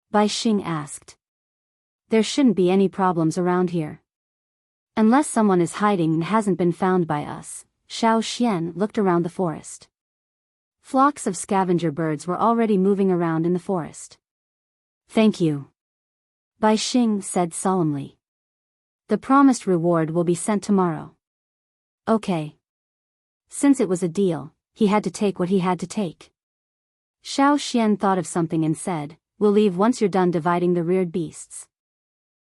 Bai Xing asked. There shouldn't be any problems around here. Unless someone is hiding and hasn't been found by us. Xiao Xian looked around the forest. Flocks of scavenger birds were already moving around in the forest. Thank you. Bai Xing said solemnly. The promised reward will be sent tomorrow. Okay. Since it was a deal, he had to take what he had to take. Xiao Xian thought of something and said, "We'll leave once you're done dividing the reared beasts."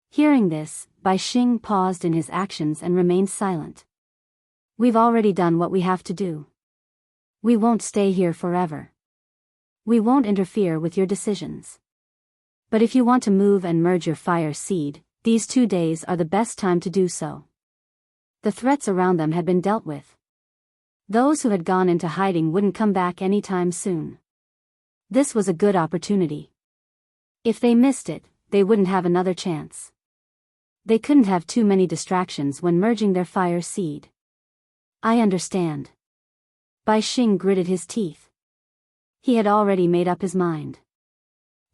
Hearing this, Bai Xing paused in his actions and remained silent. We've already done what we have to do. We won't stay here forever. We won't interfere with your decisions. But if you want to move and merge your fire seed, these 2 days are the best time to do so. The threats around them had been dealt with. Those who had gone into hiding wouldn't come back anytime soon. This was a good opportunity. If they missed it, they wouldn't have another chance. They couldn't have too many distractions when merging their fire seed. I understand. Bai Xing gritted his teeth. He had already made up his mind.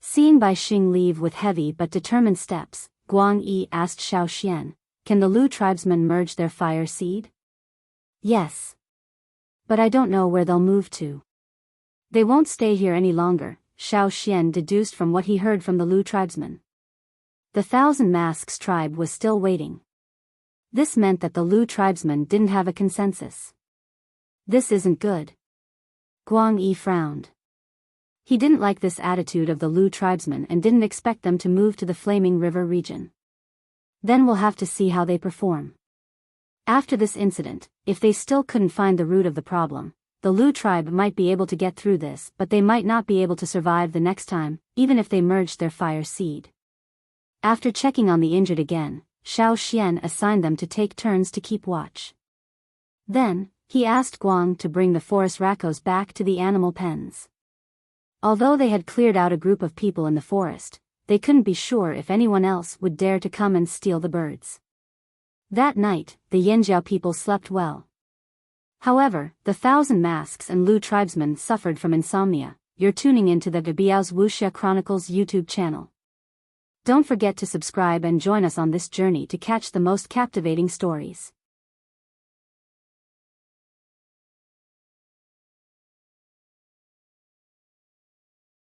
Seeing Bai Xing leave with heavy but determined steps, Guang Yi asked Xiao Xian, "Can the Lu tribesmen merge their fire seed?" "Yes. But I don't know where they'll move to." "They won't stay here any longer," Xiao Xian deduced from what he heard from the Lu tribesmen. The Thousand Masks tribe was still waiting. This meant that the Lu tribesmen didn't have a consensus. This isn't good. Guang Yi frowned. He didn't like this attitude of the Lu tribesmen and didn't expect them to move to the Flaming River region. Then we'll have to see how they perform. After this incident, if they still couldn't find the root of the problem, the Lu tribe might be able to get through this, but they might not be able to survive the next time, even if they merged their fire seed. After checking on the injured again, Xiao Xian assigned them to take turns to keep watch. Then, he asked Guang to bring the forest raccoons back to the animal pens. Although they had cleared out a group of people in the forest, they couldn't be sure if anyone else would dare to come and steal the birds. That night, the Yanjiao people slept well. However, the Thousand Masks and Lu tribesmen suffered from insomnia. You're tuning into the Biyao's Wuxia Chronicles YouTube channel. Don't forget to subscribe and join us on this journey to catch the most captivating stories.